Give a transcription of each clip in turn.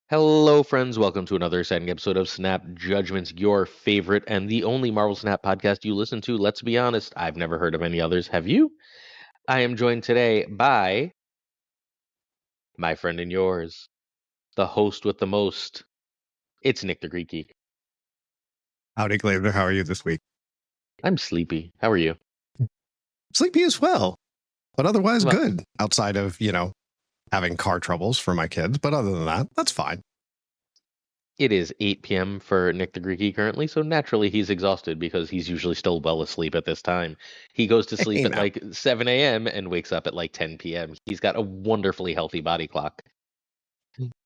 Hello, friends. Welcome to another exciting episode of Snap Judgments, your favorite and the only Marvel Snap podcast you listen to. Let's be honest, I've never heard of any others. Have you? I am joined today by my friend and yours, the host with the most. It's Nick the Greek Geek. Howdy, Glazer. How are you this week? I'm sleepy. How are you? Sleepy as well, but otherwise Well- good. Outside of, having car troubles for my kids. But other than that, that's fine. It is 8 p.m. for Nick the Greek Geek currently, so naturally he's exhausted because he's usually still well asleep at this time. He goes to sleep Hey, at now. like 7 a.m. and wakes up at like 10 p.m. He's got a wonderfully healthy body clock.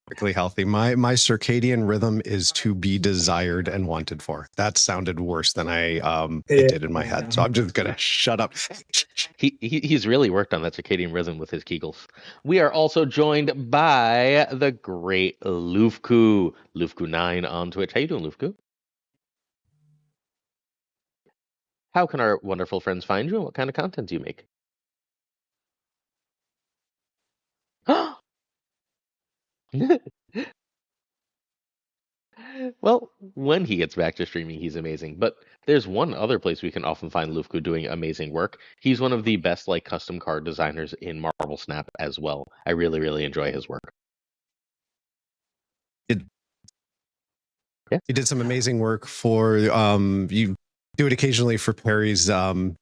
Perfectly healthy. My circadian rhythm is to be desired and wanted for. That sounded worse than it did in my head. So I'm just gonna shut up. He's really worked on that circadian rhythm with his Kegels. We are also joined by the great Lufku, Lufku9 on Twitch. How you doing, Lufku? How can our wonderful friends find you, and what kind of content do you make? Well, when he gets back to streaming, he's amazing. But there's one other place we can often find Lufku doing amazing work. He's one of the best custom card designers in Marvel Snap as well. I really, really enjoy his work. He did some amazing work for you do it occasionally for Perry's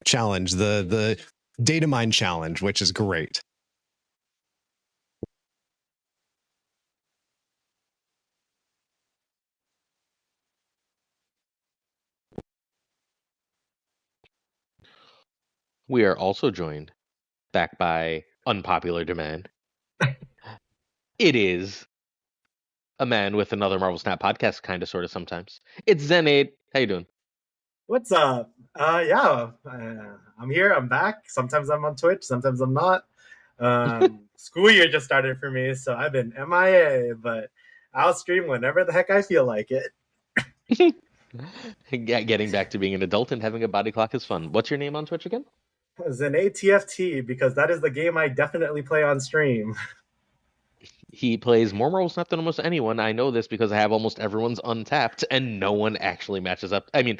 challenge, the data mine challenge, which is great. We are also joined back by unpopular demand. It is a man with another Marvel Snap podcast, kind of, sort of, sometimes. It's Zenade. How you doing? What's up? I'm here. I'm back. Sometimes I'm on Twitch. Sometimes I'm not. School year just started for me, so I've been MIA, but I'll stream whenever the heck I feel like it. Getting back to being an adult and having a body clock is fun. What's your name on Twitch again? It's an ATFT because that is the game I definitely play on stream. He plays more Marvel Snap than almost anyone. I know this because I have almost everyone's untapped, and no one actually matches up. I mean,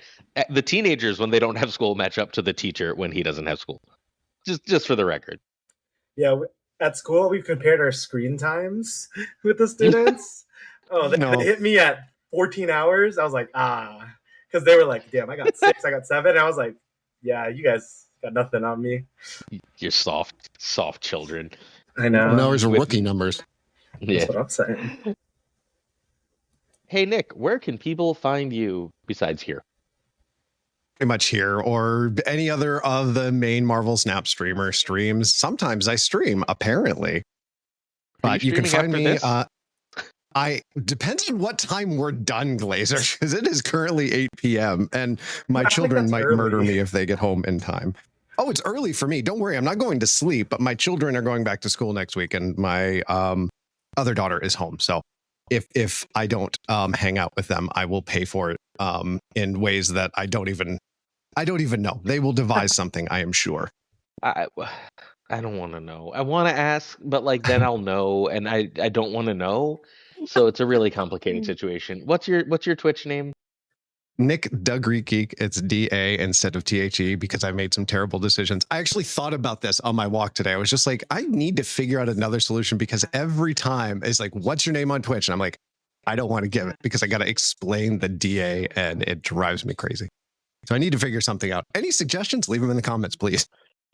the teenagers, when they don't have school, match up to the teacher when he doesn't have school. Just for the record. Yeah, at school we compared our screen times with the students. They hit me at 14 hours. I was like, because they were like, damn, I got 6, I got 7. And I was like, yeah, you guys got nothing on me. You're soft children. I know. Numbers are rookie numbers. Yeah. That's what I'm saying. Hey, Nick, where can people find you besides here? Pretty much here or any other of the main Marvel Snap streamer streams. Sometimes I stream, apparently. But you can find me. I depends on what time we're done, Glazer, because it is currently 8 p.m. and my children might murder me if they get home in time. Oh, it's early for me. Don't worry, I'm not going to sleep, but my children are going back to school next week, and my other daughter is home. So if I don't hang out with them, I will pay for it in ways that I don't even know. They will devise something, I am sure. I don't want to know. I want to ask, but then I'll know, and I don't want to know. So it's a really complicated situation. What's your Twitch name? Nick the Greek Geek. It's DA instead of THE because I made some terrible decisions. I actually thought about this on my walk today. I was just like, I need to figure out another solution because every time it's like, what's your name on Twitch? And I'm like, I don't want to give it because I got to explain the DA and it drives me crazy. So I need to figure something out. Any suggestions? Leave them in the comments, please.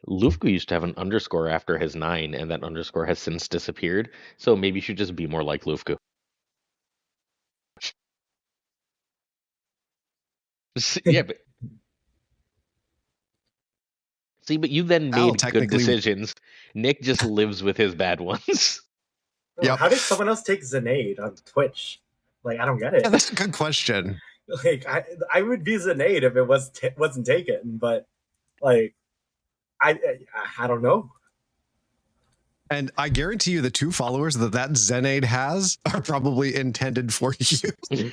Lufku used to have an underscore after his 9, and that underscore has since disappeared. So maybe you should just be more like Lufku. Yeah, but but you then made good decisions. Nick just lives with his bad ones. Yeah. How did someone else take Zenade on Twitch? I don't get it. Yeah, that's a good question. I would be Zenade if it wasn't taken, but I don't know. And I guarantee you the 2 followers that Zenade has are probably intended for you.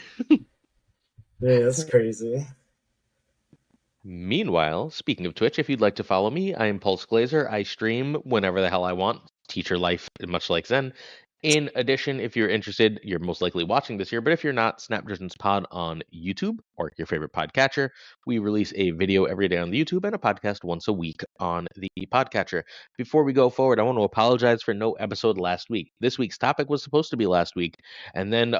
Yeah, that's crazy. Meanwhile, speaking of Twitch, if you'd like to follow me, I am BlueSky. I stream whenever the hell I want. Teacher life, much like Zen. In addition, if you're interested, you're most likely watching this here, but if you're not, Snap Judgment's Pod on YouTube or your favorite podcatcher. We release a video every day on the YouTube and a podcast once a week on the podcatcher. Before we go forward, I want to apologize for no episode last week. This week's topic was supposed to be last week, and then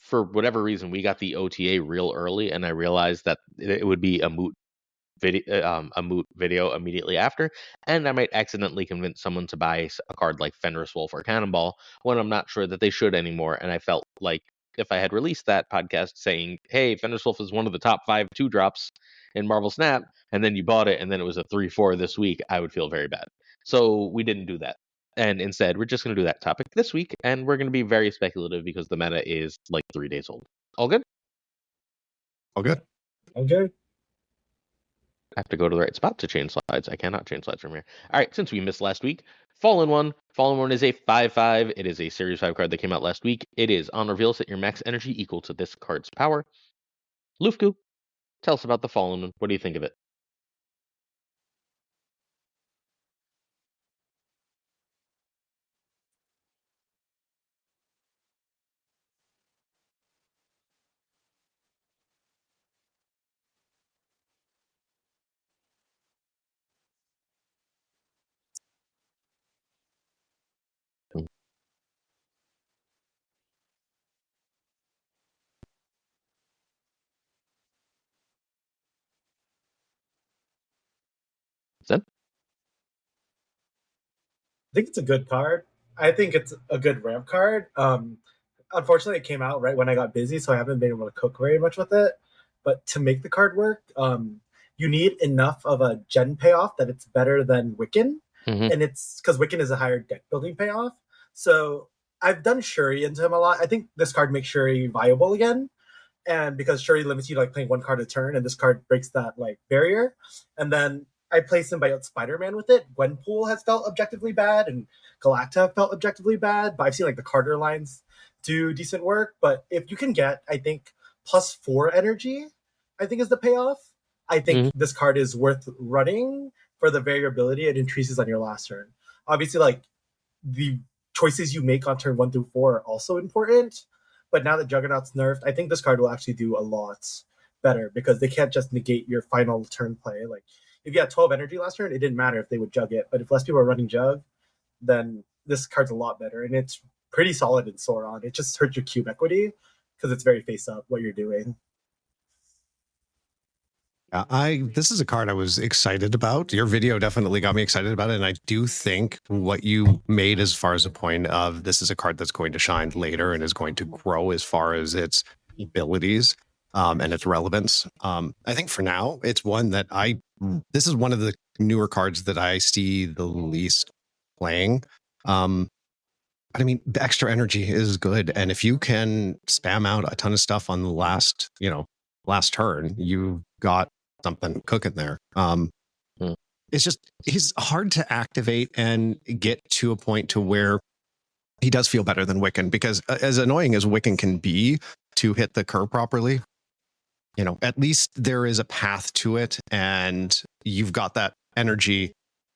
for whatever reason, we got the OTA real early, and I realized that it would be a moot video immediately after, and I might accidentally convince someone to buy a card like Fenris Wolf or Cannonball when I'm not sure that they should anymore. And I felt like if I had released that podcast saying, "Hey, Fenris Wolf is one of the top 5 2-drops in Marvel Snap," and then you bought it, and then it was a 3/4 this week, I would feel very bad. So we didn't do that. And instead, we're just going to do that topic this week, and we're going to be very speculative because the meta is like 3 days old. All good? All good. Okay. I have to go to the right spot to change slides. I cannot change slides from here. All right, since we missed last week, Fallen One. Fallen One is a 5/5. It is a Series 5 card that came out last week. It is on reveal, set your max energy equal to this card's power. Lufku, tell us about the Fallen One. What do you think of it? Zen? I think it's a good card. I think it's a good ramp card. Unfortunately, it came out right when I got busy, so I haven't been able to cook very much with it. But to make the card work, you need enough of a gen payoff that it's better than Wiccan. Mm-hmm. And it's because Wiccan is a higher deck building payoff. So I've done Shuri into him a lot. I think this card makes Shuri viable again. And because Shuri limits you to like playing one card a turn, and this card breaks that like barrier. And then I play Symbiote Spider-Man with it. Gwenpool has felt objectively bad, and Galacta have felt objectively bad, but I've seen like the Carter lines do decent work. But if you can get, I think, +4 energy, I think is the payoff. I think this card is worth running for the variability it increases on your last turn. Obviously, like the choices you make on turn 1 through 4 are also important. But now that Juggernaut's nerfed, I think this card will actually do a lot better because they can't just negate your final turn play. Like if you had 12 energy last turn, it didn't matter if they would jug it. But if less people are running jug, then this card's a lot better. And it's pretty solid in Sauron. It just hurts your cube equity because it's very face up what you're doing. This is a card I was excited about. Your video definitely got me excited about it. And I do think what you made as far as a point of this is a card that's going to shine later and is going to grow as far as its abilities and its relevance. I think for now, it's one that this is one of the newer cards that I see the least playing. But I mean, the extra energy is good. And if you can spam out a ton of stuff on the last turn, you've got something cooking there. It's just he's hard to activate and get to a point to where he does feel better than Wiccan, because as annoying as Wiccan can be to hit the curve properly, at least there is a path to it, and you've got that energy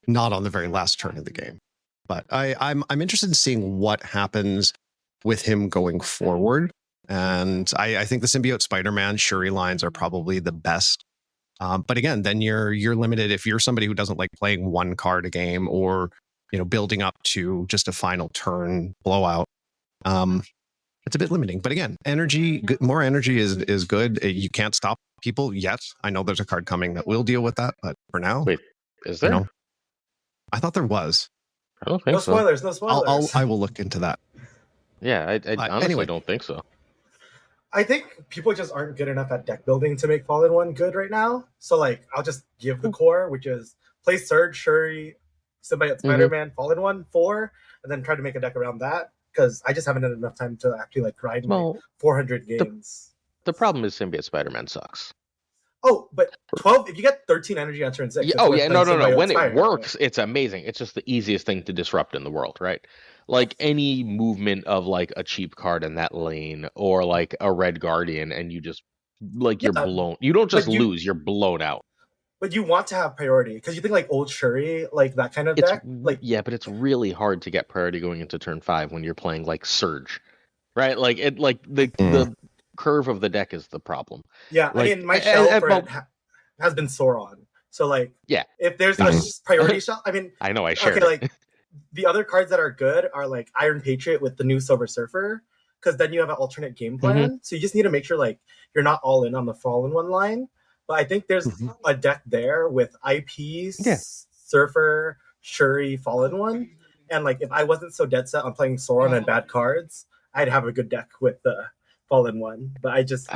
not on the very last turn of the game. But I'm interested in seeing what happens with him going forward. And I think the Symbiote Spider-Man Shuri lines are probably the best. But again, then you're limited if you're somebody who doesn't like playing one card a game or building up to just a final turn blowout. It's a bit limiting. But again, more energy is good. You can't stop people yet. I know there's a card coming that will deal with that, but for now, wait, is there? I thought there was. I don't think no spoilers. No spoilers. I will look into that. Yeah, I honestly don't think so. I think people just aren't good enough at deck building to make Fallen One good right now. So I'll just give the core, which is play Surge, Shuri, Symbiote Spider-Man, Fallen One, 4, and then try to make a deck around that. Because I just haven't had enough time to actually grind my 400 games. The problem is Symbiote Spider-Man sucks. Oh, but 12, if you get 13 energy on turn 6. No. When it works, it's amazing. It's just the easiest thing to disrupt in the world, right? Like any movement of like a cheap card in that lane or like a Red Guardian, and you just you're blown. You don't just lose, you're blown out. But you want to have priority because you think like old Shuri, like that kind of deck. Like yeah, but it's really hard to get priority going into turn 5 when you're playing like Surge, right? Like the curve of the deck is the problem. Yeah, like, I mean my shell for it has been Sauron. So like yeah, if there's a priority shell, I mean I know I shared okay, like the other cards that are good are like Iron Patriot with the new Silver Surfer, because then you have an alternate game plan. So you just need to make sure like you're not all in on the Fallen One line. But I think there's a deck there with IP, Surfer, Shuri, Fallen One. And like if I wasn't so dead set on playing Sauron and bad cards, I'd have a good deck with the Fallen One. But I just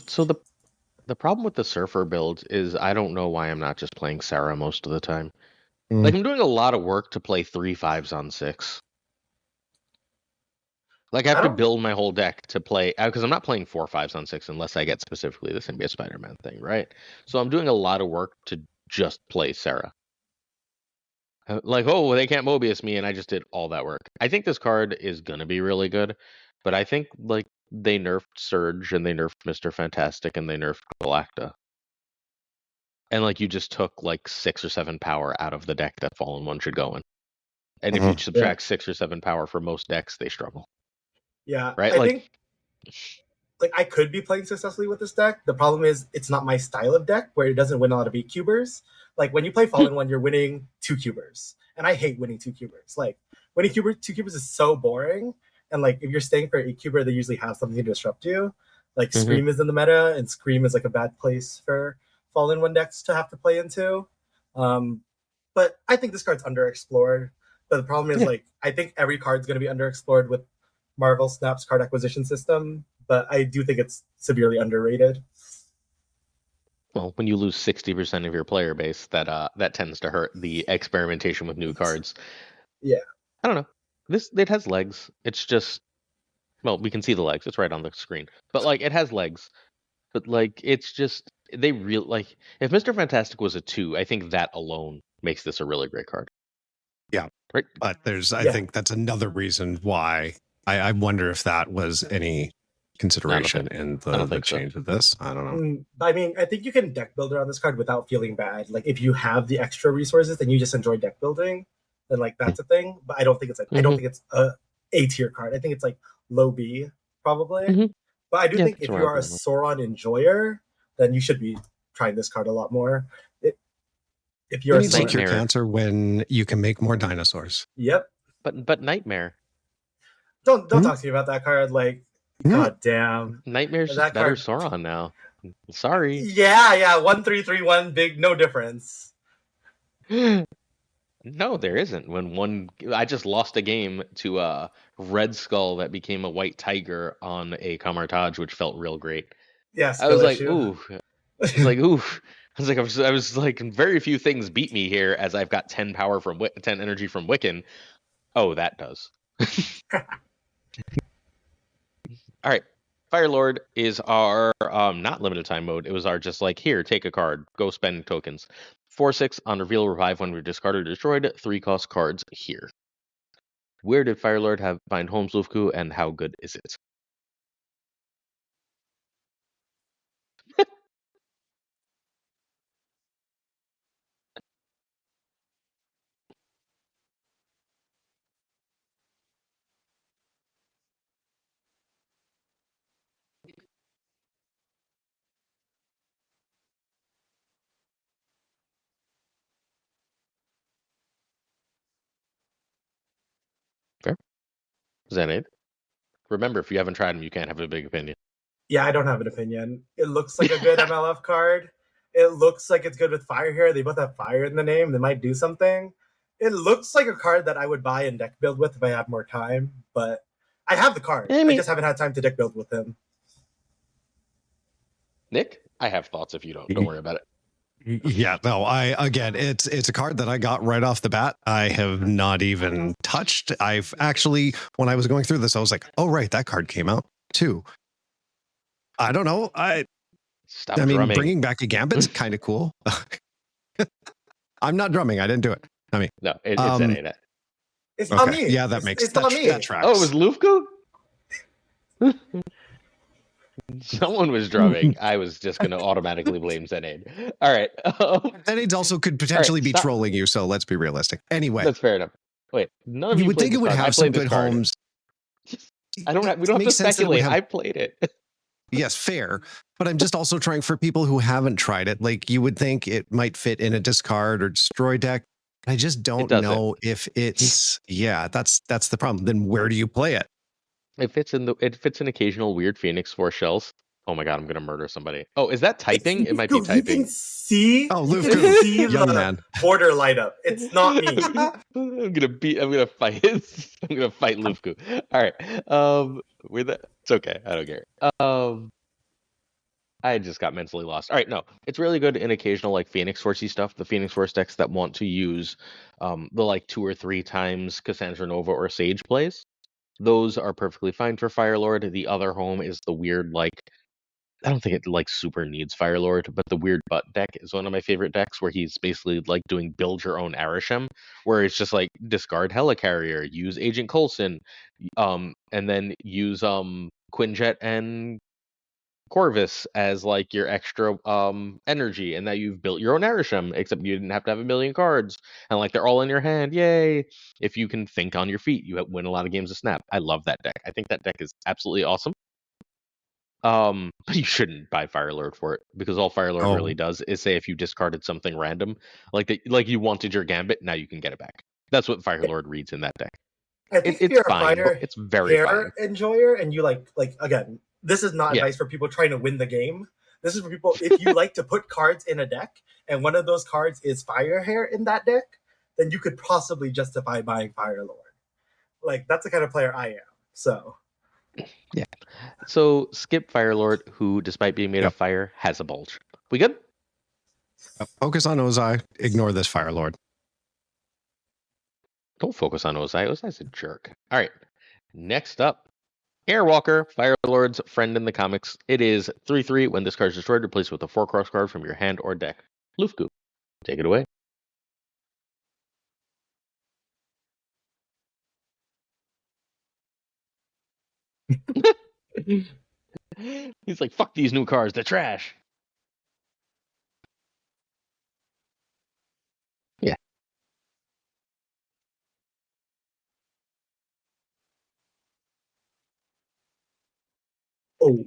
so the problem with the Surfer build is I don't know why I'm not just playing Sarah most of the time. Like I'm doing a lot of work to play 3 5s on 6. Like I have to build my whole deck to play because I'm not playing 4 5s on 6 unless I get specifically the Symbiote Spider-Man thing, right? So I'm doing a lot of work to just play Sarah. Like, oh, they can't Mobius me, and I just did all that work. I think this card is gonna be really good, but I think like they nerfed Surge and they nerfed Mr. Fantastic and they nerfed Galacta. And like you just took like 6 or 7 power out of the deck that Fallen One should go in. And if you subtract 6 or 7 power for most decks, they struggle. Yeah, right? I think like I could be playing successfully with this deck. The problem is it's not my style of deck where it doesn't win a lot of 8 cubers. Like when you play Fallen One, you're winning 2 cubers, and I hate winning 2 cubers. Like winning 2 cubers is so boring. And like if you're staying for 8 cuber, they usually have something to disrupt you. Like Scream is in the meta, and Scream is like a bad place for Fallen One decks to have to play into. But I think this card's underexplored. But the problem is like I think every card's going to be underexplored with Marvel Snap's card acquisition system, but I do think it's severely underrated. Well, when you lose 60% of your player base, that tends to hurt the experimentation with new cards. Yeah. I don't know. It has legs. It's just, well, we can see the legs. It's right on the screen. But like it has legs. But like it's just if Mr. Fantastic was a 2, I think that alone makes this a really great card. Yeah. Right. But I think that's another reason why I wonder if that was any consideration in the change of this. I don't know. I mean, I think you can deck build around this card without feeling bad. Like if you have the extra resources and you just enjoy deck building, then like that's a thing. But I don't think it's I don't think it's a tier card. I think it's like low B probably. But I do think if you are a Sauron enjoyer, then you should be trying this card a lot more. If you're a take your cancer when you can make more dinosaurs. Yep. But Nightmare. Don't talk to me about that card. Like, god damn. Nightmare's just better Sauron now. Sorry. Yeah. 1-3-3-1 big, no difference. No, there isn't. I just lost a game to a Red Skull that became a White Tiger on a Kamartaj, which felt real great. Yes, I was like, ooh. I was like, very few things beat me here, as I've got 10 power from 10 energy from Wiccan. Oh, that does. All right. Firelord is our not limited time mode. It was our just like, here, take a card, go spend tokens. 4/6 on reveal, revive when we're discarded or destroyed. 3 cost cards here. Where did Firelord find Holmes Lufku, and how good is it? Fair. Is that it? Remember, if you haven't tried them, you can't have a big opinion. Yeah, I don't have an opinion. It looks like a good MLF card. It looks like it's good with fire here. They both have fire in the name. They might do something. It looks like a card that I would buy and deck build with if I had more time, but I have the card. I just haven't had time to deck build with him. Nick, I have thoughts if you don't. Don't worry about it. Yeah, no, it's a card that I got right off the bat. I have not even touched. I've actually, when I was going through this, I was like, oh, right, that card came out too. I don't know. I mean, bringing back a Gambit's kind of cool. I'm not drumming. I didn't do it. I mean, no, it's NA. It's not me. Yeah, that makes it's not me. That tracks. Oh, it was Lufku? Someone was drumming. I was just going to automatically blame Zenade. All right. Zenade also could potentially be trolling you, so let's be realistic. Anyway. That's fair enough. Wait, none of you would played think this it would card. have some good homes. We don't have to speculate. I played it. Yes, fair. But I'm just also trying for people who haven't tried it. Like, you would think it might fit in a discard or destroy deck. I just don't know if it's that's the problem. Then where do you play it? It fits in occasional weird Phoenix Force shells. Oh my god, I'm gonna murder somebody. Oh, is that typing? It might be typing. You can see. Oh, see young the man. Border light up. It's not me. I'm gonna fight. I'm gonna fight Lufku. All right. It's okay. I don't care. I just got mentally lost. All right, no, it's really good in occasional like Phoenix Forcey stuff. The Phoenix Force decks that want to use the like 2 or 3 times Cassandra Nova or Sage plays. Those are perfectly fine for Firelord. The other home is the weird, like, I don't think it like super needs Firelord, but the weird butt deck is one of my favorite decks where he's basically like doing build your own Arishem, where it's just like discard Helicarrier, use Agent Coulson, and then use Quinjet and Corvus as like your extra energy, and that you've built your own Arishem, except you didn't have to have a million cards, and like they're all in your hand. Yay! If you can think on your feet, you win a lot of games of Snap. I love that deck. I think that deck is absolutely awesome. But you shouldn't buy Firelord for it, because all Firelord really does is say if you discarded something random, like you wanted your Gambit, now you can get it back. That's what Firelord reads in that deck. I think it's fine, but it's very fine. Enjoyer, and you like again. This is not advice for people trying to win the game. This is for people, if you like to put cards in a deck, and one of those cards is Firehair in that deck, then you could possibly justify buying Firelord. Like, that's the kind of player I am. So. Yeah. So, skip Firelord, who, despite being made of fire, has a bulge. We good? Focus on Ozai. Ignore this Firelord. Don't focus on Ozai. Ozai's a jerk. All right. Next up. Airwalker, Firelord's friend in the comics. It is 3/3. When this card is destroyed, replace it with a 4-cross card from your hand or deck. Lufku, take it away. He's like, fuck these new cards, they're trash. Yeah. Oh.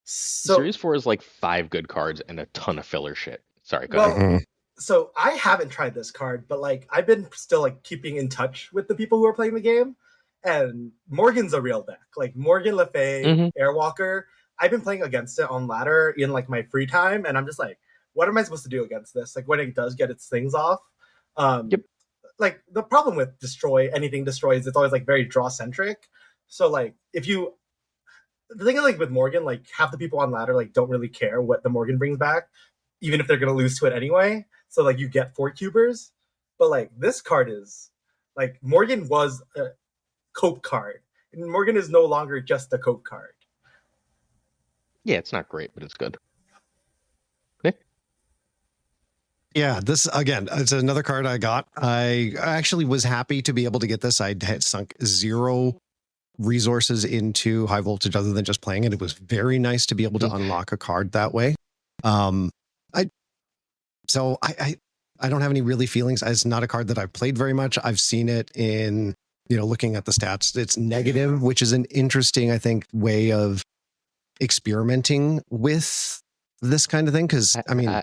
So, Series 4 is like 5 good cards and a ton of filler shit. Sorry, go ahead. So I haven't tried this card, but like I've been still like keeping in touch with the people who are playing the game, and Morgan's a real deck. Like Morgan Le Fay, Airwalker. I've been playing against it on ladder in like my free time, and I'm just like, what am I supposed to do against this? Like when it does get its things off. Like the problem with anything destroys, it's always like very draw centric. So like the thing is like with Morgan, like half the people on ladder like don't really care what the Morgan brings back, even if they're gonna lose to it anyway. So like you get 4 cubers, but like this card is like Morgan was a cope card, and Morgan is no longer just a cope card. Yeah, it's not great, but it's good. Yeah, this again, it's another card I got. I actually was happy to be able to get this. I had sunk 0 resources into high voltage other than just playing it. It was very nice to be able to unlock a card that way. I don't have any really feelings. It's not a card that I've played very much. I've seen it in, looking at the stats. It's negative, which is an interesting, I think, way of experimenting with this kind of thing. Because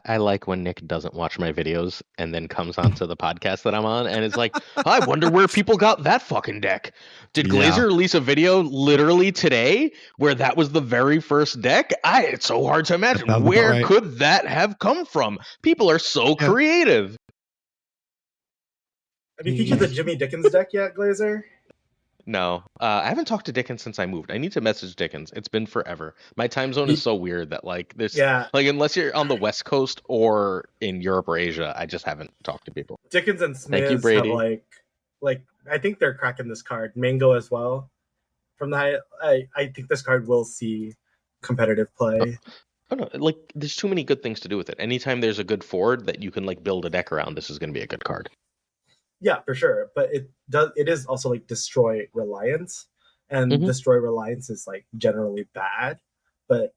I like when Nick doesn't watch my videos and then comes onto the podcast that I'm on and it's like, I wonder where people got that fucking deck. Did Glazer release a video literally today where that was the very first deck? It's so hard to imagine. Where could that have come from? People are so creative. Have you featured the Jimmy Dickens deck yet, Glazer? No, I haven't talked to Dickens since I moved. I need to message Dickens. It's been forever. My time zone is so weird that like this, like unless you're on the West Coast or in Europe or Asia, I just haven't talked to people. Dickens and Smith have like I think they're cracking this card. Mango as well. From that, I think this card will see competitive play. Oh no, like there's too many good things to do with it. Anytime there's a good forward that you can like build a deck around, this is going to be a good card. Yeah, for sure. But it is also like destroy reliance. and Destroy Reliance is like generally bad. But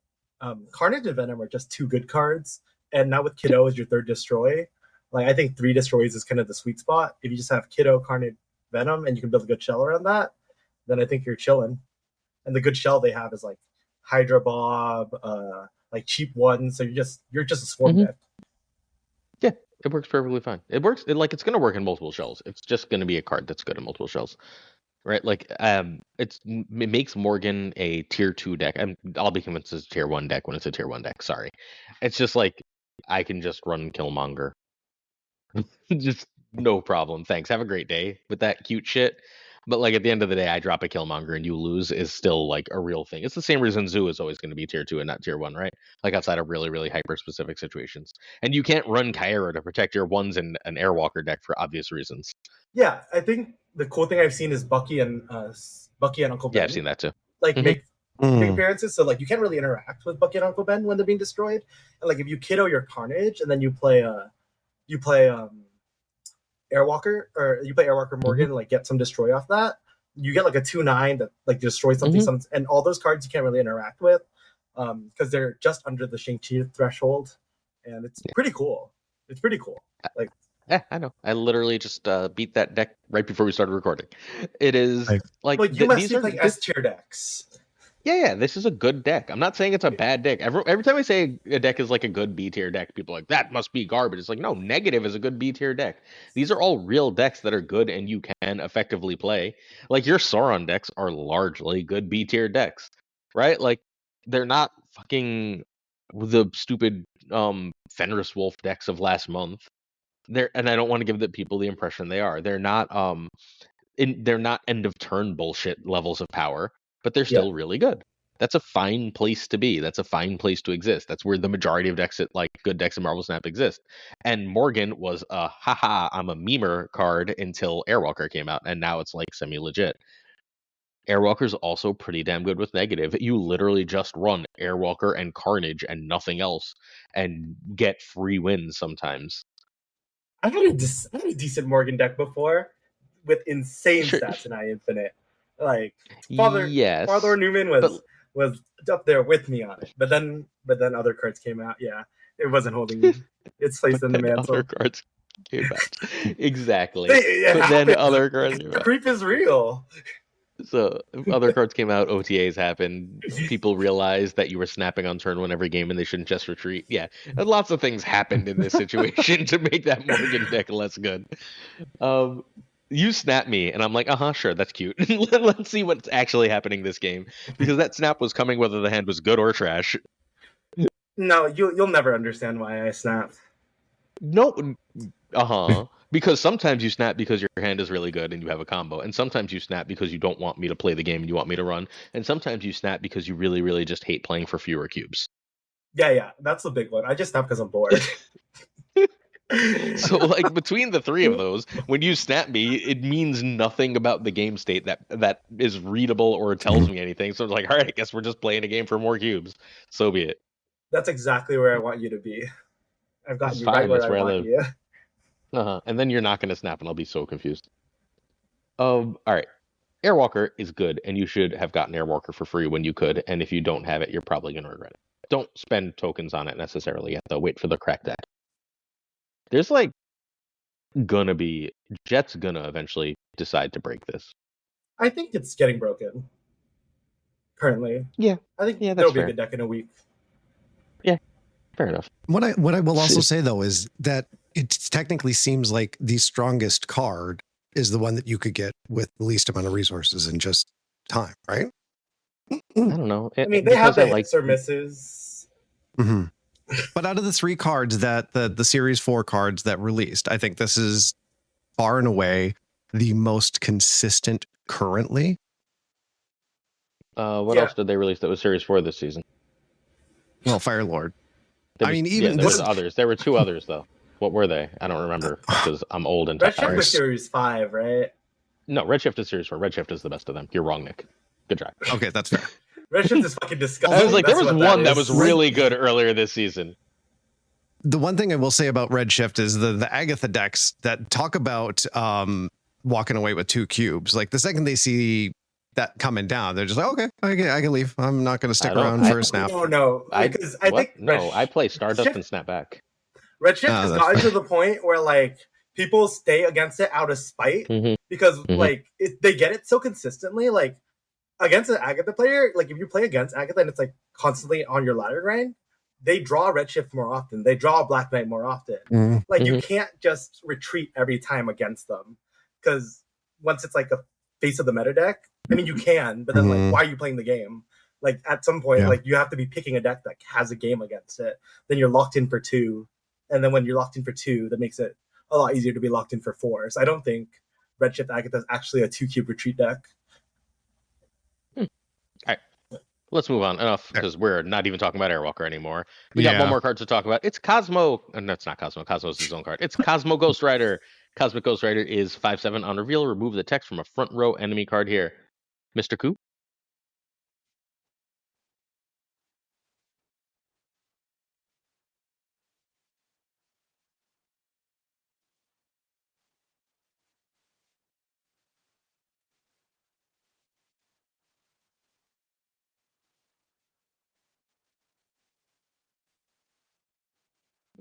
Carnage and Venom are just two good cards, and now with Kiddo as your third Destroy, like I think 3 Destroys is kind of the sweet spot. If you just have Kiddo, Carnage, Venom, and you can build a good shell around that, then I think you're chilling. And the good shell they have is like Hydra Bob, like cheap ones. So you're just a swarm deck. Yeah, it works perfectly fine. It works it's going to work in multiple shells. It's just going to be a card that's good in multiple shells, right? Like it makes Morgan a tier 2 deck. I'll be convinced it's a tier 1 deck when it's a tier 1 deck. Sorry, it's just like I can just run Killmonger, just no problem. Thanks. Have a great day with that cute shit. But like at the end of the day, I drop a Killmonger and you lose is still like a real thing. It's the same reason Zoo is always going to be tier 2 and not tier 1, right? Like outside of really, really hyper specific situations. And you can't run Kyra to protect your ones in an Airwalker deck for obvious reasons. Yeah, I think the cool thing I've seen is Bucky and Uncle Ben. Yeah, I've seen that too. Like make appearances, so like you can't really interact with Bucky and Uncle Ben when they're being destroyed. And like if you Kiddo your Carnage and then you play Airwalker, or you play Airwalker Morgan, like get some destroy off that, you get like a 2/9 that like destroys something, and all those cards you can't really interact with because they're just under the Shang-Chi threshold, and it's pretty cool. It's pretty cool. Like yeah, I know. I literally just beat that deck right before we started recording. It is like you must be like S tier decks. Yeah, this is a good deck. I'm not saying it's a bad deck. Every time I say a deck is like a good B tier deck, people are like, that must be garbage. It's like, no, Negative is a good B tier deck. These are all real decks that are good and you can effectively play. Like your Sauron decks are largely good B tier decks, right? Like they're not fucking the stupid Fenris Wolf decks of last month. And I don't want to give the people the impression they are. They're not they're not end of turn bullshit levels of power, but they're still really good. That's a fine place to be. That's a fine place to exist. That's where the majority of decks, like good decks in Marvel Snap, exist. And Morgan was a haha, I'm a memer card until Airwalker came out, and now it's like semi-legit. Airwalker's also pretty damn good with Negative. You literally just run Airwalker and Carnage and nothing else, and get free wins sometimes. I had a decent Morgan deck before with insane stats in High Infinite. Like Father Newman was up there with me on it, but then other cards came out. Yeah, it wasn't holding its place in the mantle. Other cards came out. Exactly. But then other cards. The creep is real. So other cards came out, OTAs happened, people realized that you were snapping on turn 1 every game and they shouldn't just retreat. Yeah, and lots of things happened in this situation to make that Morgan deck less good. You snap me, and I'm like, sure, that's cute. Let's see what's actually happening this game, because that snap was coming whether the hand was good or trash. No, you'll never understand why I snap. No, because sometimes you snap because your hand is really good and you have a combo, and sometimes you snap because you don't want me to play the game and you want me to run, and sometimes you snap because you really, really just hate playing for fewer cubes. Yeah, that's the big one. I just snap because I'm bored. So like between the three of those, when you snap me, it means nothing about the game state that is readable or tells me anything. So it's like, all right, I guess we're just playing a game for more cubes. So be it. That's exactly where I want you to be. I've got you right where I want you. And then you're not going to snap, and I'll be so confused. All right. Airwalker is good, and you should have gotten Airwalker for free when you could. And if you don't have it, you're probably going to regret it. Don't spend tokens on it necessarily yet, though. Wait for the crack deck. There's like gonna be Jet's gonna eventually decide to break this. I think it's getting broken currently. Yeah, I think that's there'll be fair. a good deck in a week. Yeah, fair enough. What I will also say though is that it technically seems like the strongest card is the one that you could get with the least amount of resources and just time, right? I don't know. I mean, they have the hits or misses. Mm-hmm. But out of the 3 cards that the Series 4 cards that released, I think this is far and away the most consistent currently. What else did they release that was Series 4 this season? Well, Firelord. There were others. There were 2 others though. What were they? I don't remember because I'm old and tired. Redshift was Series 5, right? No, Redshift is Series 4. Redshift is the best of them. You're wrong, Nick. Good try. Okay, that's fair. Redshift is fucking disgusting. I was like, there was one that was really good earlier this season. The one thing I will say about Redshift is the Agatha decks that talk about walking away with 2 cubes. Like the second they see that coming down. They're just like, okay, I can leave. I'm not going to stick around for a snap. No, because I think I play Stardust and snap back. Redshift has gotten to the point where like people stay against it out of spite because like they get it so consistently. Like against an Agatha player, like if you play against Agatha and it's like constantly on your ladder grind, they draw Redshift more often. They draw Black Knight more often. Like you can't just retreat every time against them because once it's like a face of the meta deck, I mean you can, but then like why are you playing the game? Like at some point, like you have to be picking a deck that has a game against it. Then you're locked in for 2. And then when you're locked in for 2, that makes it a lot easier to be locked in for 4. So I don't think Redshift Agatha is actually a 2-cube retreat deck. All right. Let's move on. Enough, because we're not even talking about Airwalker anymore. We got one more card to talk about. It's Cosmo. And that's not Cosmo. Cosmo's his own card. It's Cosmo Ghost Rider. Cosmic Ghost Rider is 5/7 on reveal. Remove the text from a front row enemy card here. Mr. Koo?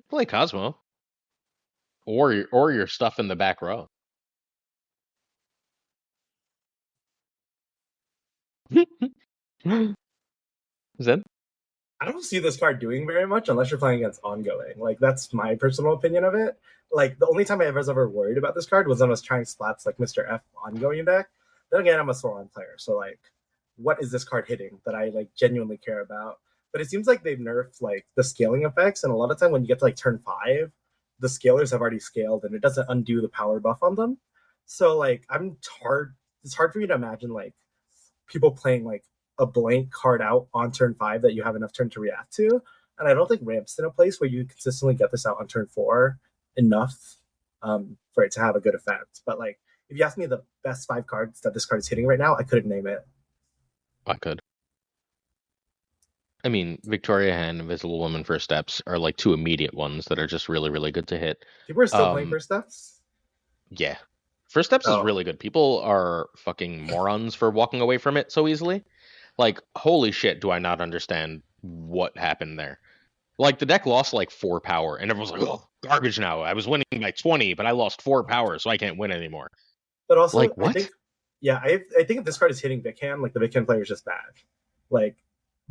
Play Cosmo. Or your stuff in the back row. Zed? I don't see this card doing very much unless you're playing against ongoing. Like that's my personal opinion of it. Like the only time I was ever worried about this card was when I was trying splats like Mr. F ongoing deck. Then again, I'm a Sauron player, so like, what is this card hitting that I like genuinely care about? But it seems like they've nerfed like the scaling effects, and a lot of time when you get to like turn 5, the scalers have already scaled, and it doesn't undo the power buff on them. So like, it's hard for me to imagine like people playing like a blank card out on turn 5 that you have enough turn to react to. And I don't think Ramp's in a place where you consistently get this out on turn 4 enough for it to have a good effect. But like, if you ask me the best 5 cards that this card is hitting right now, I couldn't name it. I could. I mean, Victoria Hand, Invisible Woman, First Steps are like 2 immediate ones that are just really, really good to hit. People are still playing First Steps? Yeah. First Steps is really good. People are fucking morons for walking away from it so easily. Like, holy shit, do I not understand what happened there. Like, the deck lost like 4 power, and everyone's like, oh, garbage now. I was winning by 20, but I lost 4 power, so I can't win anymore. But also, like, what? I think if this card is hitting Vickhand, like, the Vickhand player is just bad. Like,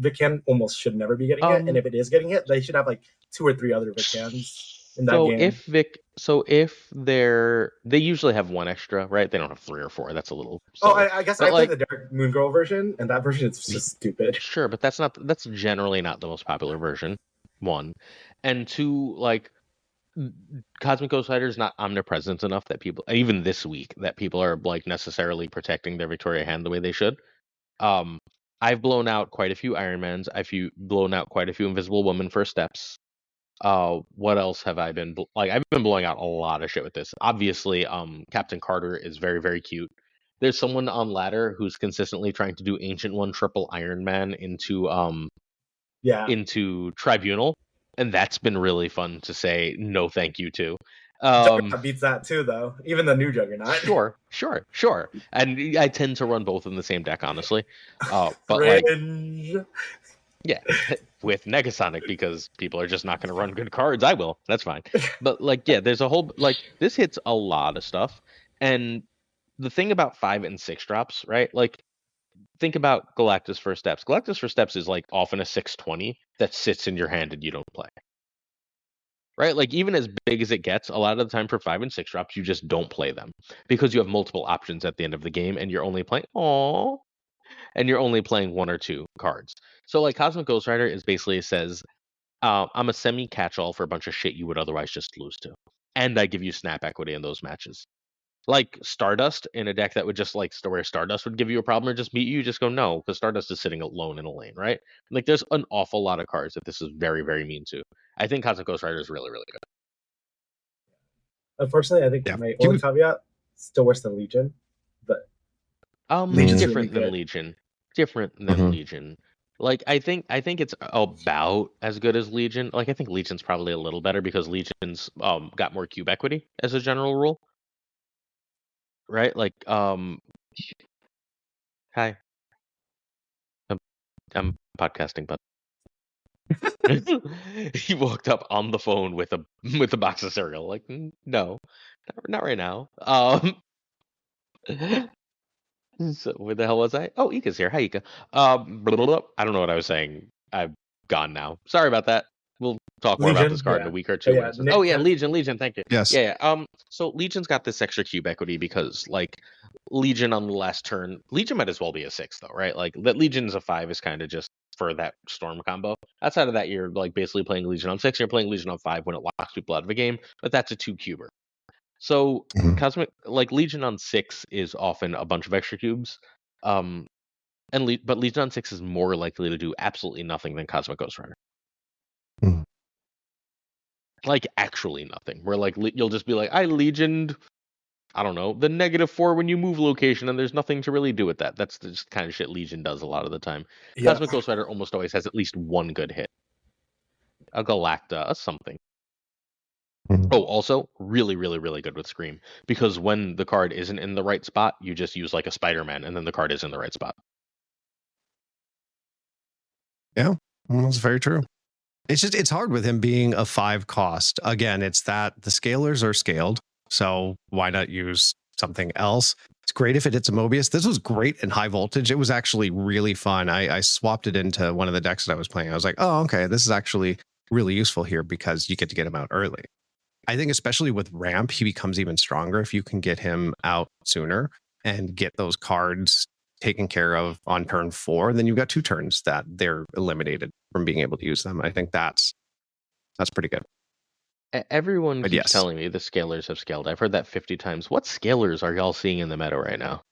Vickhand almost should never be getting hit, and if it is getting hit, they should have like 2 or 3 other Vickhands in that game. They usually have 1 extra, right? They don't have 3 or 4. That's a little silly. I guess I played the Dark Moon Girl version, and that version is just stupid. Sure, but that's generally not the most popular version. 1. And 2, like, Cosmic Ghost Rider is not omnipresent enough that people, even this week, that people are like necessarily protecting their Victoria Hand the way they should. I've blown out quite a few Ironmans. I've blown out quite a few Invisible Woman First Steps. What else have I been I've been blowing out a lot of shit with this. Obviously, Captain Carter is very, very cute. There's someone on ladder who's consistently trying to do Ancient One triple Iron Man into Tribunal, and that's been really fun to say no thank you to. Juggernaut beats that too, though. Even the new Juggernaut. Sure. And I tend to run both in the same deck, honestly. But Cringe. Yeah, with Negasonic, because people are just not going to run good cards. I will. That's fine. But there's a whole this hits a lot of stuff. And the thing about 5 and 6 drops, right? Like, think about Galactus First Steps. Galactus First Steps is like often a 6/20 that sits in your hand and you don't play. Right? Like, even as big as it gets, a lot of the time for 5 and 6 drops, you just don't play them because you have multiple options at the end of the game and you're only playing and you're only playing 1 or 2 cards. So like Cosmic Ghost Rider is basically says, I'm a semi catch-all for a bunch of shit you would otherwise just lose to. And I give you snap equity in those matches. Like Stardust in a deck that would just like where Stardust would give you a problem or just beat you, just go no, because Stardust is sitting alone in a lane, right? Like, there's an awful lot of cards that this is very, very mean to. I think Cosmic Ghost Rider is really, really good. Unfortunately, I think my only caveat, still worse than Legion, but Legion's different than Legion. Different than Legion. Like, I think it's about as good as Legion. Like, I think Legion's probably a little better because Legion's got more cube equity as a general rule. Right? Like, Hi. I'm podcasting, but he walked up on the phone with a box of cereal. Like, no, not right now. So where the hell was I? Oh, Ika's here. Hi, Ika. Blah, blah, blah. I don't know what I was saying. I've gone now. Sorry about that. We'll talk more about Legion, this card in yeah. a week or But two. yeah, Oh Nick yeah, kept Legion. Thank you. Yes. Yeah. So Legion's got this extra cube equity because like Legion on the last turn, Legion might as well be a 6 though, right? Like that Legion's a 5 is kind of just for that storm combo. Outside of that, you're like basically playing Legion on 6. You're playing Legion on 5 when it locks people out of a game, but that's a 2-cuber. So Mhm. Cosmic like Legion on 6 is often a bunch of extra cubes. But Legion on 6 is more likely to do absolutely nothing than Cosmic Ghost Rider. Mhm. Like actually nothing. Where like you'll just be like, I legioned, I don't know, the -4 when you move location, and there's nothing to really do with that. That's the just kind of shit Legion does a lot of the time. yeah. Cosmic Ghost Rider almost always has at least one good hit. A Galacta, a something. Mhm. Oh, also really, really, really good with Scream because when the card isn't in the right spot, you just use like a Spider-Man, and then the card is in the right spot. Yeah, that's very true. It's hard with him being a 5 cost. Again, it's that the scalers are scaled, so why not use something else? It's great if it hits a Mobius. This was great in high voltage. It was actually really fun. I swapped it into one of the decks that I was playing. I was like, oh, okay, this is actually really useful here because you get to get him out early. I think especially with ramp, he becomes even stronger if you can get him out sooner and get those cards taken care of on turn 4. Then you've got 2 turns that they're eliminated from being able to use them. I think that's pretty good. Everyone But keeps yes, telling me the scalers have scaled. I've heard that 50 times. What scalers are y'all seeing in the meta right now?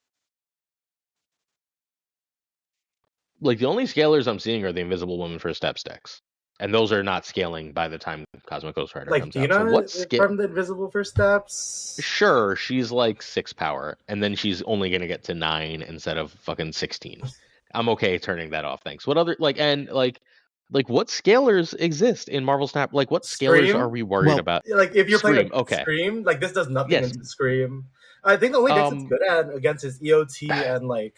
Like the only scalers I'm seeing are the Invisible Woman for steps decks, and those are not scaling by the time Cosmic Ghost Rider Like comes out. So Dina what scale? from the Invisible First Steps. Sure, she's like 6 power, and then she's only gonna get to 9 instead of fucking 16. I'm okay turning that off, thanks. What other like what scalers exist in Marvel Snap? Like what scalers are Scream. we worried well, about? Like if you're playing Scream, a okay. Scream, like this does nothing Yes. into Scream. I think the only decks it's Um good at against is EOT and like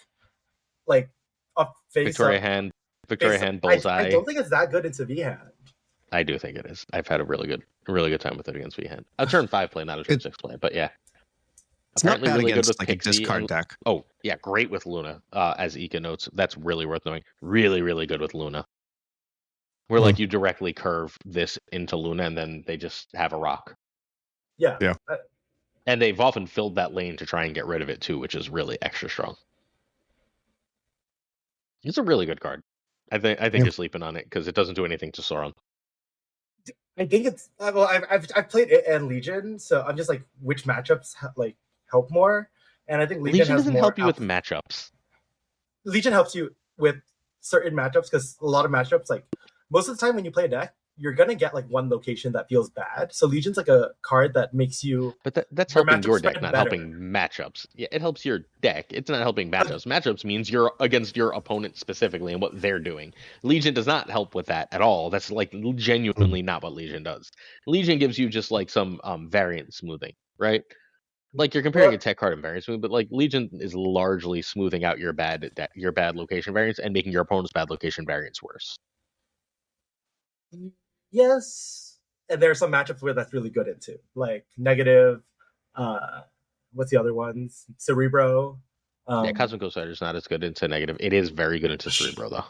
up face Victoria up Hand, face up. I Bullseye. don't think it's that good into V hand. I do think it is. I've had a really good time with it against V-Hand. A turn 5 play, not a turn 6 play, but yeah. it's not Apparently bad really good with against like a Pixie discard and deck. oh yeah, great with Luna. As Ika notes, that's really worth knowing. Really, really good with Luna. Where like you directly curve this into Luna and then they just have a rock. Yeah. Yeah. And they've often filled that lane to try and get rid of it too, which is really extra strong. It's a really good card. I think Yeah. you're sleeping on it because it doesn't do anything to Sauron. I think it's well. I've played it and Legion, so I'm just like which matchups like help more, and I think Legion has doesn't more. help you with matchups. Legion helps you with certain matchups because a lot of matchups, like most of the time when you play a deck, you're gonna get like one location that feels bad. So Legion's like a card that makes you But that's your helping matchup your deck, spread not better. helping matchups. Yeah, it helps your deck. It's not helping matchups. Matchups means you're against your opponent specifically and what they're doing. Legion does not help with that at all. That's like genuinely not what Legion does. Legion gives you just like some variant smoothing, right? Like you're comparing Well, a tech card and variance smooth, but like Legion is largely smoothing out your bad location variance and making your opponent's bad location variance worse. yes, and there are some matchups where that's really good into like negative. Uh, what's the other ones? Cerebro. Yeah, Cosmic Ghost Rider is not as good into negative. It is very good into Cerebro though.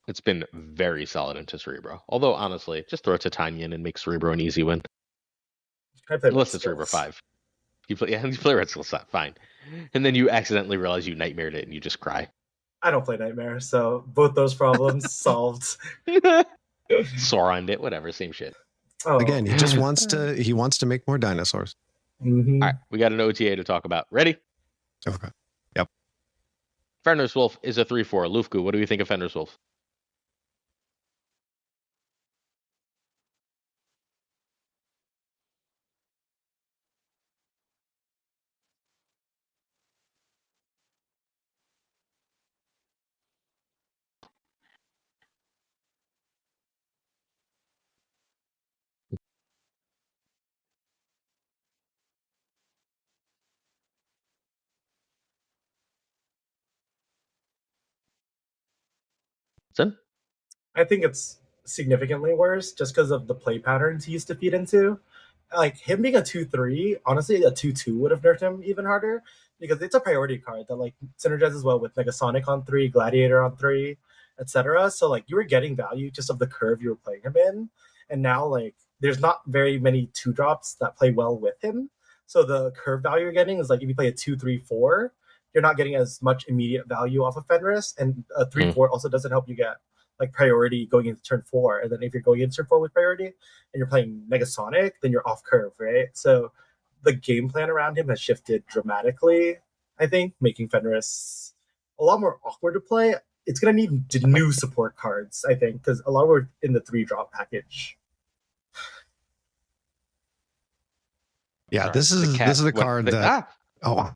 It's been very solid into Cerebro. Although honestly, just throw Titanian and make Cerebro an easy win. I play Unless Red it's Cerebro Skulls. 5. You play Red Skull set, fine. And then you accidentally realize you nightmared it and you just cry. I don't play Nightmare, so both those problems solved. Sauroned it, whatever, same shit. Oh. Again, he just wants to make more dinosaurs. Mm-hmm. All right, we got an OTA to talk about. Ready? Okay. Yep. Fenris Wolf is a 3/4. Lufku, what do we think of Fenris Wolf? Sin? I think it's significantly worse just because of the play patterns he used to feed into. Like him being a 2-3, honestly, a 2-2 would have nerfed him even harder because it's a priority card that like synergizes well with Sonic on 3, Gladiator on 3, etc. So like you were getting value just of the curve you were playing him in, and now like there's not very many 2-drops that play well with him. So the curve value you're getting is like if you play a 2-3-4, you're not getting as much immediate value off of Fenris, and a 3-4 also doesn't help you get like priority going into turn 4. And then if you're going into turn 4 with priority and you're playing Negasonic, then you're off curve, right? So the game plan around him has shifted dramatically, I think, making Fenris a lot more awkward to play. It's going to need new support cards, I think, because a lot were in the 3-drop package. Yeah, this is a card that. Oh,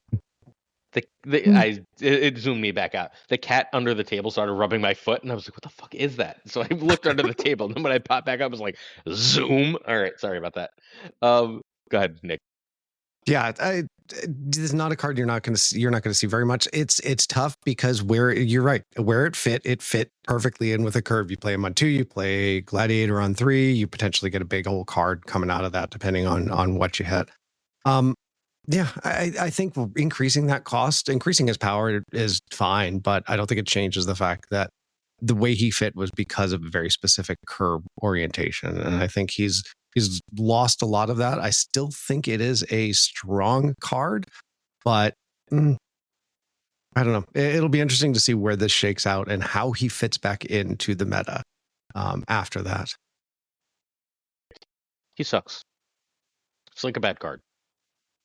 it zoomed me back out. The cat under the table started rubbing my foot, and I was like, "What the fuck is that?" So I looked under the table, and then when I popped back up, I was like, "Zoom." All right, sorry about that. Go ahead, Nick. Yeah, this is not a card you're not going to see very much. It's tough because you're right, where it fit perfectly in with a curve. You play him on 2, you play Gladiator on 3, you potentially get a big old card coming out of that depending on what you hit. Yeah, I think increasing that cost, increasing his power is fine, but I don't think it changes the fact that the way he fit was because of a very specific curve orientation. And I think he's lost a lot of that. I still think it is a strong card, but I don't know. It'll be interesting to see where this shakes out and how he fits back into the meta after that. He sucks. It's like a bad card.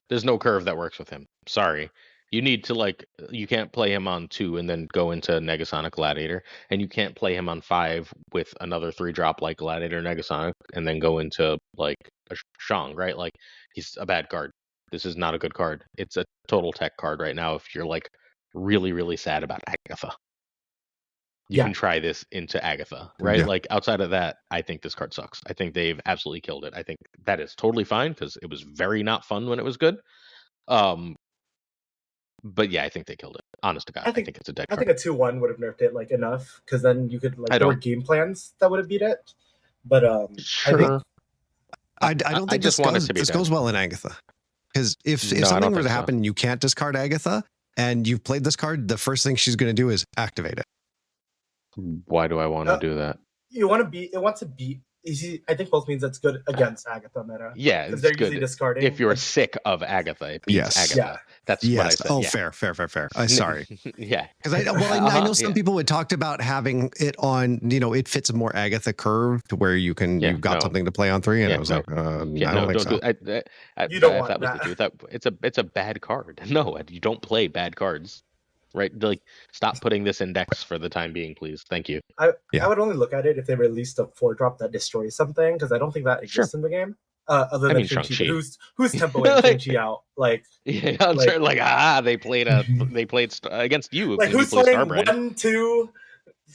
There's no curve that works with him. Sorry. You need to you can't play him on 2 and then go into Negasonic Gladiator, and you can't play him on 5 with another 3-drop like Gladiator Negasonic and then go into like a Shang, right? Like he's a bad card. This is not a good card. It's a total tech card right now if you're like really, really sad about Agatha. You can try this into Agatha, right? Yeah. Like outside of that, I think this card sucks. I think they've absolutely killed it. I think that is totally fine because it was very not fun when it was good. But yeah, I think they killed it. Honest to God, I think it's a dead card. I think a 2-1 would have nerfed it like enough because then you could there were game plans that would have beat it. But sure. I don't think this goes well in Agatha. Because if something were to happen and you can't discard Agatha and you've played this card, the first thing she's going to do is activate it. Why do I want to do that? It wants to beat. I think both means that's good against Agatha meta. Yeah, because they're usually discarding. If you're sick of Agatha, it beats Agatha. Yeah. That's what I said. Oh, fair. Sorry. Yeah. Because I know some people had talked about having it on, it fits a more Agatha curve to where you've got something to play on 3, and I was like, I don't think so. You don't want that. Was the truth. It's a bad card. No, you don't play bad cards. Right, like stop putting this index for the time being, please. Thank you. I would only look at it if they released a 4-drop that destroys something, because I don't think that exists in the game. Other than Shang-Chi, who's tempoing Shang-Chi out? Like, they played against you. Like who's playing 1-2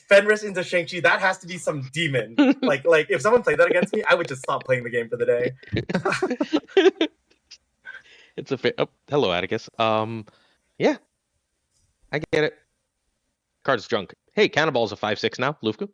Fenris into Shang-Chi? That has to be some demon. like if someone played that against me, I would just stop playing the game for the day. It's a hello, Atticus. Yeah. I get it. Card's junk. Hey, Cannonball's a 5/6 now. Lufka.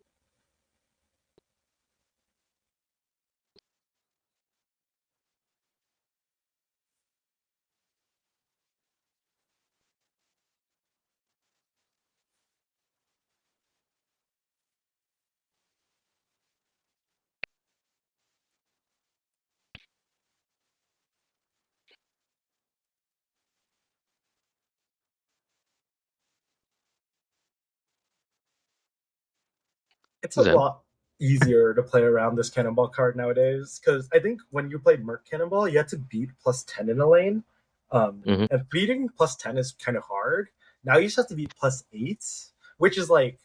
It's a lot easier to play around this Cannonball card nowadays, because I think when you played Merc Cannonball, you had to beat +10 in a lane. And beating +10 is kind of hard. Now you just have to beat +8, which is like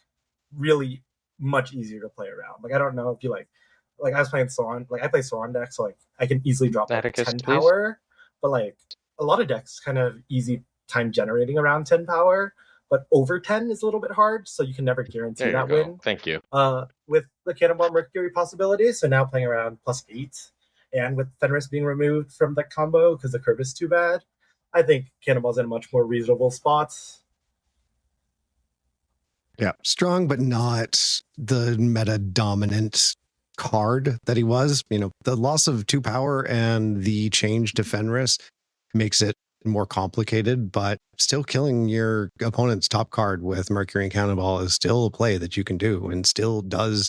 really much easier to play around. Like I don't know if you like I was playing Sauron, like I play Sauron deck, so like I can easily drop like 10 power, but like a lot of decks kind of easy time generating around 10 power. But over 10 is a little bit hard, so you can never guarantee that win. Thank you. With the Cannonball Mercury possibility, so now playing around +8, and with Fenris being removed from the combo because the curve is too bad, I think Cannonball's in a much more reasonable spot. Yeah, strong, but not the meta dominant card that he was. The loss of 2 power and the change to Fenris makes it more complicated, but still killing your opponent's top card with Mercury and Cannonball is still a play that you can do and still does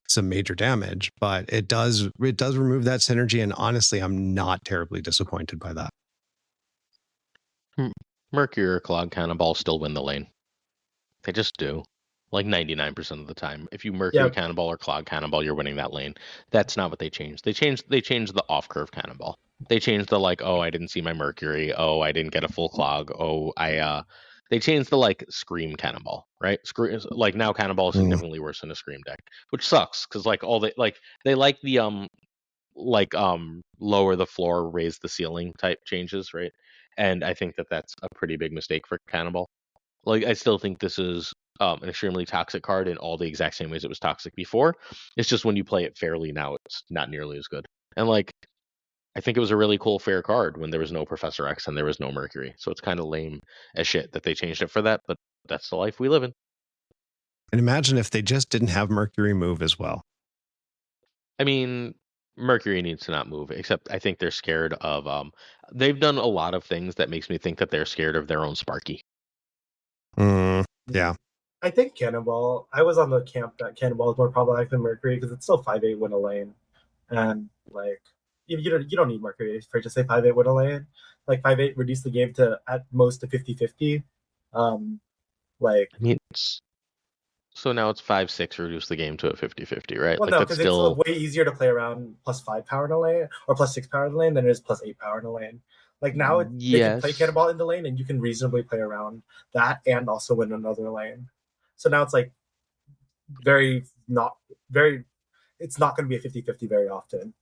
some major damage, but it does remove that synergy, and honestly, I'm not terribly disappointed by that. Mercury or Cloud Cannonball still win the lane. They just do. Like 99% of the time. If you Mercury Cannonball or Cloud Cannonball, you're winning that lane. That's not what they changed. They changed the off-curve Cannonball. They changed the I didn't see my Mercury. Oh, I didn't get a full clog. Oh, they changed the Scream Cannonball, right? Now Cannonball is significantly worse than a Scream deck, which sucks because they like the lower the floor, raise the ceiling type changes, right? And I think that's a pretty big mistake for Cannonball. I still think this is an extremely toxic card in all the exact same ways it was toxic before. It's just when you play it fairly now, it's not nearly as good. And I think it was a really cool fair card when there was no Professor X and there was no Mercury. So it's kind of lame as shit that they changed it for that, but that's the life we live in. And imagine if they just didn't have Mercury move as well. I mean, Mercury needs to not move, except I think they're scared of they've done a lot of things that makes me think that they're scared of their own Sparky. Yeah. I think Cannonball, I was on the camp that Cannonball is more problematic than Mercury because it's still 5-8 win a lane. And you don't need Mercury for to say 5-8 win a lane. 5-8 reduce the game to at most to 50-50. So now it's 5-6 reduce the game to a 50-50, right? Well, no, because it's way easier to play around +5 power in a lane or +6 power in the lane than it is +8 power in a lane. Now they can play Cannonball in the lane and you can reasonably play around that and also win another lane. So now it's it's not going to be a 50-50 very often.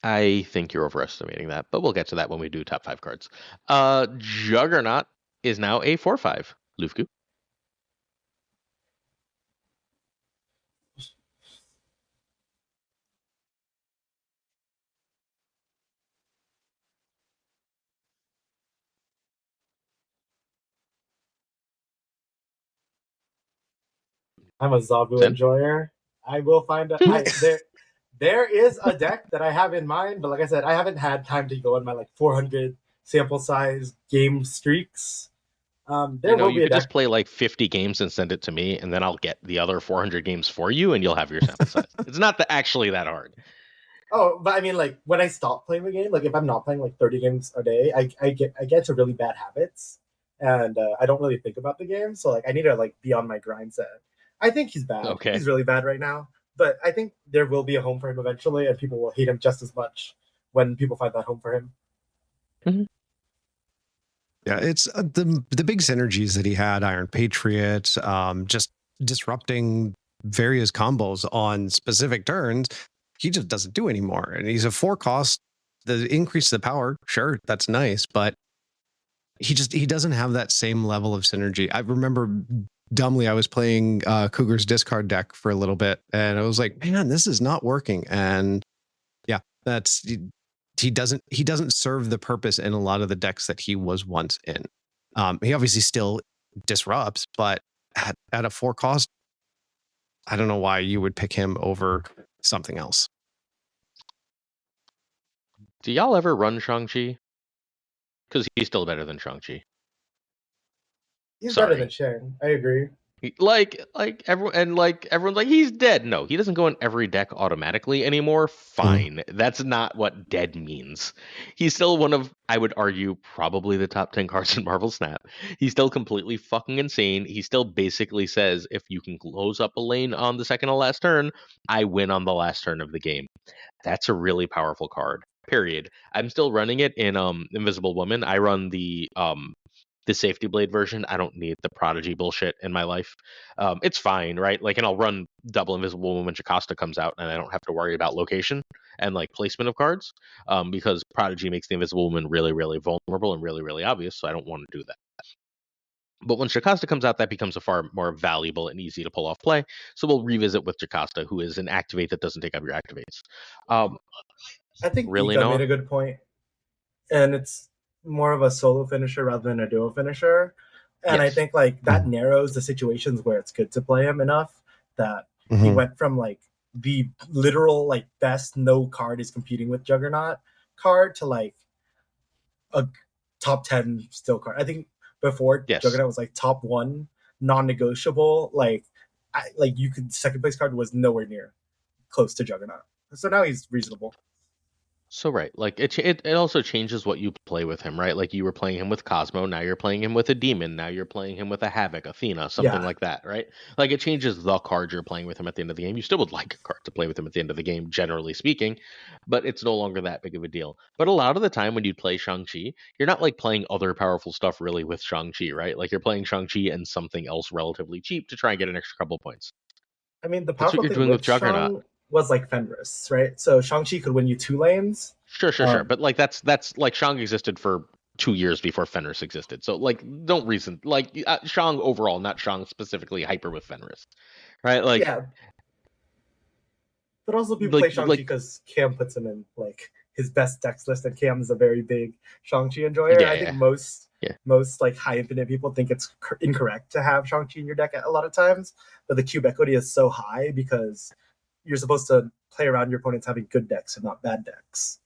I think you're overestimating that, but we'll get to that when we do top 5 cards. Juggernaut is now a 4/5. Lufku. I'm a Zabu enjoyer. I will find there is a deck that I have in mind, but like I said, I haven't had time to go on my 400 sample size game streaks. You could just play 50 games and send it to me, and then I'll get the other 400 games for you, and you'll have your sample size. It's not actually that hard. Oh, but I mean, when I stop playing the game, if I'm not playing 30 games a day, I get to really bad habits, and I don't really think about the game. So I need to be on my grind set. I think he's bad. Okay. He's really bad right now, but I think there will be a home for him eventually, and people will hate him just as much when people find that home for him. Mm-hmm. Yeah, it's the big synergies that he had, Iron Patriot, just disrupting various combos on specific turns, he just doesn't do anymore. And he's a 4 cost. The increase the power, sure, that's nice, but he doesn't have that same level of synergy. I remember dumbly I was playing Cougar's discard deck for a little bit, and I was like, man, this is not working. And yeah, he doesn't serve the purpose in a lot of the decks that he was once in. He obviously still disrupts, but at a 4 cost, I don't know why you would pick him over something else. Do y'all ever run Shang-Chi? Because he's still better than Shang-Chi. He's better than Shang. I agree. Everyone's like, he's dead. No, he doesn't go in every deck automatically anymore. Fine. That's not what dead means. He's still one of, I would argue, probably the top 10 cards in Marvel Snap. He's still completely fucking insane. He still basically says, if you can close up a lane on the second to last turn, I win on the last turn of the game. That's a really powerful card. Period. I'm still running it in Invisible Woman. I run the Safety Blade version. I don't need the Prodigy bullshit in my life. It's fine, right? And I'll run double Invisible Woman when Jocasta comes out, and I don't have to worry about location and placement of cards, because Prodigy makes the Invisible Woman really, really vulnerable and really, really obvious, so I don't want to do that. But when Jocasta comes out, that becomes a far more valuable and easy to pull off play, so we'll revisit with Jocasta, who is an activate that doesn't take up your activates. I think Ika made a good point, and it's more of a solo finisher rather than a duo finisher. And I think like that narrows the situations where it's good to play him enough that he went from like the literal like best no card is competing with Juggernaut card to like a top 10 still card. I think before Juggernaut was like top 1 non-negotiable. Like you could second place card was nowhere near close to Juggernaut. So now he's reasonable. So right, like it also changes what you play with him, right? Like you were playing him with Cosmo, now you're playing him with a demon, now you're playing him with a Havoc, Athena, something like that, right? Like it changes the card you're playing with him at the end of the game. You still would like a card to play with him at the end of the game, generally speaking, but it's no longer that big of a deal. But a lot of the time when you play Shang-Chi, you're not like playing other powerful stuff really with Shang-Chi, right? Like you're playing Shang-Chi and something else relatively cheap to try and get an extra couple points. I mean, the powerful thing doing with Juggernaut Shang was like Fenris, right? So Shang-Chi could win you 2 lanes. Sure. But like that's like Shang existed for 2 years before Fenris existed. So like don't reason like Shang overall, not Shang specifically hyper with Fenris. Right? Like yeah. But also people play Shang-Chi because Cam puts him in like his best decks list, and Cam is a very big Shang-Chi enjoyer. I think most like high infinite people think it's incorrect to have Shang-Chi in your deck a lot of times, but the cube equity is so high because you're supposed to play around your opponents having good decks and not bad decks.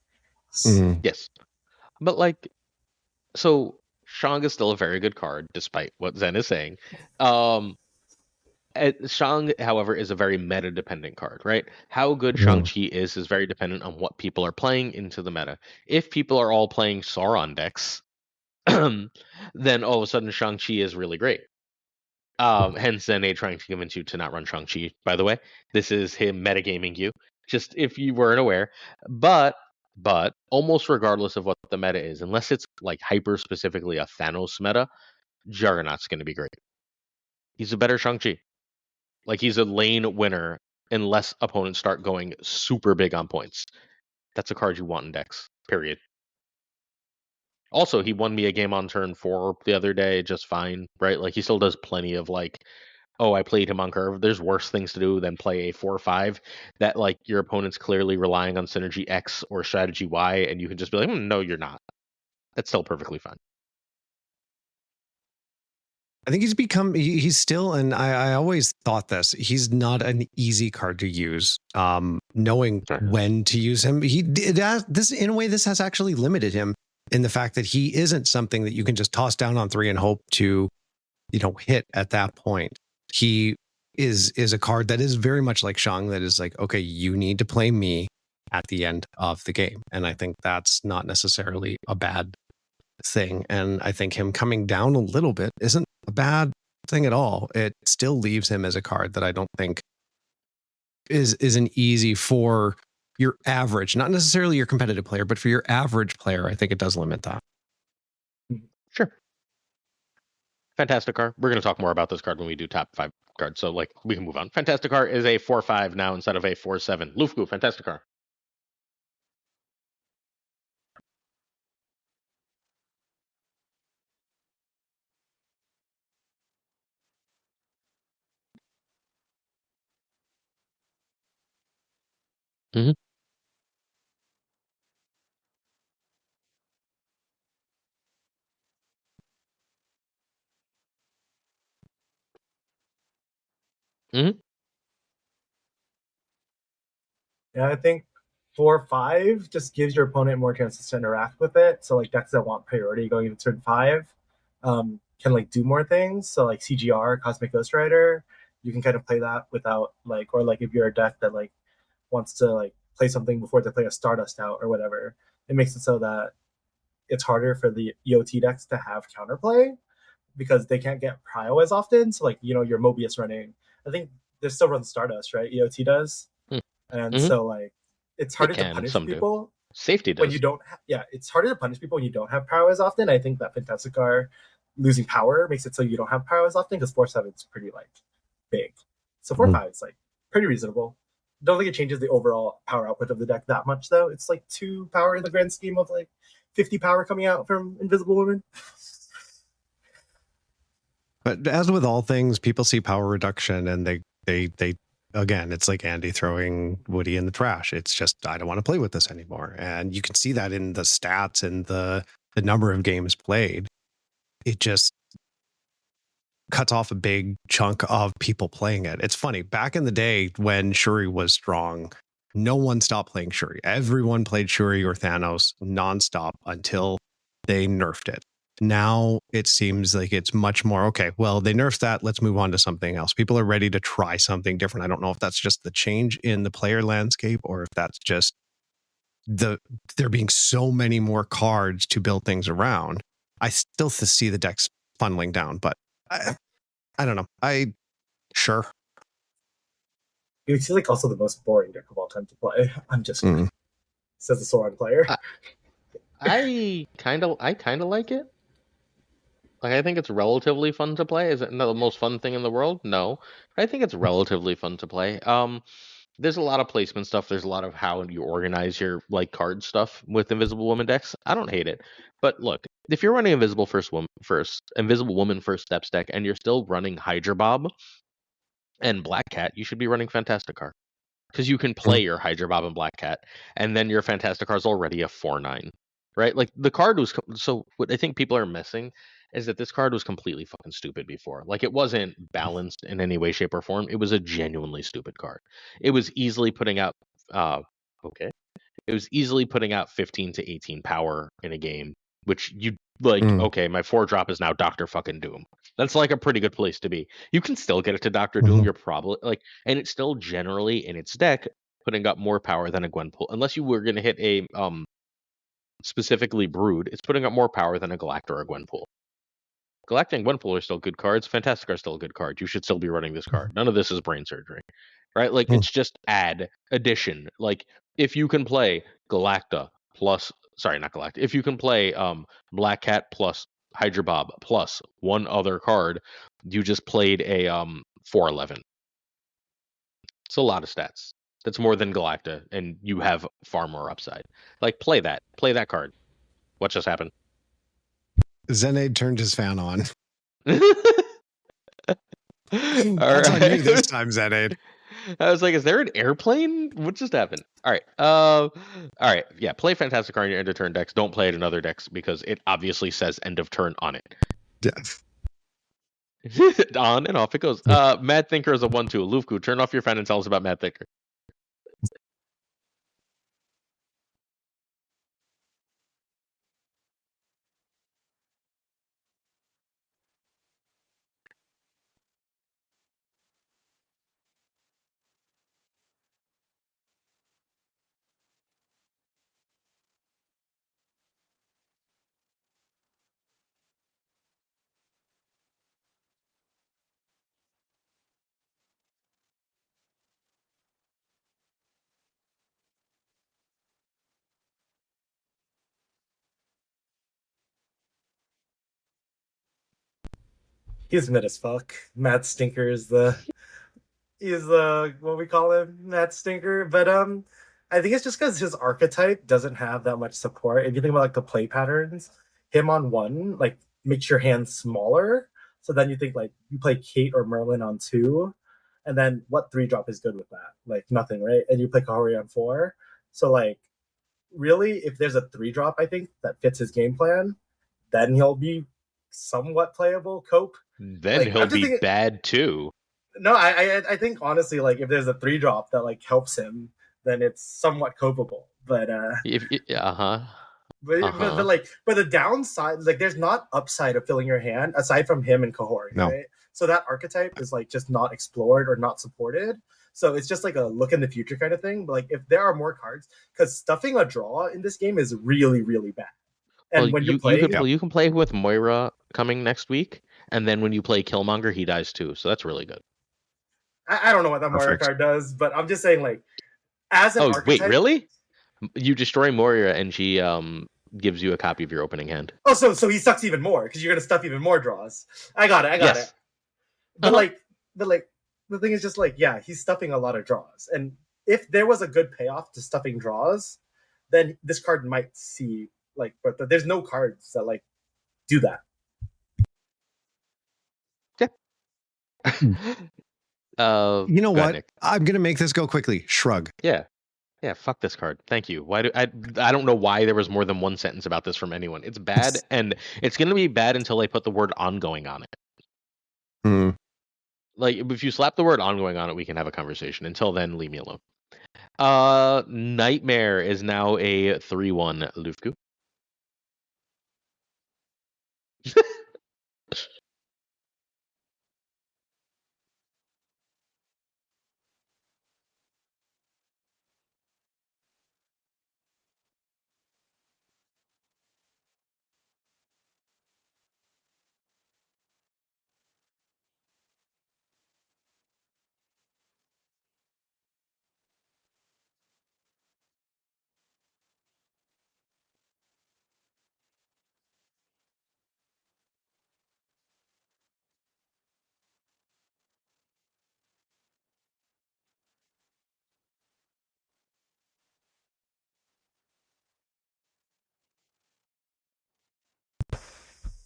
Yes. But like so Shang is still a very good card despite what Zen is saying. Shang, however, is a very meta-dependent card, right? How good Shang-Chi is very dependent on what people are playing into the meta. If people are all playing Sauron decks, then all of a sudden Shang-Chi is really great. Hence Zene trying to convince you to not run Shang-Chi, by the way. This is him metagaming you, just if you weren't aware. But almost regardless of what the meta is, unless it's like hyper specifically a Thanos meta, Juggernaut's going to be great. He's a better Shang-Chi. Like he's a lane winner unless opponents start going super big on points. That's a card you want in decks, period. Also, he won me a game on turn 4 the other day just fine, right? Like he still does plenty of like, oh, I played him on curve. There's worse things to do than play a 4/5 that like your opponent's clearly relying on synergy X or strategy Y, and you can just be like, no, you're not. That's still perfectly fine. I think he's still, and I always thought this, he's not an easy card to use. Knowing when to use him, this has actually limited him in the fact that he isn't something that you can just toss down on 3 and hope to, hit at that point. He is a card that is very much like Shang, that is like, okay, you need to play me at the end of the game. And I think that's not necessarily a bad thing. And I think him coming down a little bit isn't a bad thing at all. It still leaves him as a card that I don't think is an easy for your average, not necessarily your competitive player, but for your average player. I think it does limit that. Sure. Fantasticar. We're going to talk more about this card when we do top 5 cards, so like we can move on. Fantasticar is a 4/5 now instead of a 4/7. Lufku, Fantasticar. Mm-hmm. Mm-hmm. Yeah, I think 4/5 just gives your opponent more chances to interact with it. So like decks that want priority going into turn 5 can like do more things. So like CGR, Cosmic Ghost Rider, you can kind of play that without like, or like if you're a deck that like wants to like play something before they play a Stardust out or whatever, it makes it so that it's harder for the EOT decks to have counterplay because they can't get Prio as often. So like, your Mobius running, I think they still run Stardust, right? EOT does. And so like it's harder to punish people. Do. Safety does. When you don't it's harder to punish people when you don't have power as often. I think that Fantasticar losing power makes it so you don't have power as often because 4/7 is pretty like big. So 4/5 is like pretty reasonable. Don't think it changes the overall power output of the deck that much though. It's like 2 power in the grand scheme of like 50 power coming out from Invisible Woman. But as with all things, people see power reduction and they again, it's like Andy throwing Woody in the trash. It's just, I don't want to play with this anymore. And you can see that in the stats and the number of games played. It just, cuts off a big chunk of people playing it. It's funny. Back in the day when Shuri was strong, no one stopped playing Shuri. Everyone played Shuri or Thanos nonstop until they nerfed it. Now it seems like it's much more, okay, well, they nerfed that. Let's move on to something else. People are ready to try something different. I don't know if that's just the change in the player landscape or if that's just there being so many more cards to build things around. I still see the decks funneling down, but I don't know. Sure. It's like also the most boring deck of all time to play. I'm just says the Sauron player. I kind of like it. Like, I think it's relatively fun to play. Is it the most fun thing in the world? No. I think it's relatively fun to play. There's a lot of placement stuff. There's a lot of how you organize your like card stuff with Invisible Woman decks. I don't hate it. But look, if you're running Invisible Woman first steps deck and you're still running Hydra Bob and Black Cat, you should be running Fantasticar. Because you can play your Hydra Bob and Black Cat, and then your Fantasticar is already a 4/9. Right? Like, the card was... So, what I think people are missing is that this card was completely fucking stupid before. Like, it wasn't balanced in any way, shape, or form. It was a genuinely stupid card. It was easily putting out... okay. It was easily putting out 15 to 18 power in a game, which you... Like, okay, my 4-drop is now Dr. fucking Doom. That's like a pretty good place to be. You can still get it to Dr. Doom. You're probably like, and it's still generally in its deck putting up more power than a Gwenpool. Unless you were going to hit a specifically Brood, it's putting up more power than a Galacta or a Gwenpool. Galacta and Gwenpool are still good cards. Fantasticar is still a good card. You should still be running this card. None of this is brain surgery, right? Like, it's just addition. Like, if you can play Galacta plus... Sorry, not Galacta. If you can play Black Cat plus Hydra Bob plus one other card, you just played a 4/11. It's a lot of stats. That's more than Galacta, and you have far more upside. Like, play that card. What just happened? Zenaid turned his fan on. That's on you this time, Zenaid. I was like, is there an airplane? What just happened? All right. Yeah, play Fantasticar in your end of turn decks. Don't play it in other decks because it obviously says end of turn on it. On and off it goes. Mad Thinker is a 1/2. Lufku, turn off your fan and tell us about Mad Thinker. He's mid as fuck. Matt Stinker is what we call him, Matt Stinker. But I think it's just because his archetype doesn't have that much support. If you think about like the play patterns, him on 1 like makes your hand smaller. So then you think like you play Kate or Merlin on 2, and then what 3-drop is good with that? Like nothing, right? And you play Kahori on 4. So like really, if there's a 3-drop, I think that fits his game plan, then he'll be somewhat playable. Cope. Then like, he'll be bad too. No, I think honestly, like if there's a 3-drop that like helps him, then it's somewhat copable. But but the downside, like there's not upside of filling your hand aside from him and Kahori, right? So that archetype is like just not explored or not supported. So it's just like a look in the future kind of thing. But like if there are more cards, because stuffing a draw in this game is really, really bad. And when you can play with Moira coming next week, and then when you play Killmonger, he dies too. So that's really good. I don't know what that Moira card does, but I'm just saying, like, as an archetype... wait, really? You destroy Moira, and she gives you a copy of your opening hand. Oh, so he sucks even more, because you're going to stuff even more draws. I got it. But, like, the thing is just, like, yeah, he's stuffing a lot of draws. And if there was a good payoff to stuffing draws, then this card might see, like, but there's no cards that, like, do that. You know what? I'm gonna make this go quickly. Shrug. Yeah. Fuck this card. Thank you. Why do I don't know why there was more than one sentence about this from anyone. It's bad, and it's gonna be bad until they put the word ongoing on it. Like, if you slap the word ongoing on it, we can have a conversation. Until then, leave me alone. Nightmare is now a 3-1 Lufku.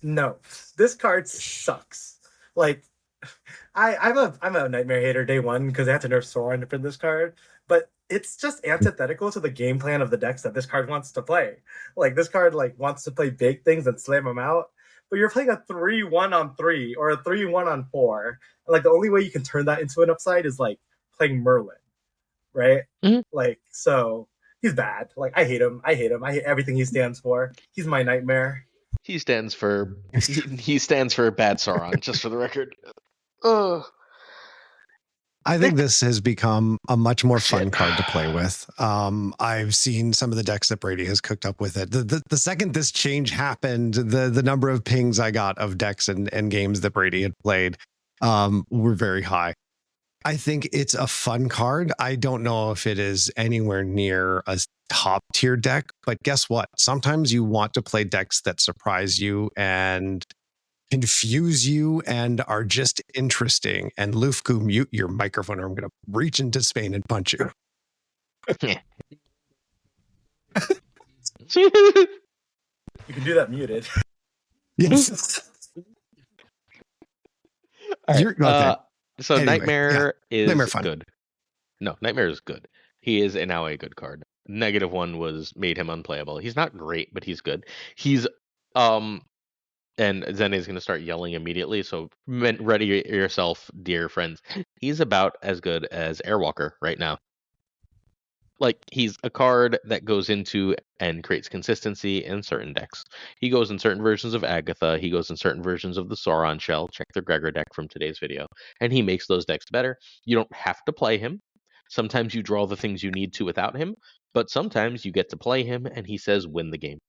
No, this card sucks. Like, I'm a Nightmare hater day one because I had to nerf Sauron for this card, but it's just antithetical to the game plan of the decks that this card wants to play. Like, this card wants to play big things and slam them out, but you're playing a 3-1 on 3 or a 3-1 on 4. And, the only way you can turn that into an upside is playing Merlin, right? Mm-hmm. So he's bad. I hate him. I hate everything he stands for. He's my nightmare. He stands for he stands for bad Sauron, just for the record. Ugh. I think this has become a much more fun card to play with. I've seen some of the decks that Brady has cooked up with it. The second this change happened, the number of pings I got of decks and games that Brady had played were very high. I think it's a fun card. I don't know if it is anywhere near a top tier deck, but guess what? Sometimes you want to play decks that surprise you and confuse you and are just interesting. And Lufku, mute your microphone or I'm going to reach into Spain and punch you. You can do that muted. Yes. Right. Okay. So anyway, Nightmare is good. No, Nightmare is good. He is now a good card. -1 was made him unplayable. He's not great, but he's good. He's and Zen is going to start yelling immediately, so ready yourself, dear friends. He's about as good as Airwalker right now. He's a card that goes into and creates consistency in certain decks. He goes in certain versions of Agatha. He goes in certain versions of the Sauron Shell. Check the Gregor deck from today's video. And he makes those decks better. You don't have to play him. Sometimes you draw the things you need to without him, but sometimes you get to play him and he says win the game.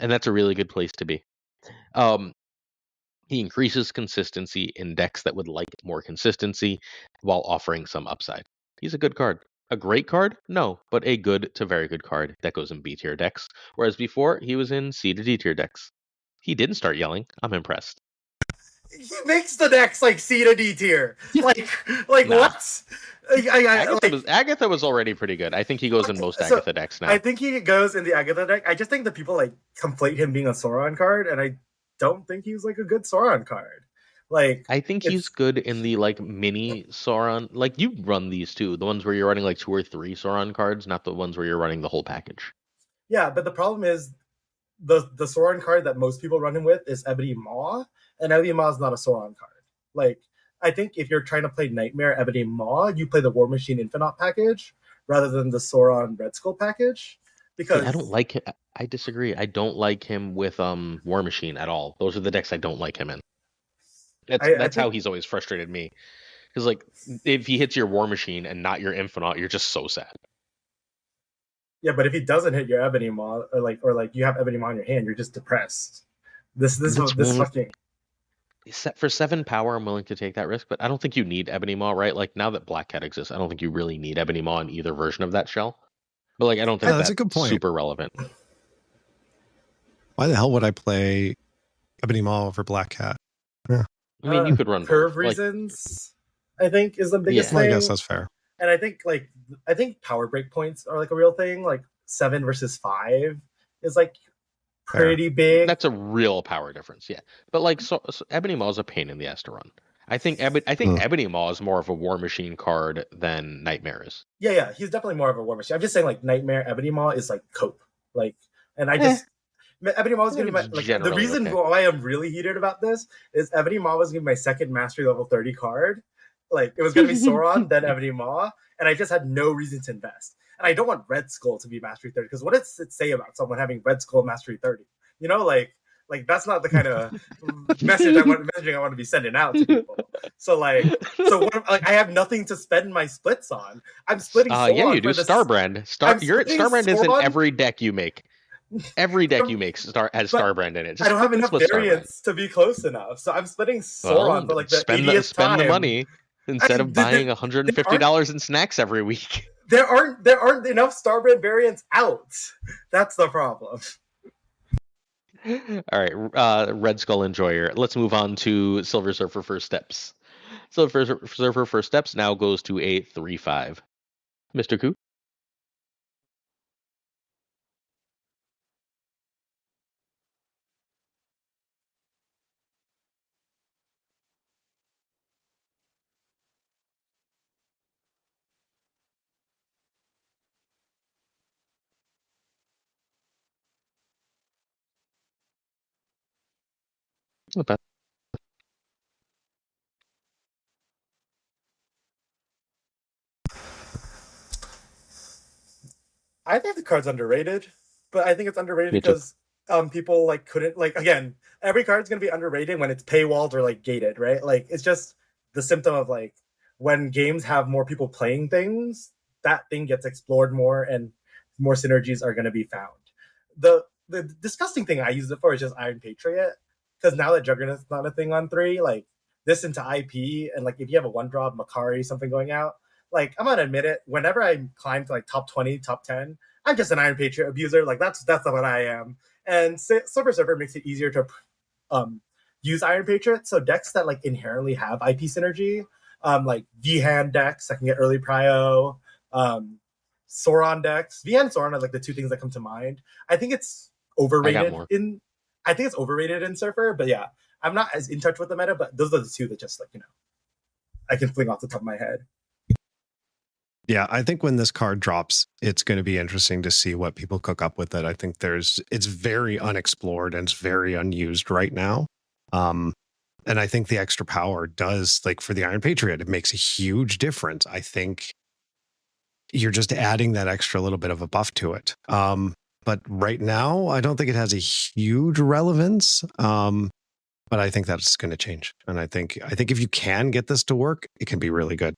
And that's a really good place to be. He increases consistency in decks that would like more consistency while offering some upside. He's a good card. A great card? No, but a good to very good card that goes in B tier decks. Whereas before, he was in C to D tier decks. He didn't start yelling. I'm impressed. He makes the decks C to D tier. Nah. What? Agatha was already pretty good. I think he goes in most Agatha decks now. I think he goes in the Agatha deck. I just think that people conflate him being a Sauron card, and I don't think he's a good Sauron card. I think he's good in the mini Sauron. You run these too, the ones where you're running 2 or 3 Sauron cards, not the ones where you're running the whole package. Yeah, but the problem is the Sauron card that most people run him with is Ebony Maw, and Ebony Maw is not a Sauron card. I think if you're trying to play Nightmare Ebony Maw, you play the War Machine Infinite package rather than the Sauron Red Skull package. Because I don't like him. I disagree. I don't like him with War Machine at all. Those are the decks I don't like him in. That's how he's always frustrated me. Because if he hits your War Machine and not your Infinite, you're just so sad. Yeah, but if he doesn't hit your Ebony Maw, or you have Ebony Maw in your hand, you're just depressed. This fucking. For 7 power, I'm willing to take that risk, but I don't think you need Ebony Maw, right? Now that Black Cat exists, I don't think you really need Ebony Maw in either version of that shell. But I don't think that's a good point. Super relevant. Why the hell would I play Ebony Maw over Black Cat? Yeah. I mean, you could run curve reasons. I think is the biggest thing. I guess that's fair. And I think power break points are a real thing. 7 versus 5 is pretty big. That's a real power difference, yeah. But so Ebony Maw is a pain in the ass to run. I think Ebony Maw is more of a War Machine card than Nightmare is. Yeah, he's definitely more of a War Machine. I'm just saying Nightmare Ebony Maw is cope. And I just Ebony Maw was gonna be my the reason why I'm really heated about this is Ebony Maw was gonna be my second mastery level 30 card. Like it was gonna be Sauron, then Ebony Maw, and I just had no reason to invest. And I don't want Red Skull to be mastery 30 because what does it say about someone having Red Skull mastery 30? You know, like that's not the kind of messaging I want to be sending out to people. So what, I have nothing to spend my splits on. I'm splitting. Yeah, you do Starbrand. Starbrand is in every deck you make. Every deck you make has Starbrand in it. Just I don't have enough variants to be close enough, so I'm splitting Sauron for like the 80th time. Spend the money instead of buying $150 in snacks every week. There aren't enough Starbrand variants out. That's the problem. All right, Red Skull Enjoyer. Let's move on to Silver Surfer First Steps. Silver Surfer First Steps now goes to a 3/5. Mr. Koo? Okay. I think the card's underrated, but I think it's underrated because people couldn't again, every card's gonna be underrated when it's paywalled or gated, right? It's just the symptom of when games have more people playing things, that thing gets explored more and more synergies are gonna be found. The disgusting thing I use it for is just Iron Patriot, because now that Juggernaut's not a thing on 3, this into IP, and if you have a 1-drop Makari something going out, I'm gonna admit it. Whenever I climb to top 20, top 10, I'm just an Iron Patriot abuser. That's what I am. And Silver Surfer makes it easier to use Iron Patriot. So decks that inherently have IP synergy, V-Hand decks that can get early prio, Sauron decks. V-Hand and Sauron are the two things that come to mind. I think it's overrated I think it's overrated in Surfer, but yeah, I'm not as in touch with the meta. But those are the two that just I can fling off the top of my head. Yeah, I think when this card drops, it's going to be interesting to see what people cook up with it. I think it's very unexplored and it's very unused right now. And I think the extra power does, for the Iron Patriot, it makes a huge difference. I think you're just adding that extra little bit of a buff to it. But right now, I don't think it has a huge relevance. But I think that's going to change. And I think if you can get this to work, it can be really good.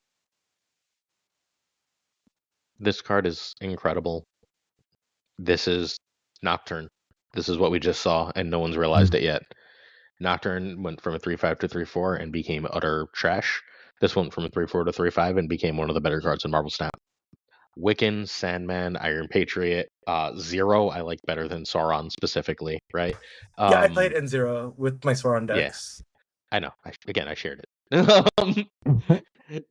This card is incredible. This is Nocturne. This is what we just saw, and no one's realized it yet. Nocturne went from a 3/5 to 3/4 and became utter trash. This went from a 3/4 to 3/5 and became one of the better cards in Marvel Snap. Wiccan, Sandman, Iron Patriot, Zero I like better than Sauron specifically, right? Yeah, I played N0 with my Sauron decks. Yeah, I know. I shared it.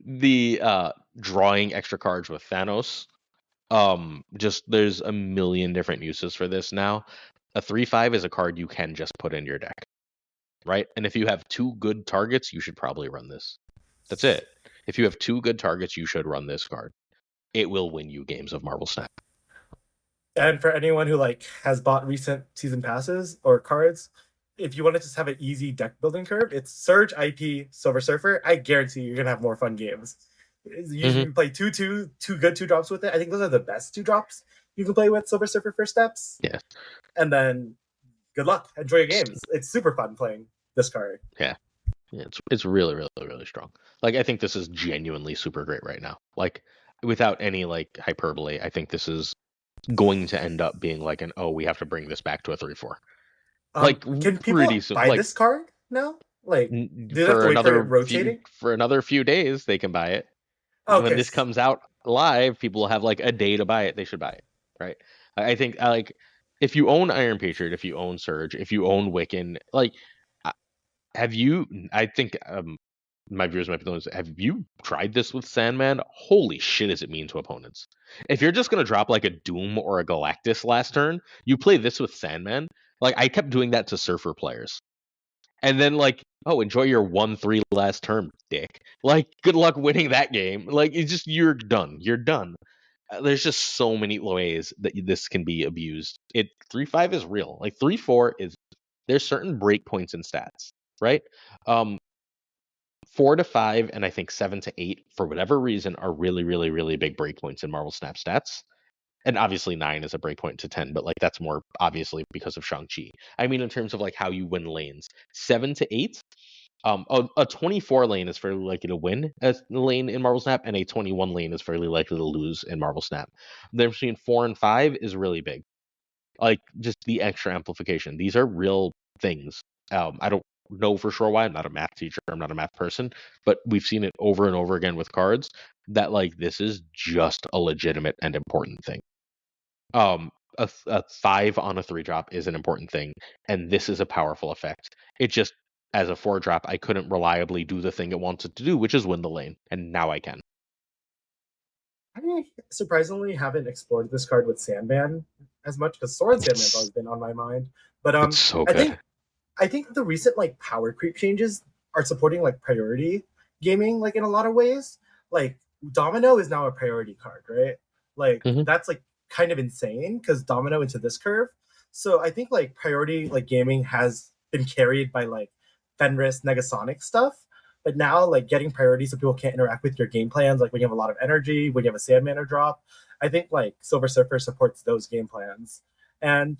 The drawing extra cards with Thanos. Just there's a million different uses for this now. A 3/5 is a card you can just put in your deck, right? And if you have 2 good targets, you should probably run this. That's it. If you have 2 good targets, you should run this card. It will win you games of Marvel Snap. And for anyone who has bought recent season passes or cards, if you want to just have an easy deck building curve, it's Surge, IP, Silver Surfer. I guarantee you're gonna have more fun games. Usually you play two good 2-drops with it. I think those are the best 2-drops you can play with Silver Surfer First Steps. Yeah. And then good luck. Enjoy your games. It's super fun playing this card. Yeah. It's really, really, really strong. I think this is genuinely super great right now. Without any hyperbole, I think this is going to end up being we have to bring this back to a 3/4. Can people buy this card now? Do they have to wait for it rotating? For another few days, they can buy it. Okay. When this comes out live, people will have a day to buy it. They should buy it, right? I think if you own Iron Patriot, if you own Surge, if you own Wiccan, have you? I think my viewers might be doing this. Have you tried this with Sandman? Holy shit, does it mean to opponents? If you're just gonna drop a Doom or a Galactus last turn, you play this with Sandman. I kept doing that to Surfer players, and then enjoy your 1/3 last turn, dick. Good luck winning that game. It's just you're done. You're done. there's just so many ways that this can be abused. 3-5 is real. Like 3-4 is, there's certain breakpoints in stats, right? 4 to 5 and I think 7 to 8 for whatever reason are really, really, really big breakpoints in Marvel Snap stats. And obviously 9 is a breakpoint to 10, but like that's more obviously because of Shang-Chi. I mean, in terms of like how you win lanes, 7 to 8. A 24 lane is fairly likely to win as the lane in Marvel Snap, and a 21 lane is fairly likely to lose in Marvel Snap. The difference between 4 and 5 is really big. Like just the extra amplification. These are real things. I don't know for sure why. I'm not a math teacher. I'm not a math person, but we've seen it over and over again with cards that like this is just a legitimate and important thing. A 5 on a 3-drop is an important thing, and this is a powerful effect. It just, as a 4-drop, I couldn't reliably do the thing it wanted to do, which is win the lane, and now I can. I surprisingly haven't explored this card with Sandman as much because Sword Sandman's always been on my mind. But It's so good. I think the recent like power creep changes are supporting like priority gaming like in a lot of ways. Like Domino is now a priority card, right? Like that's like kind of insane because Domino into this curve. So I think like priority like gaming has been carried by like Fenris Negasonic stuff. But now like getting priority so people can't interact with your game plans, like when you have a lot of energy, when you have a Sandman or drop, I think like Silver Surfer supports those game plans. And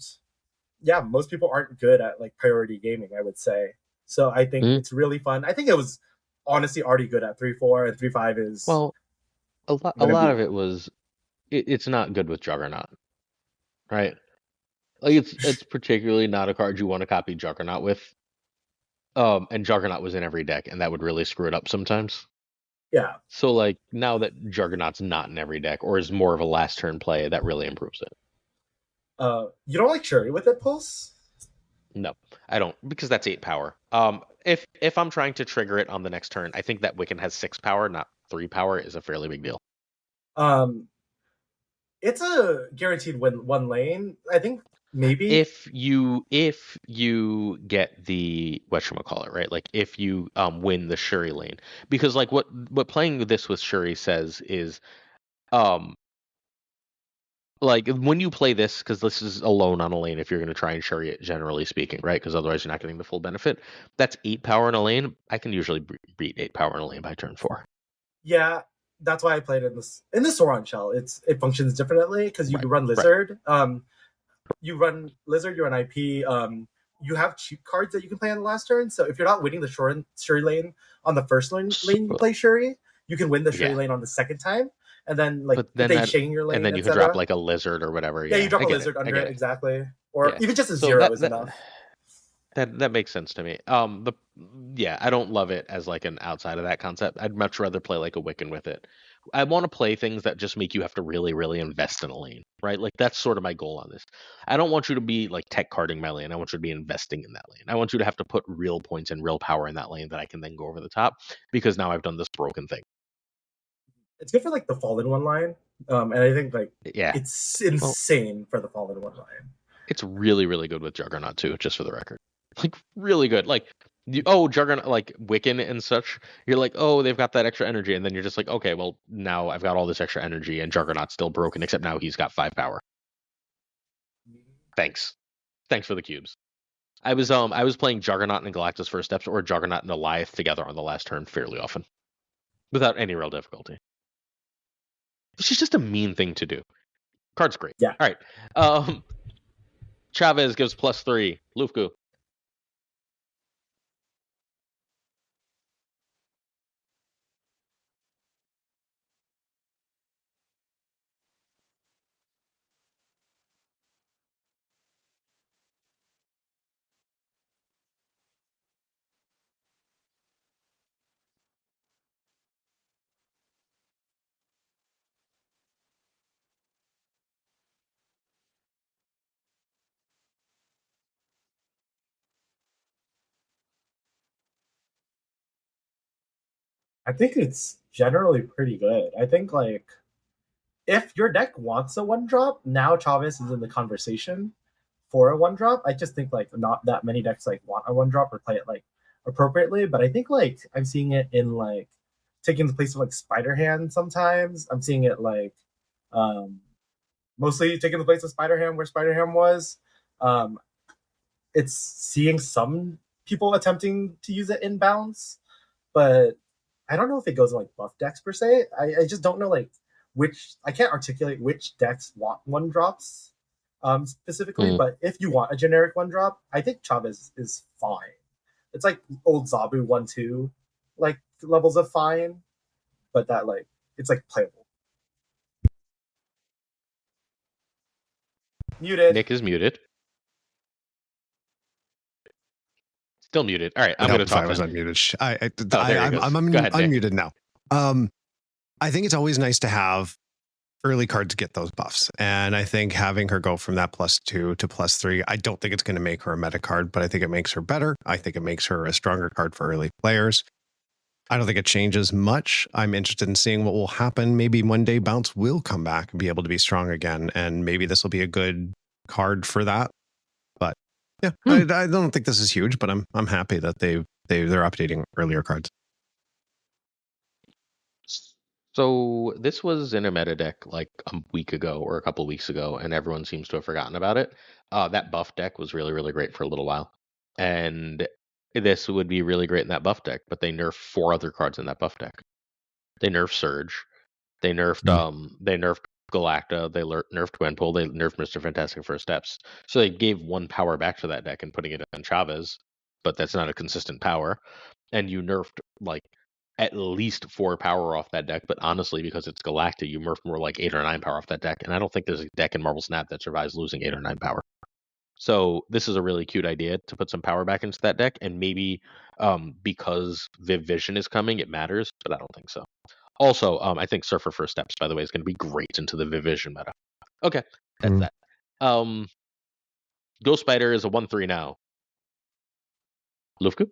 yeah, most people aren't good at like priority gaming, I would say. So I think it's really fun. I think it was honestly already good at 3-4, and 3-5 is well, a lot of it was it's not good with Juggernaut, right? Like it's particularly not a card you want to copy Juggernaut with. And Juggernaut was in every deck, and that would really screw it up sometimes. Yeah. So like now that Juggernaut's not in every deck, or is more of a last turn play, that really improves it. You don't like Shuri with it, Pulse? No, I don't, because that's 8 power. If I'm trying to trigger it on the next turn, I think that Wiccan has 6 power, not 3 power, is a fairly big deal. It's a guaranteed win one lane. I think maybe if you get the whatchamacallit, right? Like if you win the Shuri lane, because like what playing this with Shuri says is like when you play this, because this is alone on a lane if you're going to try and Shuri it, generally speaking, right? Because otherwise you're not getting the full benefit. That's 8 power in a lane. I can usually beat 8 power in a lane by turn 4. Yeah, that's why I played in this Sauron shell. It functions differently because you run Lizard. You run Lizard, you're an IP. You have cheap cards that you can play on the last turn. So if you're not winning the Shuri lane on the first lane you play Shuri, you can win the Shuri lane on the second time. And then like they chain your lane, and then you can drop like a Lizard or whatever. Yeah, you drop a Lizard under it, exactly. Or even just a 0 is enough. That makes sense to me. I don't love it as like an outside of that concept. I'd much rather play like a Wiccan with it. I want to play things that just make you have to really, really invest in a lane, right? Like that's sort of my goal on this. I don't want you to be like tech carding my lane. I want you to be investing in that lane. I want you to have to put real points and real power in that lane that I can then go over the top because now I've done this broken thing. It's good for like the Fallen one line. And I think like it's insane for the Fallen one line. It's really, really good with Juggernaut too, just for the record. Like really good. Like Juggernaut, like Wiccan and such. You're like, oh, they've got that extra energy, and then you're just like, okay, well now I've got all this extra energy, and Juggernaut's still broken, except now he's got 5 power. Thanks for the cubes. I was playing Juggernaut and Galactus First Steps or Juggernaut and Goliath together on the last turn fairly often, without any real difficulty. Which is just a mean thing to do. Card's great. Yeah. All right. Chavez gives +3. Lufku. I think it's generally pretty good. I think like if your deck wants a 1-drop, now Chavez is in the conversation for a 1-drop. I just think like not that many decks like want a 1-drop or play it like appropriately, but I think like I'm seeing it in like taking the place of like Spider Hand sometimes. I'm seeing it like Mostly taking the place of Spider-Ham where Spider-Ham was. Um, it's seeing some people attempting to use it in bounds, but I don't know if it goes in like buff decks per se. I just don't know like which I can't articulate which decks want one drops specifically, but if you want a generic one drop, I think Chavez is fine. It's like old Zabu 1-2 like levels of fine, but that like it's like playable. Muted. Nick is muted. Still muted. All right, I'm going to talk. I was unmuted. I'm unmuted now. I think it's always nice to have early cards get those buffs, and I think having her go from that +2 to +3, I don't think it's going to make her a meta card, but I think it makes her better. I think it makes her a stronger card for early players. I don't think it changes much. I'm interested in seeing what will happen. Maybe one day Bounce will come back and be able to be strong again, and maybe this will be a good card for that. But yeah, I don't think this is huge, but I'm happy that they're updating earlier cards. So this was in a meta deck like a week ago or a couple weeks ago, and everyone seems to have forgotten about it. That buff deck was really, really great for a little while, and this would be really great in that buff deck. But they nerfed 4 other cards in that buff deck. They nerfed Surge, they nerfed Galacta, they nerfed Gwenpool, they nerfed Mr. Fantastic First Steps. So they gave 1 power back to that deck and putting it on Chavez, but that's not a consistent power. And you nerfed like at least 4 power off that deck, but honestly, because it's Galacta, you nerf more like 8 or 9 power off that deck, and I don't think there's a deck in Marvel Snap that survives losing 8 or 9 power. So this is a really cute idea to put some power back into that deck, and maybe because Viv Vision is coming, it matters, but I don't think so. Also, I think Surfer First Steps, by the way, is going to be great into the Viv Vision meta. Okay, that's that. Ghost Spider is a 1/3 now. Lufku?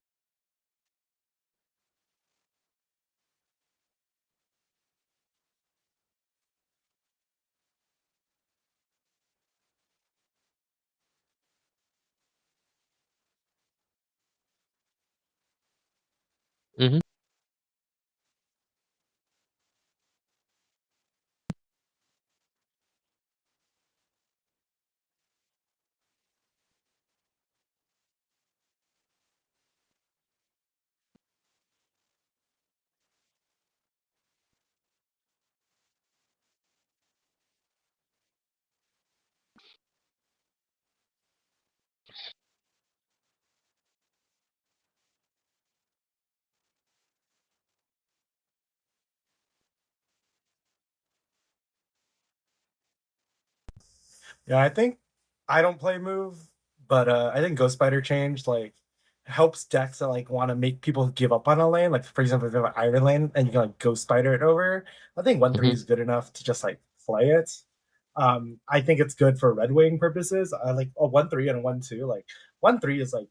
Mm-hmm. Yeah, I think I don't play move, but I think Ghost Spider changed like helps decks that like want to make people give up on a lane. Like for example, if you have an Iron lane and you can like Ghost Spider it over, I think 1/3 is good enough to just like play it. I think it's good for Red Wing purposes. I like a 1/3 and a 1/2. Like 1/3 is like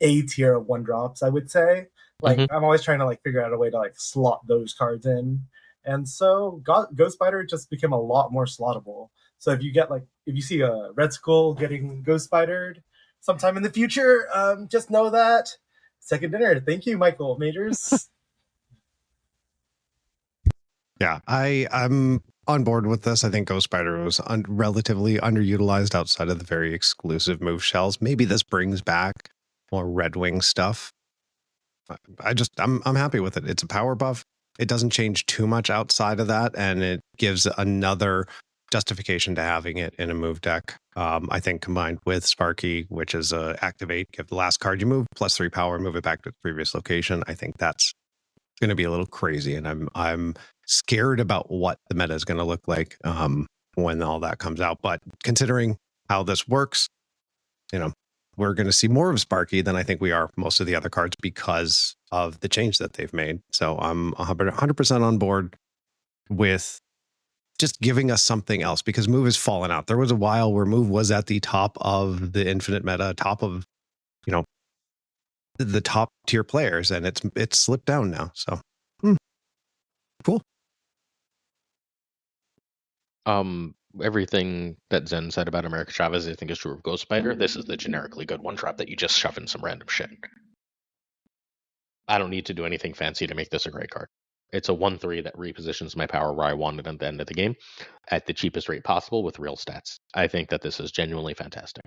A tier of 1-drops, I would say. Like I'm always trying to like figure out a way to like slot those cards in. And so Ghost Spider just became a lot more slottable. So if you see a Red Skull getting Ghost Spidered sometime in the future, just know that. Second dinner. Thank you, Michael Majors. Yeah, I'm on board with this. I think Ghost Spider was relatively underutilized outside of the very exclusive move shells. Maybe this brings back more Red Wing stuff. I'm happy with it. It's a power buff. It doesn't change too much outside of that, and it gives another justification to having it in a move deck. I think combined with Sparky, which is activate, give the last card you move +3 power, move it back to its previous location. I think that's going to be a little crazy, and I'm scared about what the meta is going to look like when all that comes out. But considering how this works, we're going to see more of Sparky than I think we are most of the other cards because of the change that they've made. So I'm 100% on board with just giving us something else, because move has fallen out. There was a while where move was at the top of the infinite meta, top of the top tier players, and it's slipped down now. So cool. Everything that Zen said about America Chavez, I think, is true of Ghost Spider. This is the generically good 1-drop that you just shove in some random shit. I don't need to do anything fancy to make this a great card. It's a 1/3 that repositions my power where I want it at the end of the game at the cheapest rate possible with real stats. I think that this is genuinely fantastic.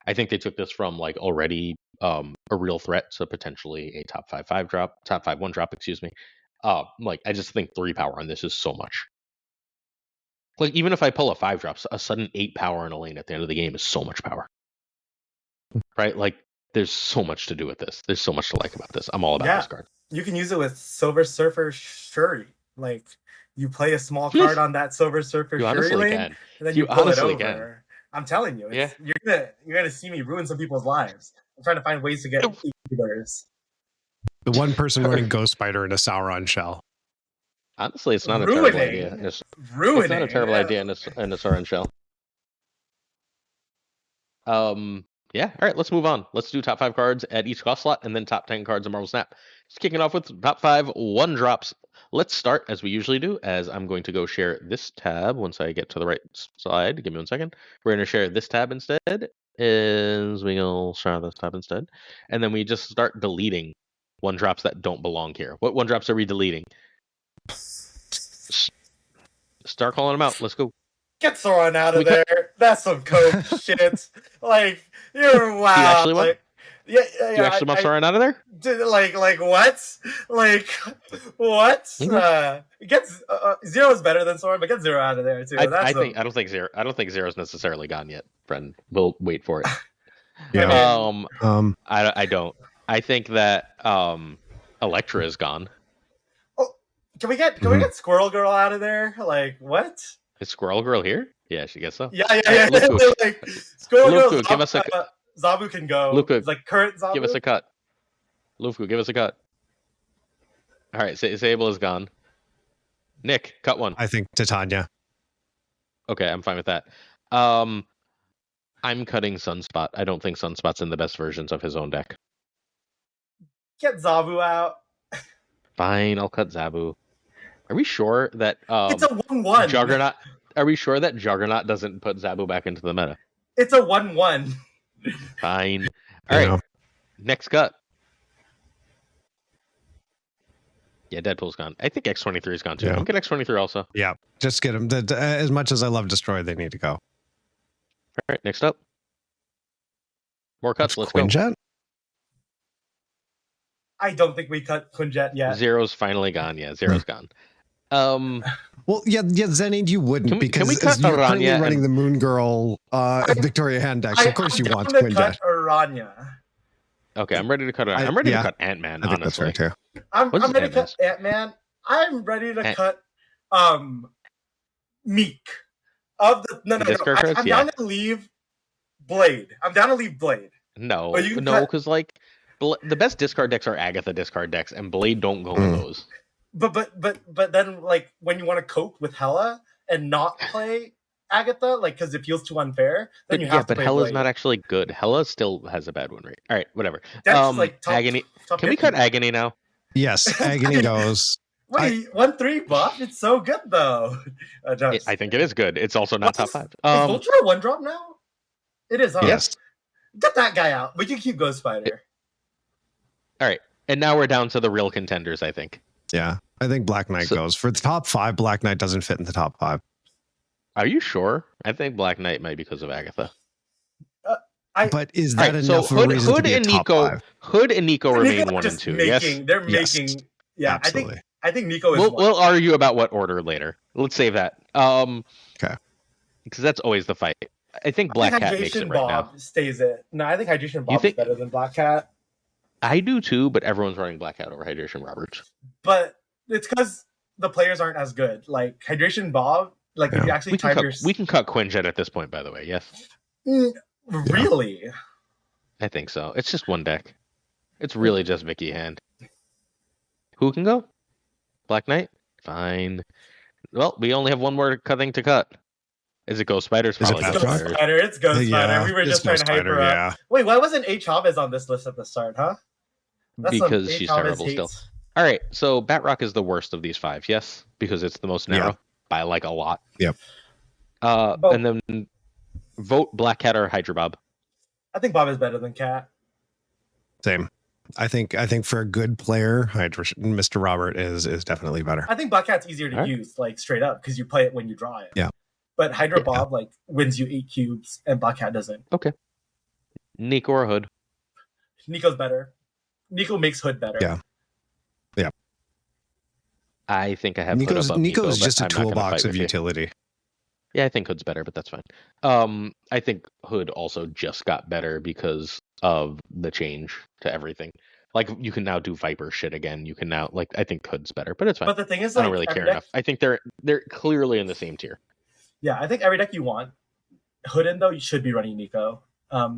I think they took this from like already a real threat to potentially a top 5/5 drop, top 5/1 drop, excuse me. Like I just think 3 power on this is so much. Like even if I pull a 5 drops, a sudden 8 power in a lane at the end of the game is so much power. Right? Like there's so much to do with this. There's so much to like about this. I'm all about this card. You can use it with Silver Surfer Shuri. Like you play a small card on that Silver Surfer Shuri lane, and then you pull it over. Can. I'm telling you, you're gonna see me ruin some people's lives. I'm trying to find ways to get EQers. The one person running Ghost Spider in a Sauron shell. Honestly, it's not a terrible idea. It's not a terrible idea in a Sauron shell. Yeah. All right, let's move on. Let's do top 5 cards at each cost slot, and then top 10 cards in Marvel Snap. Just kicking off with top 5 1-drops. Let's start as we usually do, as I'm going to go share this tab once I get to the right slide. Give me 1 second. We're going to share this tab instead. As we go share this tab instead, and then we just start deleting 1-drops that don't belong here. What 1-drops are we deleting? Start calling them out. Let's go. Get Sauron out of there. That's some coke shit. Like, you're wow. You actually want? Like, yeah, you actually want Sauron out of there? Like what? Like, what? Get Zero's better than Sauron, but get Zero out of there too. I don't think Zero's necessarily gone yet, friend. We'll wait for it. I don't. I think that Elektra is gone. Oh, can we get Squirrel Girl out of there? Like what? Is Squirrel Girl here? Yeah, she gets so. Yeah. Like, Squirrel Girl, Lufu, give us a Zabu can go. Lufu, like current Zabu. Give us a cut. Lufu, give us a cut. All right, Sable is gone. Nick, cut one. I think Titania. Okay, I'm fine with that. I'm cutting Sunspot. I don't think Sunspot's in the best versions of his own deck. Get Zabu out. Fine, I'll cut Zabu. Are we sure that it's a 1/1 Juggernaut? Are we sure that Juggernaut doesn't put Zabu back into the meta? It's a 1/1. Fine. All right. Next cut. Yeah, Deadpool's gone. I think X-23 is gone too. I'm get X-23 also. Yeah, just get them. As much as I love Destroy, they need to go. All right, next up. More cuts. Let's Quinjet? Go. I don't think we cut Quinjet yet. Zero's finally gone. Yeah, Zero's gone. Well, Zenny, you wouldn't can we cut you're currently Aranya running the Moon Girl Victoria Hand decks. Of course, you want Quinjet. Cut Aranya. Okay, I'm ready to cut. I'm ready to cut Ant-Man. I think that's right too. I'm ready to cut Ant-Man. I'm ready to cut Meek. Of the no. I'm down to leave Blade. No, because like the best discard decks are Agatha discard decks, and Blade don't go in those. But then like when you want to cope with Hela and not play Agatha, like because it feels too unfair, then you have to play Hela's Blade. Not actually good. Hela still has a bad win rate. All right, whatever. That's like top, Agony. Top Can we cut Agony now? Yes, Agony goes. Wait, 1/3 buff? It's so good though. I think it is good. It's also not top 5. Is Ultra 1-drop now? It is, huh? Yes. Get that guy out. We can keep Ghost Spider. All right, and now we're down to the real contenders, I think. Yeah, I think Black Knight goes. For the top 5, Black Knight doesn't fit in the top 5. Are you sure? I think Black Knight might be because of Agatha. But is that enough of a reason to be a top 5? Hood and Nico remain 1 and 2. They're making. Yeah, absolutely. I think Nico is. We'll argue about what order later. Let's save that. Okay. Because that's always the fight. I think Black Cat makes it right now. Stays it. No, I think Hydration Bob is better than Black Cat. I do too, but everyone's running Black Cat over Hydration Roberts. But it's because the players aren't as good. Like Hydration Bob, like if you actually we can cut Quinjet at this point, by the way. Yes. Really? I think so. It's just one deck. It's really just Vicky Hand. Who can go? Black Knight? Fine. Well, we only have one more thing to cut. Is it Ghost Spider? It's Ghost Spider. We were just trying to hype her up. Wait, why wasn't Chavez on this list at the start, huh? Because she's terrible still. All right, so Batrock is the worst of these 5, yes? Because it's the most narrow by like a lot. Yep. And then vote Black Cat or Hydra Bob. I think Bob is better than Cat. Same. I think for a good player, Mr. Robert is definitely better. I think Black Cat's easier to use, like straight up, because you play it when you draw it. Yeah. But Hydra Bob like wins you 8 cubes, and Black Cat doesn't. Okay. Nico or Hood? Nico's better. Nico makes Hood better. Yeah. Yeah. I think I have Nico's Hood above Nico, is just a toolbox of utility. Yeah, I think Hood's better, but that's fine. I think Hood also just got better because of the change to everything. Like, you can now do Viper shit again. You can now, like, I think Hood's better, but it's fine. But the thing is, I don't really care enough. I think they're clearly in the same tier. Yeah, I think every deck you want Hood in, though, you should be running Nico. I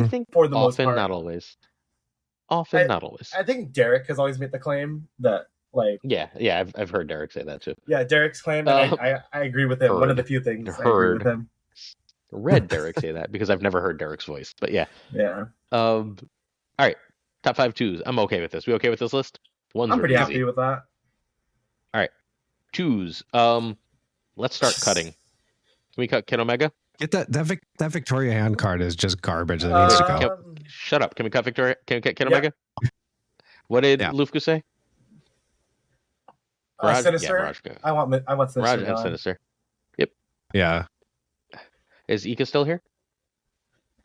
think for the most part, not always. Not always. I think Derek has always made the claim that, like, yeah, I've heard Derek say that too. Yeah, Derek's claim, and I agree with him. One of the few things I agree with him. Read Derek say that because I've never heard Derek's voice, but yeah. Yeah. All right, top 5 twos. I'm okay with this. We okay with this list? I'm pretty happy with that. All right, twos. Let's start cutting. Can we cut Kid Omega? Get that Victoria hand card is just garbage. That needs to go. Shut up. Can we cut Victoria? Can we cut Kid Omega? What did Lufku say? Sinister. Yeah, Mirage. I want Sinister. Mirage and Sinister. Yep. Yeah. Is Ika still here?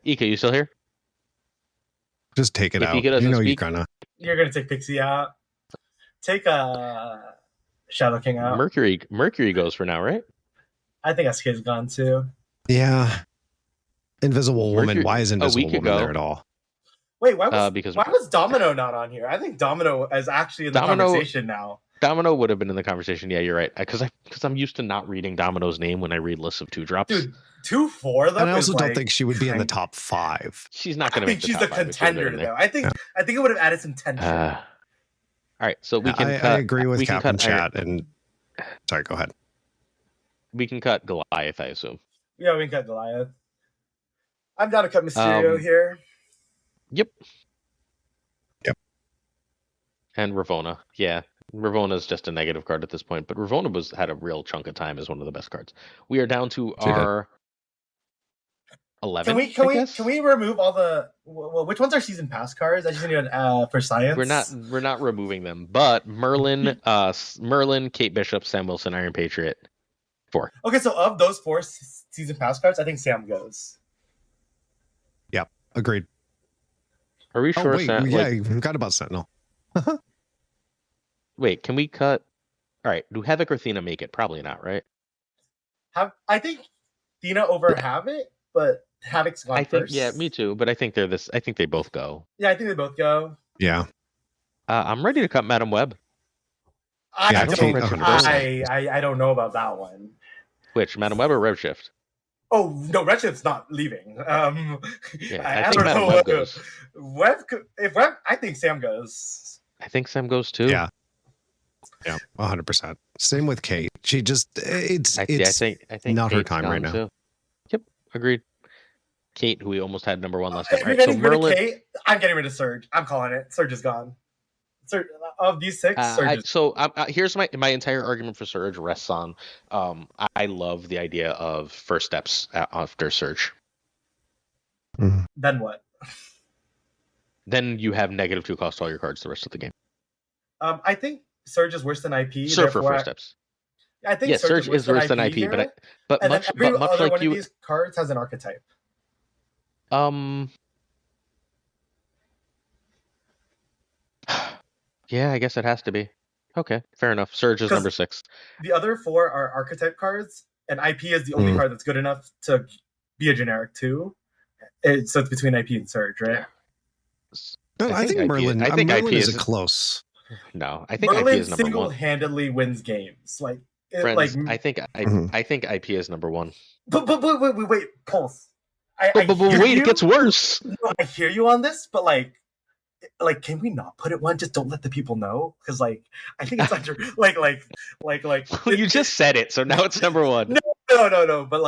Ika, you still here? Just take it out. Ika doesn't speak, you're gonna take Pixie out. Take Shadow King out. Mercury goes for now, right? I think SK's gone too. Yeah. Invisible Woman. Why is Invisible Woman there at all? Wait, why was Domino not on here? I think Domino is actually in the conversation now. Domino would have been in the conversation. Yeah, you're right. Because I'm used to not reading Domino's name when I read lists of 2-drops. Dude, 2-4 though. And I also don't think she would be in the top 5. She's not going to make the top 5. She's a contender though. I think it would have added some tension. All right, so we can. I agree with Captain Chat. And sorry, go ahead. We can cut Goliath, I assume. Yeah, we can cut Goliath. I'm down to cut Mysterio here. Yep. And Ravonna. Yeah. Ravona's just a negative card at this point, but Ravonna had a real chunk of time as one of the best cards. We are down to our 11. Can we remove all the which ones are season pass cards? I just need for science. We're not removing them, but Merlin, Kate Bishop, Sam Wilson, Iron Patriot, 4. Okay, so of those 4 season pass cards, I think Sam goes. Yep, agreed. Are we sure? You forgot about Sentinel. Wait, can we cut? All right, do Havoc or Athena make it? Probably not, right? I think Athena over Havoc, but Havoc's gone first. Yeah, me too. But I think they're this. I think they both go. Yeah, I think they both go. Yeah. I'm ready to cut Madam Web. I don't know about that one. Which Madam Web or Redshift? Oh no, Redshift's not leaving. I think Madam Web goes. I think Sam goes. I think Sam goes too. Yeah. Yeah, 100%. Same with Kate. She just I think not her time right now. Too. Yep, agreed. Kate, who we almost had number 1 last time. Right, so Merlin, Kate, I'm getting rid of Surge. I'm calling it. Surge is gone. Surge, of these 6, here's my entire argument for Surge rests on I love the idea of first steps after Surge. Mm-hmm. Then what? Then you have -2 cost all your cards the rest of the game. I think Surge is worse than IP. Surge for first steps. I think Surge is worse than IP, here, but much like one of these cards has an archetype. Yeah, I guess it has to be. Okay, fair enough. Surge is number 6. The other 4 are archetype cards, and IP is the only card that's good enough to be a generic 2. So it's between IP and Surge, right? No, I think Merlin. I think Merlin is a close. No, I think Merlin IP is number 1. Single-handedly wins games. Friends, I think IP is number 1. But wait, Pulse. It gets worse. No, I hear you on this, but can we not put it 1? Just don't let the people know, because I think it's under you just said it, so now it's number 1. No, but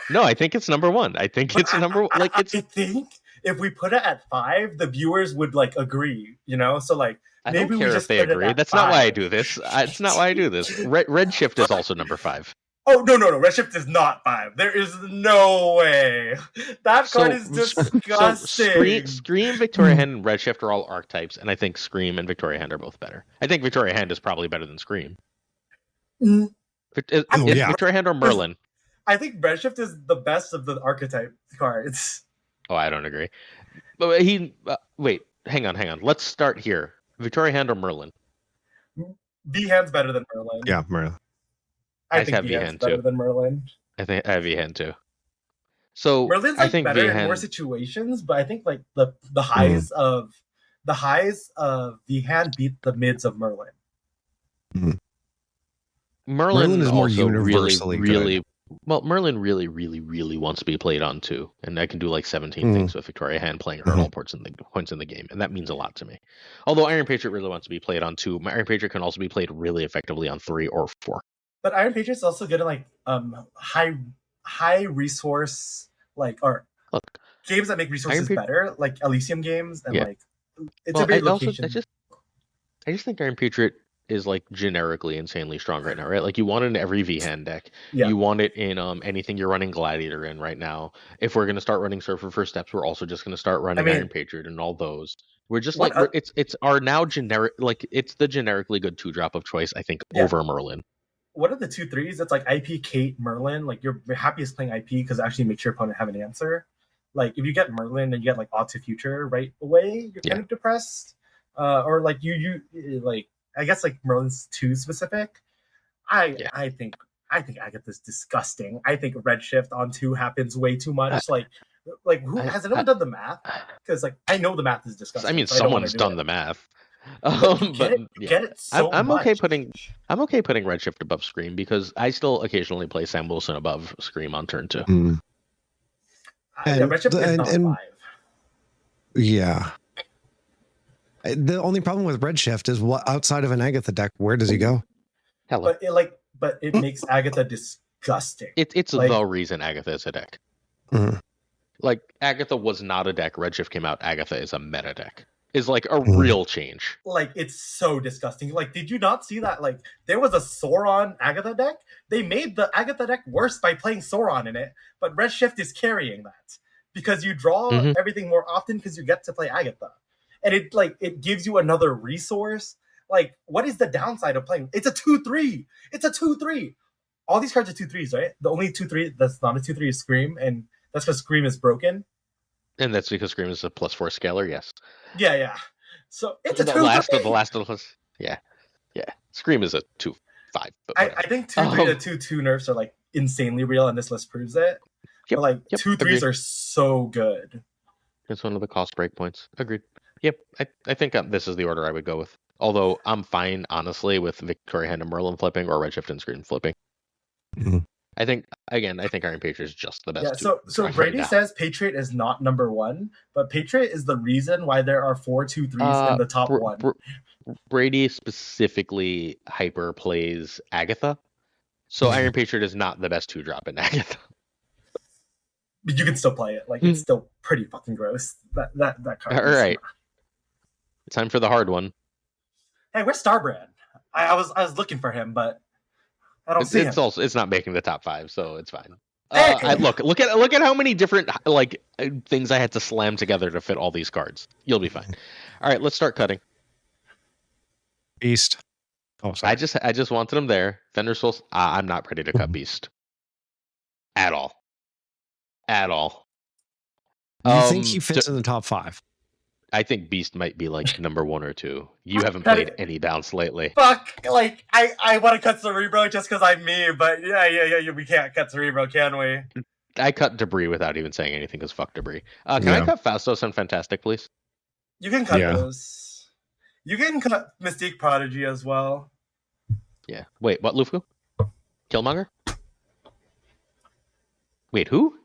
no, I think it's number 1. I think it's number I think if we put it at 5, the viewers would agree, So I maybe don't care we just if they agree. That's not why I do this. It's not why I do this. Redshift is also number 5. Oh, no. Redshift is not 5. There is no way. That card is disgusting. So Scream, Victoria Hand, and Redshift are all archetypes, and I think Scream and Victoria Hand are both better. I think Victoria Hand is probably better than Scream. Is Victoria Hand or Merlin? I think Redshift is the best of the archetype cards. Oh, I don't agree. But wait, hang on. Let's start here. Victoria Hand or Merlin? V-Hand's better than Merlin. Yeah, Merlin. I think V-Hand's better than Merlin. I think I have V-Hand too. So Merlin's I think better V-Hand... in more situations, but I think like the highs of V-Hand beat the mids of Merlin. Merlin is more universally really good. Well, Merlin really wants to be played on too, and I can do like 17 things with Victoria Hand playing her at all points in the game, and that means a lot to me. Although Iron Patriot really wants to be played on 2, Iron Patriot can also be played really effectively on 3 or 4. But Iron Patriot's also good at like high resource games that make resources better, like Elysium games, and it's a big location. I just think Iron Patriot is like generically insanely strong right now, right? Like you want it in every V-Hand deck. Yeah. You want it in anything you're running Gladiator in right now. If we're going to start running Surfer First Steps, we're also just going to start running Iron Patriot and all those. We're just it's our now generic, like it's the generically good 2-drop of choice, I think, over Merlin. What are the 2/3? It's like IP, Kate, Merlin. Like you're happiest playing IP because it actually makes your opponent have an answer. Like if you get Merlin and you get like Odd to Future right away, you're kind of depressed. Or like you like, I guess like Merlin's too specific. I think Agatha's disgusting. I think Redshift on 2 happens way too much. Who has anyone done the math? Because like I know the math is disgusting. I mean, someone's done the math. Get it so I'm much. okay putting Redshift above Scream because I still occasionally play Sam Wilson above Scream on turn 2. Redshift is not 5. Yeah. The only problem with Redshift is what outside of an Agatha deck, where does he go? Hello. But it makes Agatha disgusting. It's like, the reason Agatha is a deck. Like Agatha was not a deck. Redshift came out. Agatha is a meta deck. Is like a real change. Like it's so disgusting. Like, did you not see that? Like there was a Sauron Agatha deck. They made the Agatha deck worse by playing Sauron in it, but Redshift is carrying that because you draw everything more often because you get to play Agatha. And it gives you another resource. Like, what is the downside of playing? It's a 2/3. It's a 2/3. All these cards are 2/3s, right? The only 2/3 that's not a 2/3 is Scream, and that's because Scream is broken. And that's because Scream is a +4 scalar, yes. Yeah. So it's a 2/3. The last of us. Yeah. Scream is a 2/5. I think 2/3 to 2/2 nerfs are like insanely real, and this list proves it. But like 2/3s are so good. It's one of the cost breakpoints. Agreed. Yep, I think this is the order I would go with. Although I'm fine, honestly, with Victoria Hand and Merlin flipping or Redshift and Scream flipping. I think Iron Patriot is just the best. Yeah, so Brady says Patriot is not number 1, but Patriot is the reason why there are 4 2/3s in the top 1. Brady specifically hyper plays Agatha, so Iron Patriot is not the best 2-drop in Agatha. But you can still play it. Like it's still pretty fucking gross. That card. All right. Time for the hard one. Hey, where's Starbrand? I was looking for him, but I don't see him. It's not making the top 5, so it's fine. Hey! Look at how many different things I had to slam together to fit all these cards. You'll be fine. All right, let's start cutting. Beast. Oh, sorry. I just wanted him there. Fender Souls. I'm not ready to cut Beast. At all. You think he fits in the top 5? I think Beast might be like number 1 or 2. You haven't played any bounce lately. Fuck! Like I want to cut Cerebro just because I'm me, but yeah, we can't cut Cerebro, can we? I cut Debris without even saying anything because fuck Debris. Can I cut Fastos and Fantastic, please? You can cut those. You can cut Mystique Prodigy as well. Yeah. Wait, what, Lufu? Killmonger? Wait, who?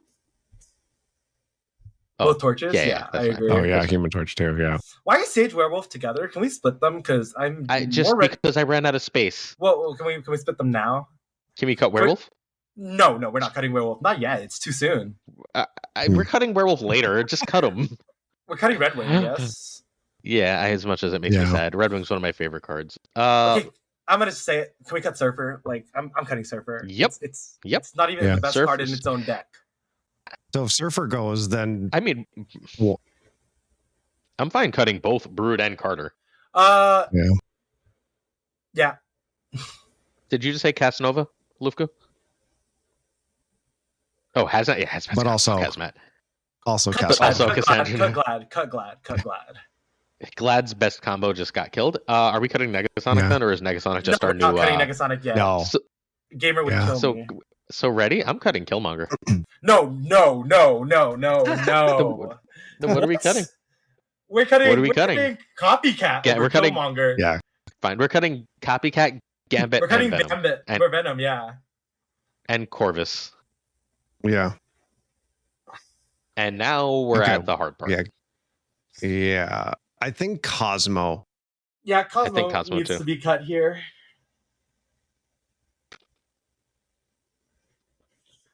Both torches? Yeah, I agree. Oh, yeah, Human Torch too, yeah. Why is Sage Werewolf together? Can we split them? Because because I ran out of space. Well, can we split them now? Can we cut Werewolf? No, we're not cutting Werewolf. Not yet. It's too soon. We're cutting Werewolf later. Just cut them. We're cutting Red Wing, yes. Yeah, as much as it makes me sad. Red Wing's one of my favorite cards. Okay, I'm gonna say it. Can we cut Surfer? Like, I'm cutting Surfer. Yep. It's Yep. It's not even the best card in its own deck. So if Surfer goes, then I mean, I'm fine cutting both Brood and Carter. Yeah. Did you just say Casanova, Lufko? Oh, Hazmat. Yeah, Hazmat. But also Hazmat. Also Cassandra. Cut Glad. Glad's best combo just got killed. Are we cutting Negasonic then, or is Negasonic just our new? Not cutting Negasonic yet. No. Gamer would kill me. So ready? I'm cutting Killmonger. No. Then what are we cutting? We're cutting. What are we cutting? Copycat. Yeah, we're cutting Killmonger. Yeah. Fine. We're cutting Copycat, Gambit. We're cutting and Venom. Gambit for Venom. Yeah. And Corvus. Yeah. And now we're at the hard part. Yeah. I think Cosmo. Yeah, Cosmo needs to be cut here.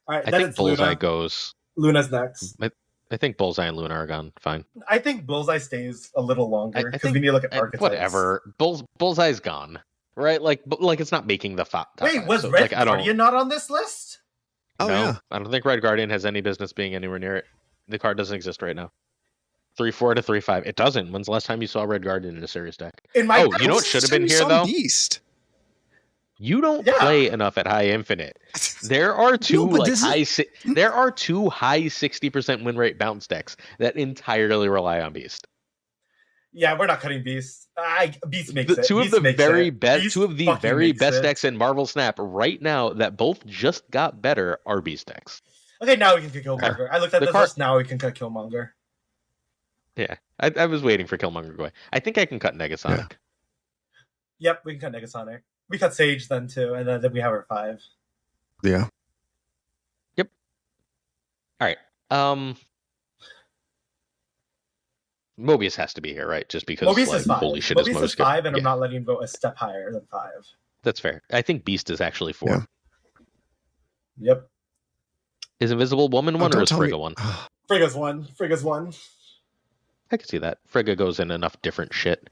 All right, I think Bullseye goes. Luna's next. I think Bullseye and Luna are gone. Fine. I think Bullseye stays a little longer because we need to look at archetypes. Whatever. Bullseye's gone. Right? Like it's not making the top. Wait, was Red Guardian not on this list? Oh, no, yeah. I don't think Red Guardian has any business being anywhere near it. The card doesn't exist right now. 3/4 to 3/5. It doesn't. When's the last time you saw Red Guardian in a serious deck? You know what should have been here though? Beast. You don't play enough at High Infinite. There are two there are two high 60% win rate bounce decks that entirely rely on Beast. Yeah, we're not cutting Beast. Beast makes it. Two of the very best decks in Marvel Snap right now that both just got better are Beast decks. Okay, now we can cut Killmonger. I looked at this list. Now we can cut Killmonger. Yeah, I was waiting for Killmonger to go away. I think I can cut Negasonic. Yeah. Yep, we can cut Negasonic. We cut Sage then too, and then we have our 5. Yeah. Yep. All right. Mobius has to be here, right? Just because Mobius is 5. Holy shit, Mobius is 5, and I'm not letting him go a step higher than 5. That's fair. I think Beast is actually 4. Yeah. Yep. Is Invisible Woman 1 or is Frigga 1? Frigga's 1. Frigga's 1. I can see that. Frigga goes in enough different shit.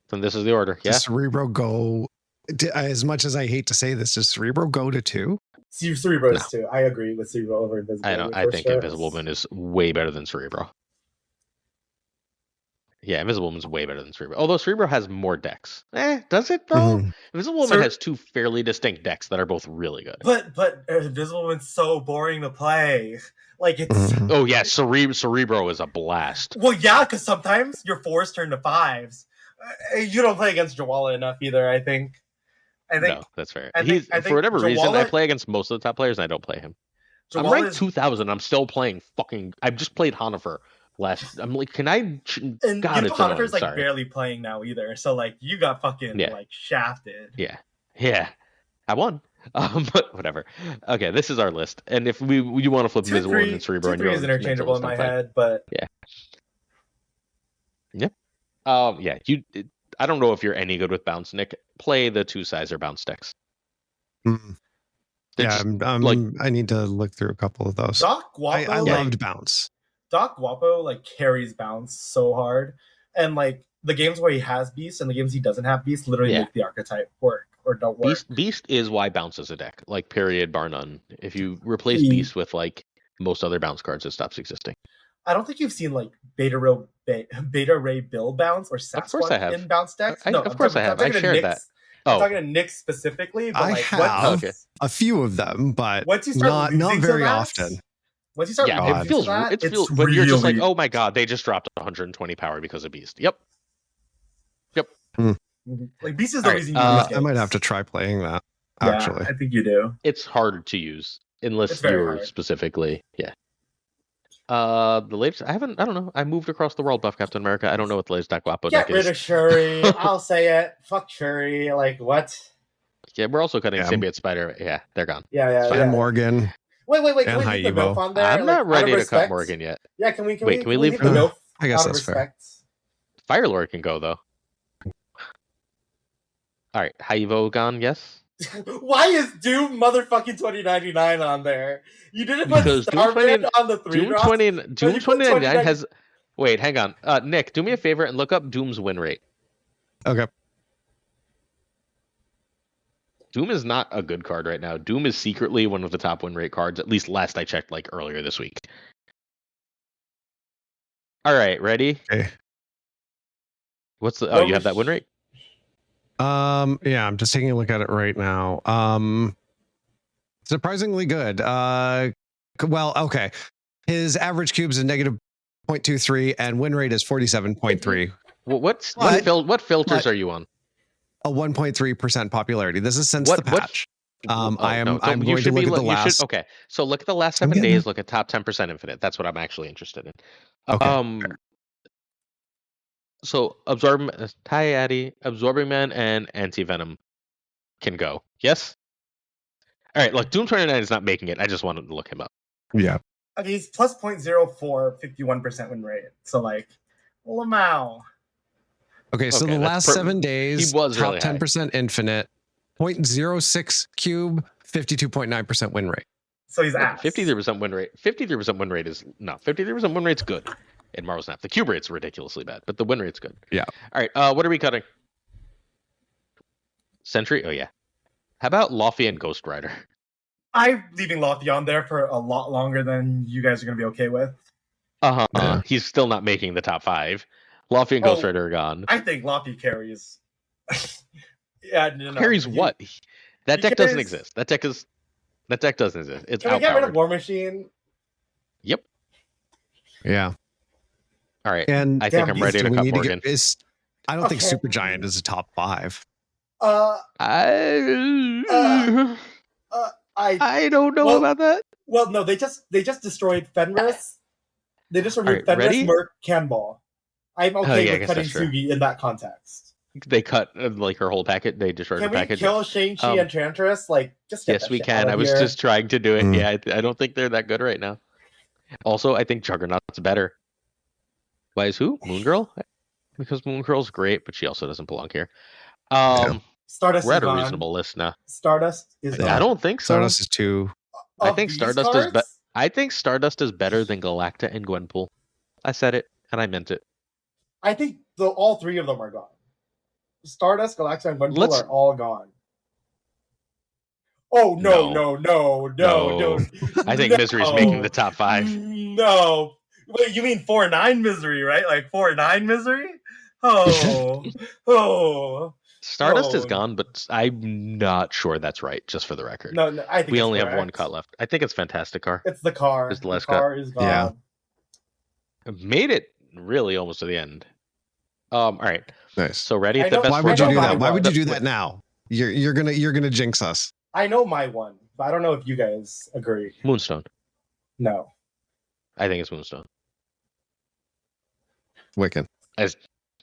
Then this is the order. Yeah. Does Cerebro go? As much as I hate to say this, does Cerebro go to 2? Cerebro is 2. I agree with Cerebro over Invisible. I know. I think Invisible Woman is way better than Cerebro. Yeah, Invisible Woman's way better than Cerebro. Although Cerebro has more decks. Does it though? Mm-hmm. Invisible Woman has 2 fairly distinct decks that are both really good. But Invisible Woman's so boring to play. Like it's. Mm-hmm. Oh yeah, Cerebro is a blast. Well, yeah, because sometimes your 4s turn to 5s. You don't play against Jawala enough either. I think. No, that's fair. For whatever reason, I play against most of the top players, and I don't play him. I'm ranked 2000. I'm still playing fucking. I've just played Honifer last. I'm like, can I? And God, Honifer's like barely playing now either. So like, you got fucking like shafted. Yeah. I won. But whatever. Okay, this is our list, and if you want to flip Invisible and Cerebro, 2-3 is interchangeable in my head, but yeah. Yeah. I don't know if you're any good with bounce, Nick. Play the 2-sizer bounce decks. Mm. Yeah, I need to look through a couple of those. Doc Guapo, I loved bounce. Doc Guapo like carries bounce so hard, and like the games where he has beast and the games he doesn't have beast literally make the archetype work or don't work. Beast is why bounce is a deck, like period, bar none. If you replace beast with like most other bounce cards, it stops existing. I don't think you've seen like Beta Ray Bill bounce or Sasquatch in bounce decks. Of course I have. I shared that. I'm talking to Nick specifically. But I have a few of them, but once you start not very often. Once you start, it feels when you're just like, oh my god, they just dropped 120 power because of Beast. Yep. Like Beast is the reason. I might have to try playing that. Actually, I think you do. It's harder to use unless you're specifically, The latest, I don't know. I moved across the world, Buff Captain America. I don't know what the latest Doc Guapo deck is. Get rid of Shuri. I'll say it. Fuck Shuri. Like, what? Yeah, we're also cutting Symbiote Spider. Yeah, they're gone. And Morgan. Wait. And Haibo. On there? I'm not ready to cut Morgan yet. Yeah, can we leave the note? I guess that's fair. Firelord can go, though. All right, Haibo gone, yes? Why is Doom motherfucking 2099 on there? You didn't put Starman on the 3 drops? Doom 2099 has... Wait, hang on. Nick, do me a favor and look up Doom's win rate. Okay. Doom is not a good card right now. Doom is secretly one of the top win rate cards, at least last I checked, like earlier this week. All right, ready? Okay. What's the? Oh, you have that win rate? Yeah, I'm just taking a look at it right now. Surprisingly good. Well, okay. His average cubes is negative 0.23 and win rate is 47.3. Well, what filters are you on? A 1.3% popularity. This is since the patch. I'm going to look at the last. Okay, so look at the last 7 days. Look at top 10% infinite. That's what I'm actually interested in. Okay. So absorbing Man, and Anti-Venom can go. Yes. All right. Look, Doom 29 is not making it. I just wanted to look him up. Yeah. Okay, he's plus 0.04, 51% win rate. So like, Lamau. Okay, so the last 7 days, he was top really 10% infinite, 0.06 cube, 52.9% win rate. So he's ass. 53% win rate. 53% win rate is no. 53% win rate's good in Marvel Snap. The cube rate's ridiculously bad, but the win rate's good. Yeah. All right. What are we cutting? Sentry. Oh yeah. How about Luffy and Ghost Rider? I'm leaving Luffy on there for a lot longer than you guys are going to be okay with. Yeah. He's still not making the top 5. Luffy and Ghost Rider are gone. I think Luffy carries. Yeah, no. Carries what? That deck doesn't exist. That deck doesn't exist. It's Can we get rid of War Machine? Yep. Yeah. All right. And I think I'm ready to cut Morgan. I don't think Super Giant is a top 5. I don't know about that. Well, no, they just destroyed Fenris. They just removed Fenris, ready? Merc, Cannonball. I'm okay with cutting Sugi in that context. They cut like her whole packet. They destroyed her package. Can we kill Shang-Chi and Enchantress? Like, just get yes, we can. I was just trying to do it. Yeah, I don't think they're that good right now. Also, I think Juggernaut's better. Why is who? Moon Girl? Because Moon Girl's great, but she also doesn't belong here. Stardust. We're at a reasonable list now. Stardust is. I don't think so. Stardust is 2. I think Stardust is. I think Stardust is better than Galacta and Gwenpool. I said it, and I meant it. I think all 3 of them are gone. Stardust, Galacta, and Gwenpool are all gone. Oh no! I think Misery's making the top 5. No, wait, you mean 4-9 Misery, right? Like 4-9 Misery? Oh. Stardust is gone, but I'm not sure that's right. Just for the record, no, I think we only have one cut left. I think it's Fantasticar. It's the car. It's the last car is gone. Yeah. Made it really almost to the end. All right. Nice. So ready at the best. Why would you do that? Why would you do that now? You're gonna jinx us. I know my one, but I don't know if you guys agree. Moonstone. No. I think it's Moonstone. Wiccan.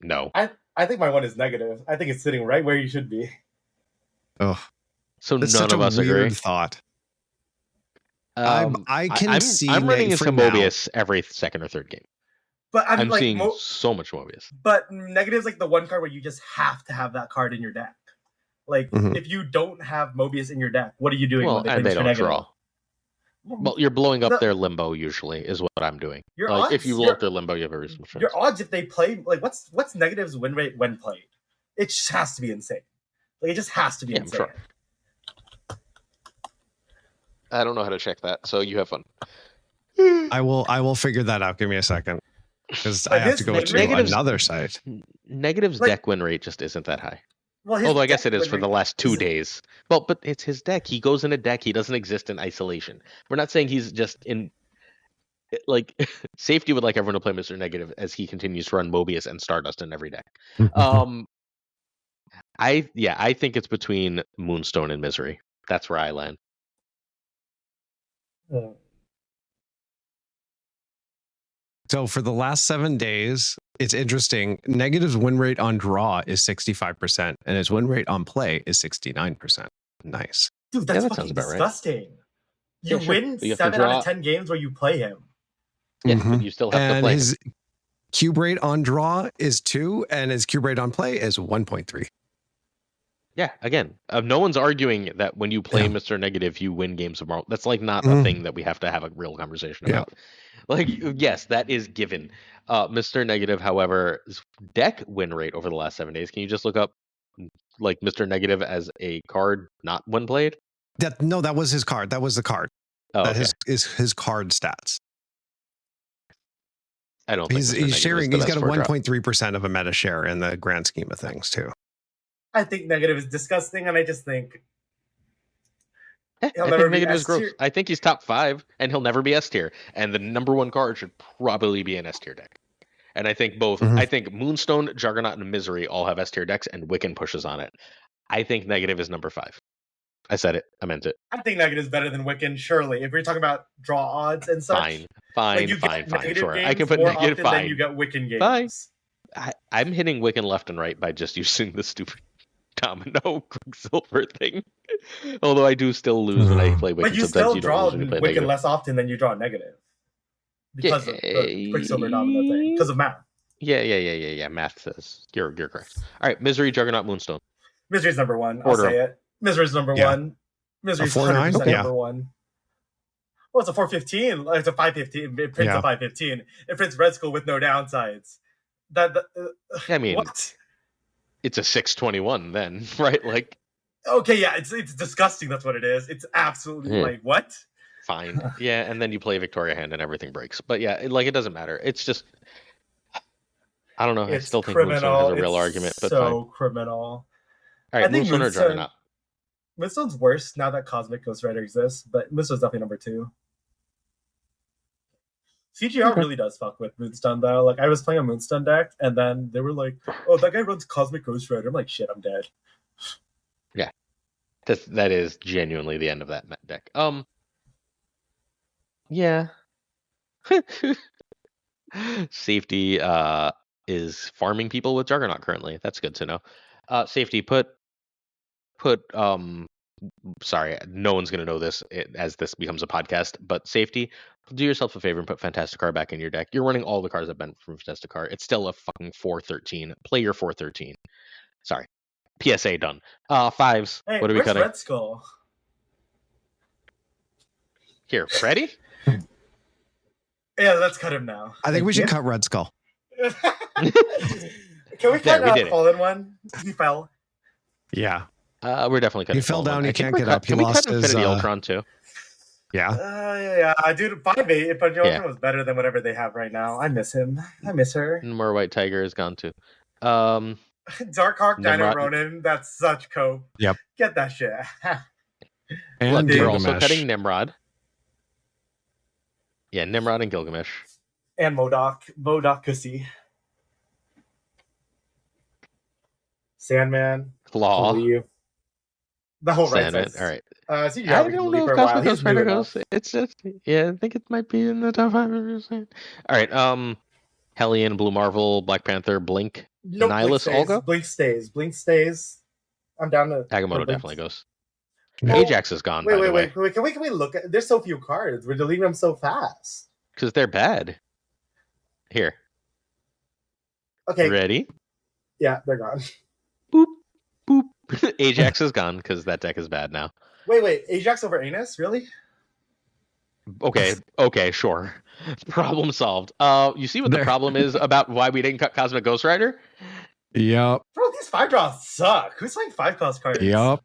No. I think my one is negative. I think it's sitting right where you should be. Oh. So that's none of us agree. Thought. I can see. I'm running into Mobius every second or third game. But I'm like, seeing so much Mobius. But negative is like the one card where you just have to have that card in your deck. Like, if you don't have Mobius in your deck, what are you doing? Well, and they don't draw. Well, you're blowing up their limbo usually is what I'm doing. Like, if you blow up their limbo, you have a reasonable chance. Your odds if they play, like, what's negative's win rate when played? It just has to be insane. Like, it just has to be insane. Sure. I don't know how to check that, so you have fun. I will figure that out. Give me a second. Because I have to go to another site. Negative's deck win rate just isn't that high. Well, although I guess it is for the last 2 days. Well, but it's his deck. He goes in a deck. He doesn't exist in isolation. We're not saying he's just in... Like, Safety would like everyone to play Mr. Negative as he continues to run Mobius and Stardust in every deck. I think it's between Moonstone and Misery. That's where I land. So for the last 7 days, it's interesting. Negative's win rate on draw is 65%, and his win rate on play is 69%. Nice. Dude, that's fucking disgusting. Right. You win 7 out of 10 games where you play him. Yeah, but you still have to play his cube rate on draw is 2, and his cube rate on play is 1.3. Yeah, again, no one's arguing that when you play Mr. Negative, you win games of Marvel. That's like not a thing that we have to have a real conversation about. Like, yes, that is given. Mr. Negative, however, deck win rate over the last 7 days. Can you just look up like Mr. Negative as a card not when played? That was his card. That was the card. Oh, that okay. is his card stats. I don't think he's sharing. He's got a 1.3% of a meta share in the grand scheme of things too. I think Negative is disgusting, and I just think he'll never be Negative is gross. I think he's top 5, and he'll never be S tier. And the number 1 card should probably be an S tier deck. And I think both. I think Moonstone, Juggernaut, and Misery all have S tier decks, and Wiccan pushes on it. I think Negative is number 5. I said it. I meant it. I think Negative is better than Wiccan, surely. If we're talking about draw odds and such. Fine. Sure. I can put Negative 5. Then you get Wiccan games. Fine. I'm hitting Wiccan left and right by just using the stupid domino Quicksilver thing. Although I do still lose when I play Wiccan. But you still draw Wiccan less often than you draw Negative. Because of the Quicksilver domino thing. Because of math. Yeah. Math says you're correct. All right, Misery, Juggernaut, Moonstone. Misery's number 1. I'll say it. Misery's number 1. Misery's 100% number 1. Oh, it's a 415. It's a 515. It prints a 515. It prints Red Skull with no downsides. I mean, what? It's a 621 then, right? Like, okay, yeah, it's disgusting. That's what it is. It's absolutely like what? Fine, yeah, and then you play Victoria Hand and everything breaks. But yeah, it doesn't matter. It's just, I don't know. I still think Moonstone has a real argument. But so fine. Criminal. All right, Moonstone or Juggernaut? Moonstone's worse now that Cosmic Ghost Rider exists, but Moonstone's definitely number 2. CGR really does fuck with Moonstone though. Like I was playing a Moonstone deck, and then they were like, "Oh, that guy runs Cosmic Ghost Rider." I'm like, "Shit, I'm dead." Yeah, that is genuinely the end of that deck. Yeah. Safety is farming people with Juggernaut currently. That's good to know. Safety sorry, no one's going to know this as this becomes a podcast, but Safety, do yourself a favor and put Fantasticar back in your deck. You're running all the cards I've been from Fantasticar. It's still a fucking 413. Play your 413. Sorry. PSA done. 5s. Hey, what are we cutting? Red Skull? Here, ready? Yeah, let's cut him now. I think we should cut Red Skull. Can we cut Fallen One? He fell. Yeah. We're definitely cutting. He fell down. He can't get up. He lost his Infinity Ultron too. Yeah. Yeah. Dude, 5/8. But Ultron was better than whatever they have right now. I miss him. I miss her. And more White Tiger is gone too. Darkhawk, Dino Ronin. That's such cope. Yep. Get that shit. And we're also cutting Nimrod. Yeah, Nimrod and Gilgamesh. And Modok Kusi. Sandman. Claw. The whole Sandman. right side. All right. I don't know if Cosmic Ghost Rider goes. It's just, I think it might be in the top 5. All right. Hellion, Blue Marvel, Black Panther, Blink, Nihilus all go? Blink stays. I'm down to Agamotto definitely goes. Ajax is gone, by the way. Wait. Can we look at... There's so few cards. We're deleting them so fast. Because they're bad. Here. Okay. Ready? Yeah, they're gone. Boop. Ajax is gone because that deck is bad now. Wait. Ajax over Anus? Really? Okay, sure. Problem solved. You see what the problem is about why we didn't cut Cosmic Ghost Rider? Yep. Bro, these 5 draws suck. Who's playing 5-cost cards? Yep.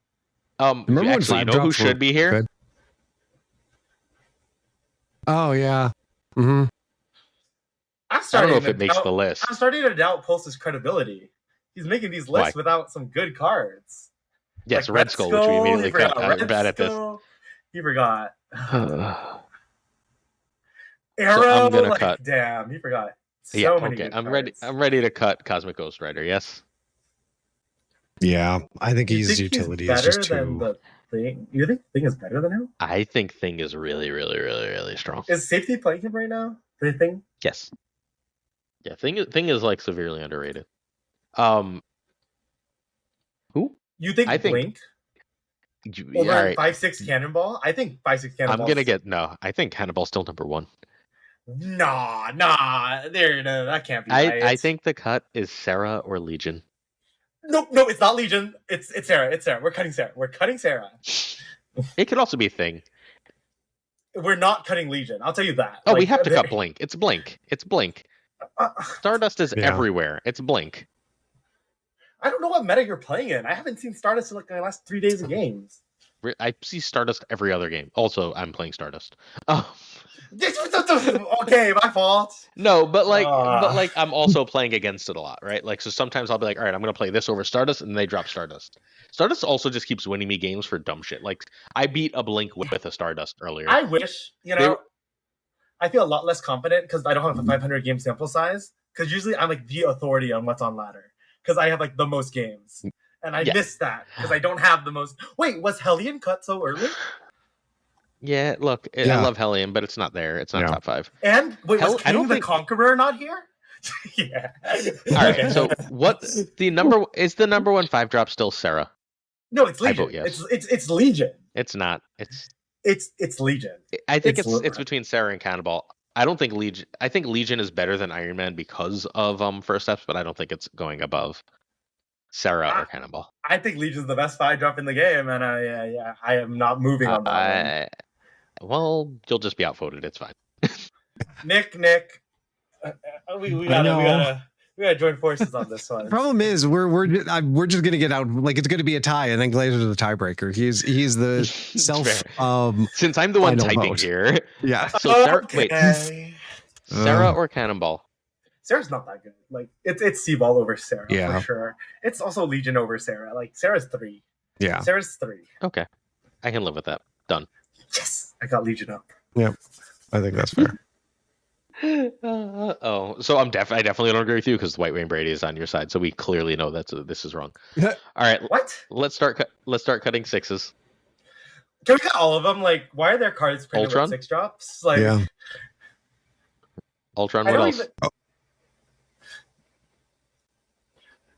Actually, you know who should be here? Good. Oh, yeah. Mm-hmm. I don't know if it makes the list. I'm starting to doubt Pulse's credibility. He's making these lists without some good cards. Yes, like Red Skull, which we immediately cut. I'm bad at this. He forgot. Arrow, so I'm gonna cut. Damn, he forgot. Many good cards. I'm ready to cut Cosmic Ghost Rider. Yes. Yeah, I think his utility is just too. The Thing. You think Thing is better than him? I think Thing is really, really, really, really strong. Is Safety playing him right now? The Thing? Yes. Yeah, Thing is like severely underrated. Who? You think Blink? Over 5/6 Cannonball? I think 5/6 Cannonball. I think Cannonball's still number 1. Nah. That can't be right. I think the cut is Sarah or Legion. No, it's not Legion. It's Sarah. It's Sarah. We're cutting Sarah. It could also be Thing. We're not cutting Legion. I'll tell you that. Oh, we have to cut Blink. It's Blink. Stardust is Yeah. everywhere. It's Blink. I don't know what meta you're playing in. I haven't seen Stardust in like the last 3 days of games. I see Stardust every other game. Also, I'm playing Stardust. Oh. Okay, my fault. No, but I'm also playing against it a lot, right? Like, so sometimes I'll be like, all right, I'm gonna play this over Stardust, and they drop Stardust. Stardust also just keeps winning me games for dumb shit. Like, I beat a Blink with a Stardust earlier. I wish, I feel a lot less confident because I don't have a 500 game sample size. Because usually I'm like the authority on what's on ladder because I have like the most games, and I missed that because I don't have the most. Wait, was Hellion cut so early? Yeah, look, I love Hellion, but it's not there. It's not top 5. And wait, was King the Conqueror not here? Yeah. All right. So what the number 1 5-drop still Sarah? No, it's Legion. I vote yes. It's Legion. It's not. It's Legion. I think it's between Sarah and Cannonball. I don't think Legion. I think Legion is better than Iron Man because of First Steps, but I don't think it's going above Sarah or Cannonball. I think Legion's the best 5-drop in the game, and I am not moving on that. Well, you'll just be outvoted. It's fine. Nick, we gotta join forces on this one. The problem is we're just gonna get out, like it's gonna be a tie, and then Glazer's the tiebreaker. He's the self. Since I'm the one typing vote here, yeah. So Sarah or Cannonball? Sarah's not that good. Like it's C-ball over Sarah for sure. It's also Legion over Sarah. Like Sarah's 3. Yeah, Sarah's 3. Okay, I can live with that. Done. Yes, I got Legion up. Yeah, I think that's fair. So I definitely don't agree with you because White Wayne Brady is on your side, so we clearly know that this is wrong. All right, what? Let's start cutting 6s. Can we cut all of them? Like, why are their cards printed with 6 drops? Like, Ultron. What else?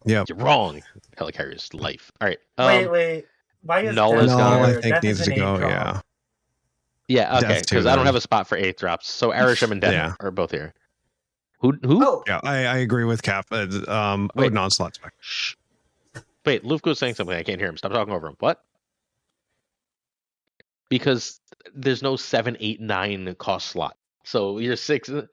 Yeah, you're wrong. Helicarrier's life. All right. Wait. Why is Null is gone? I think Death needs to go. drop? Yeah, okay, Death too, because I don't then. have a spot for 8th drops. So Arisham and Death are both here. Who? Oh, Yeah, I agree with Cap. Odin Onslaught Spec. Shh. Wait, Lufko's saying something. I can't hear him. Stop talking over him. What? Because there's no 7, 8, 9 cost slot. So your 6s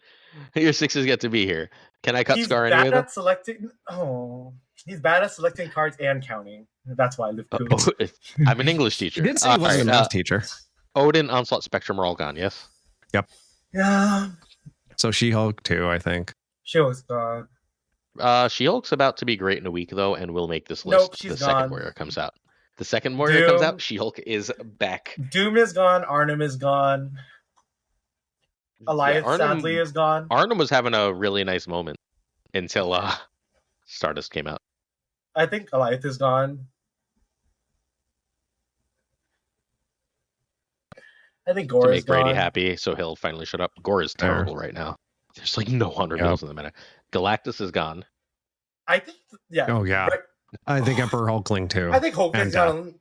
get to be here. Can I cut Scar anyway? Bad at selecting. Oh, he's bad at selecting cards and counting. That's why Lufko. I'm an English teacher. He did say he wasn't a math teacher. Odin, Onslaught, Spectrum are all gone. Yes. Yep. Yeah. So She-Hulk too, I think. She-Hulk's gone. She-Hulk's about to be great in a week though, and we'll make this list. Nope, she's Second gone. Warrior comes out. The Second Warrior comes out. She-Hulk is back. Doom is gone. Arnim is gone. Alliance sadly is gone. Arnim was having a really nice moment until Stardust came out. I think Alliance is gone. I think Gore is gone. To make Brady happy, so he'll finally shut up. Gore is terrible right now. There's like no 100 bills in the meta. Galactus is gone. I think, Oh yeah. I think Emperor Hulkling too. I think Hulk is gone,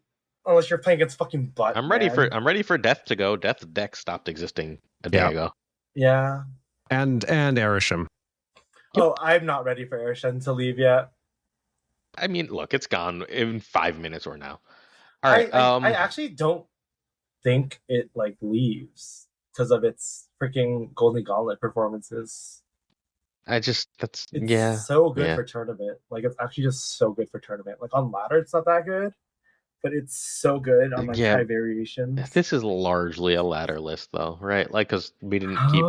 unless you're playing against fucking Butt. I'm ready for Death to go. Death deck stopped existing a day ago. Yeah. And Arisham. Oh, I'm not ready for Arishan to leave yet. I mean, look, it's gone in 5 minutes or now. All right. I actually don't think it like leaves because of its freaking Golden Gauntlet performances. It's so good for tournament. Like it's actually just so good for tournament. Like on ladder, it's not that good, but it's so good on like high variations. This is largely a ladder list though, right? Like because we didn't keep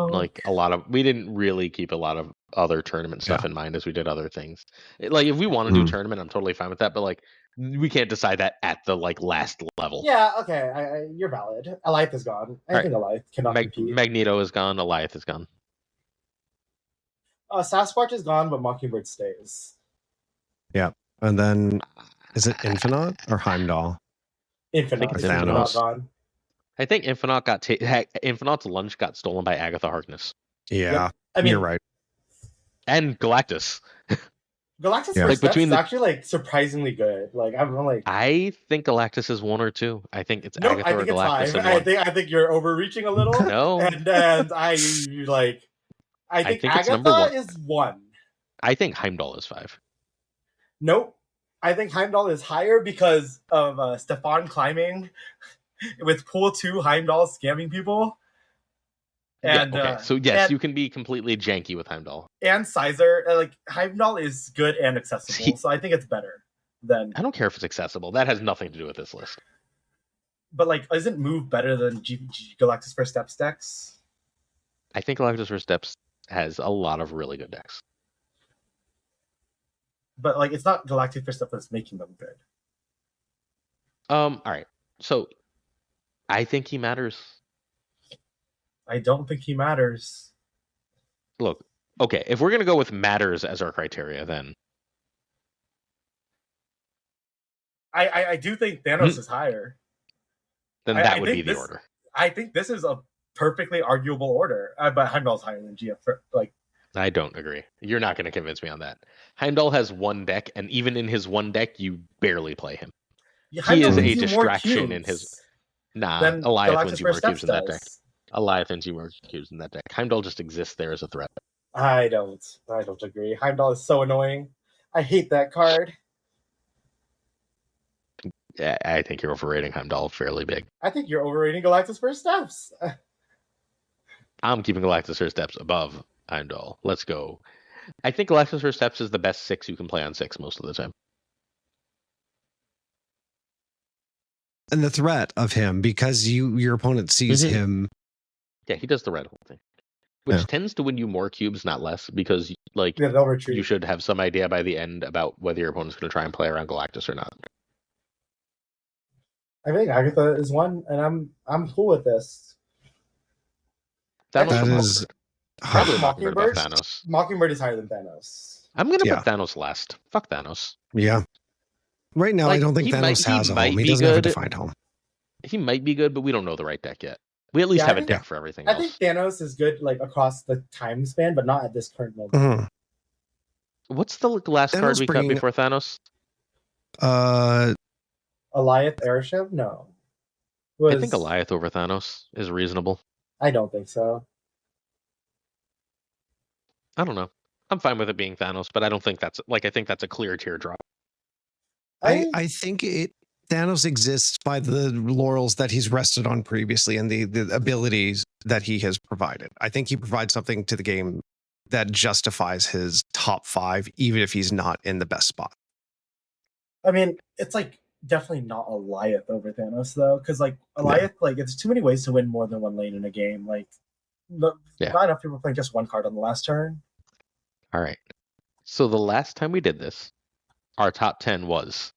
we didn't really keep a lot of other tournament stuff in mind as we did other things. Like if we want to do tournament, I'm totally fine with that, but like we can't decide that at the like last level. Yeah, okay, you're valid. Alith is gone. I think Alith cannot compete. Magneto is gone. Alith is gone. Sasquatch is gone, but Mockingbird stays. Yeah, and then is it Infinite or Heimdall? Infinite. Infinite gone. I think Infinite got Infinite's lunch got stolen by Agatha Harkness. Yeah, yep. I mean, you're right. And Galactus. Galactus is actually like surprisingly good. Like I'm like, I think Galactus is 1 or 2. I think it's Agatha or Galactus. I think you're overreaching a little. No, and I think Agatha is 1. I think Heimdall is 5. Nope. I think Heimdall is higher because of Stefan climbing with pool 2 Heimdall scamming people. And okay. So yes, you can be completely janky with Heimdall. And Sizer, like Heimdall is good and accessible, so I think it's better than. I don't care if it's accessible. That has nothing to do with this list. But like, isn't Move better than Galactus First Steps decks? I think Galactus First Steps has a lot of really good decks. But like, it's not Galactic First Steps that's making them good. All right. So I think he matters. I don't think he matters. Look, okay, if we're gonna go with matters as our criteria, then I do think Thanos is higher. Then that would be the order. I think this is a perfectly arguable order, but Heimdall's higher than GF. I don't agree. You're not going to convince me on that. Heimdall has one deck, and even in his one deck, you barely play him. Yeah, he is a distraction in his. Goliath wins you more cubes in that deck. Goliath wins you more cubes in that deck. Heimdall just exists there as a threat. I don't agree. Heimdall is so annoying. I hate that card. Yeah, I think you're overrating Heimdall fairly big. I think you're overrating Galactus First Steps. I'm keeping Galactus First Steps above Heimdall. Let's go. I think Galactus First Steps is the best 6 you can play on 6 most of the time. And the threat of him, because your opponent sees him. Yeah, he does the red hole thing. Which tends to win you more cubes, not less, because you should have some idea by the end about whether your opponent's going to try and play around Galactus or not. I think Agatha is one, and I'm cool with this. That is probably Mockingbird above Thanos. Mockingbird is higher than Thanos. I'm going to put Thanos last. Fuck Thanos. Yeah. Right now, I don't think Thanos has a home. He doesn't have a defined home. He might be good, but we don't know the right deck yet. We at least have a deck for everything else. I think Thanos is good across the time span, but not at this current moment. Mm-hmm. What's the last card we cut before Thanos? Goliath Airship? No. I think Goliath over Thanos is reasonable. I don't think so. I don't know. I'm fine with it being Thanos, but I don't think that's I think that's a clear teardrop. I think Thanos exists by the laurels that he's rested on previously and the abilities that he has provided. I think he provides something to the game that justifies his top 5, even if he's not in the best spot. I mean, it's definitely not Goliath over Thanos though, because Goliath, it's too many ways to win more than one lane in a game. Not enough people playing just one card on the last turn. All right. So the last time we did this, our top 10 was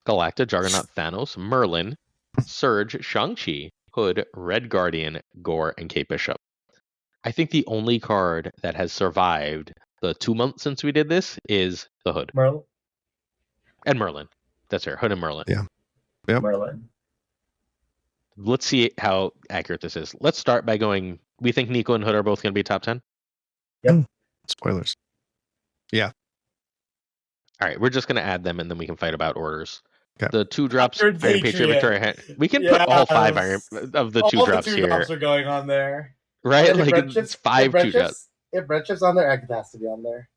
Galacta, Juggernaut, Thanos, Merlin, Surge, Shang-Chi, Hood, Red Guardian, Gore, and Kate Bishop. I think the only card that has survived the 2 months since we did this is the Hood. Merlin. That's her. Hood and Merlin. Yeah. Yep. Merlin. Let's see how accurate this is. Let's start by going, we think Nico and Hood are both going to be top 10? Yep. Spoilers. Yeah. All right, we're just going to add them and then we can fight about orders. Okay. The 2-drops, Iron Patriot, Victoria. We can put all 5 of the 2-drops here. All the 2-drops are going on there. Right? It's 5 2-drops. If Red Chip's on there, it has to be on there.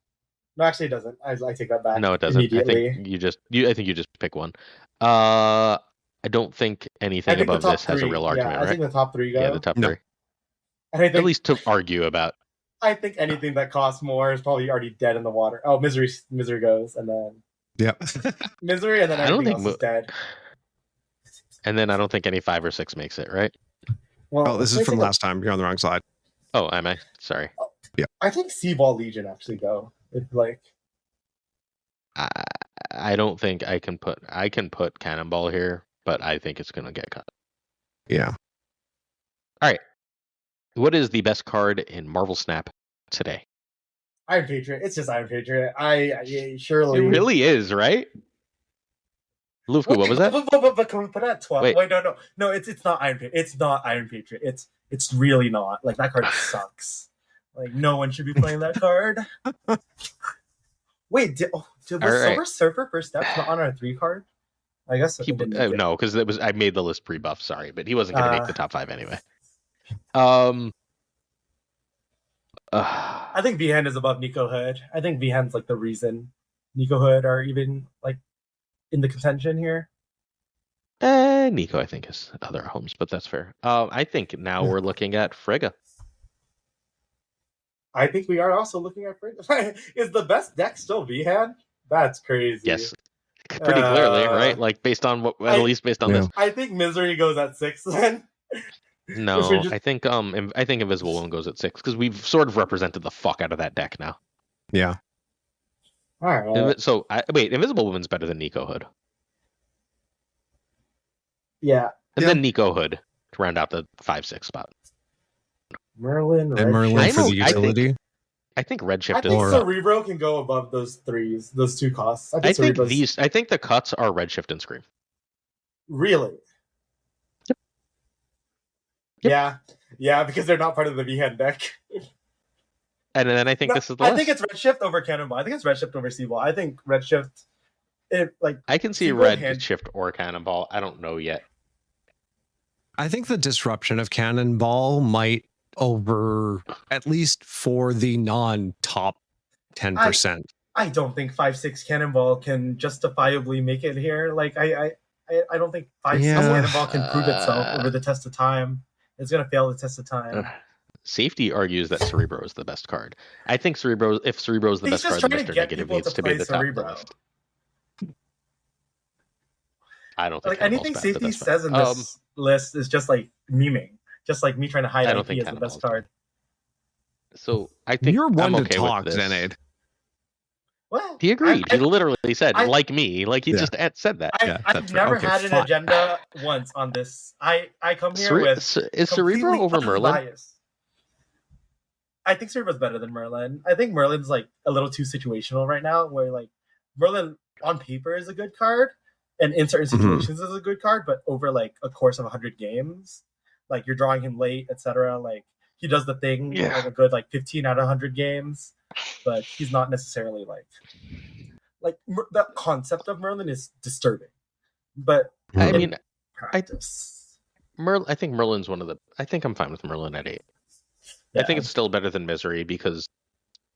No, actually it doesn't. I take that back. No, it doesn't. I think you just pick one. I don't think anything above this has a real argument, right? I think the top 3 go. Yeah, the top 3. And I think, at least to argue about. I think anything that costs more is probably already dead in the water. Oh, Misery goes, and then Misery, and then everything else is dead. And then I don't think any 5 or 6 makes it, right? Well, this is from last time. You're on the wrong slide. Oh, am I? Sorry. Yeah. I think Seaball Legion actually go. It's I don't think I can put Cannonball here, but I think it's gonna get cut. Yeah. All right. What is the best card in Marvel Snap today? Iron Patriot. It's just Iron Patriot. I surely. It really is, right? Lufku, what was that? But can we put it at 12? Wait, no. It's not Iron Patriot. It's not Iron Patriot. It's really not. That card sucks. No one should be playing that card. Wait, was Silver Surfer First Steps not on our 3 card? I guess no, because I made the list pre-buff. Sorry, but he wasn't going to make the top 5 anyway. I think V-Hand is above Nico Hood. I think V-Hand's the reason Nico Hood are even in the contention here? Nico, I think, is other homes, but that's fair. I think now we're looking at Frigga. I think we are also looking at Frigga. Is the best deck still V-Hand? That's crazy. Yes, pretty clearly, right? Like based on what, at least based on this. I think Misery goes at 6 then. No, I think Invisible Wound goes at 6 because we've sort of represented the fuck out of that deck now. Yeah. All right. So wait, Invisible Woman's better than Nico Hood. Yeah. And then Nico Hood to round out the 5-6 spot. Merlin, and Merlin for the utility. I think Redshift. I think Cerebro can go above those 3s, those 2 costs. I think the cuts are Redshift and Scream. Really? Yep. Yeah, because they're not part of the V-Hand deck. And then I think this is the I think it's Redshift over Cannonball. I think it's Redshift over Seaball. I think Redshift, I can see Redshift or Cannonball. I don't know yet. I think the disruption of Cannonball might over, at least for the non-top 10%. I don't think 5-6 Cannonball can justifiably make it here. Like I don't think 5-6 Cannonball can prove itself over the test of time. It's gonna fail the test of time. Safety argues that Cerebro is the best card. I think if Cerebro is the best card, then Mr. Negative needs to be the top of the list. I don't think anything Safety says in this list is just like memeing, just like me trying to highlight he is the best card. So I think you're one I'm to talk, Zenade. Well, he agreed. He literally said, like me, like he just said that. I've never had an agenda once on this. I come here with is Cerebro over Merlin? Bias. I think Cerebro's better than Merlin. I think Merlin's like a little too situational right now, where like Merlin on paper is a good card, and in certain situations is a good card, but over like a course of 100 games, like you're drawing him late, etc. Like he does the thing like a good like 15 out of 100 games, but he's not necessarily like the concept of Merlin is disturbing. But I mean, practice, I think Merlin's one of the. I think I'm fine with Merlin at 8. Yeah. I think it's still better than Misery because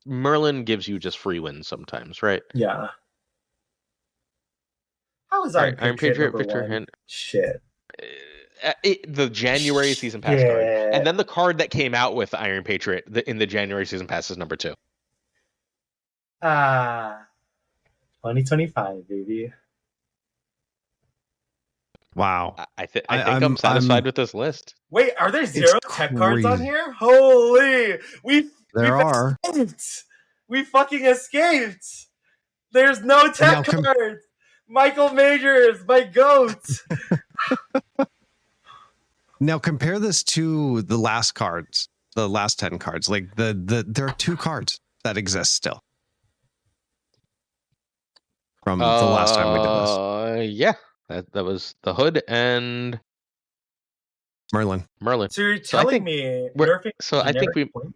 Merlin gives you just free wins sometimes, right? Yeah. How is Iron Patriot Victor Hand? Shit. The January season pass card, and then the card that came out with Iron Patriot in the January season pass is number 2. 2025, baby. Wow. I think I'm satisfied with this list. Wait, are there 0 tech cards on here? Holy! We fucking escaped! There's no tech cards! Michael Majors, my goat! Now compare this to the last cards, the last 10 cards. Like there are 2 cards that exist still. From the last time we did this. Yeah. That was the Hood and Merlin. So you're telling me I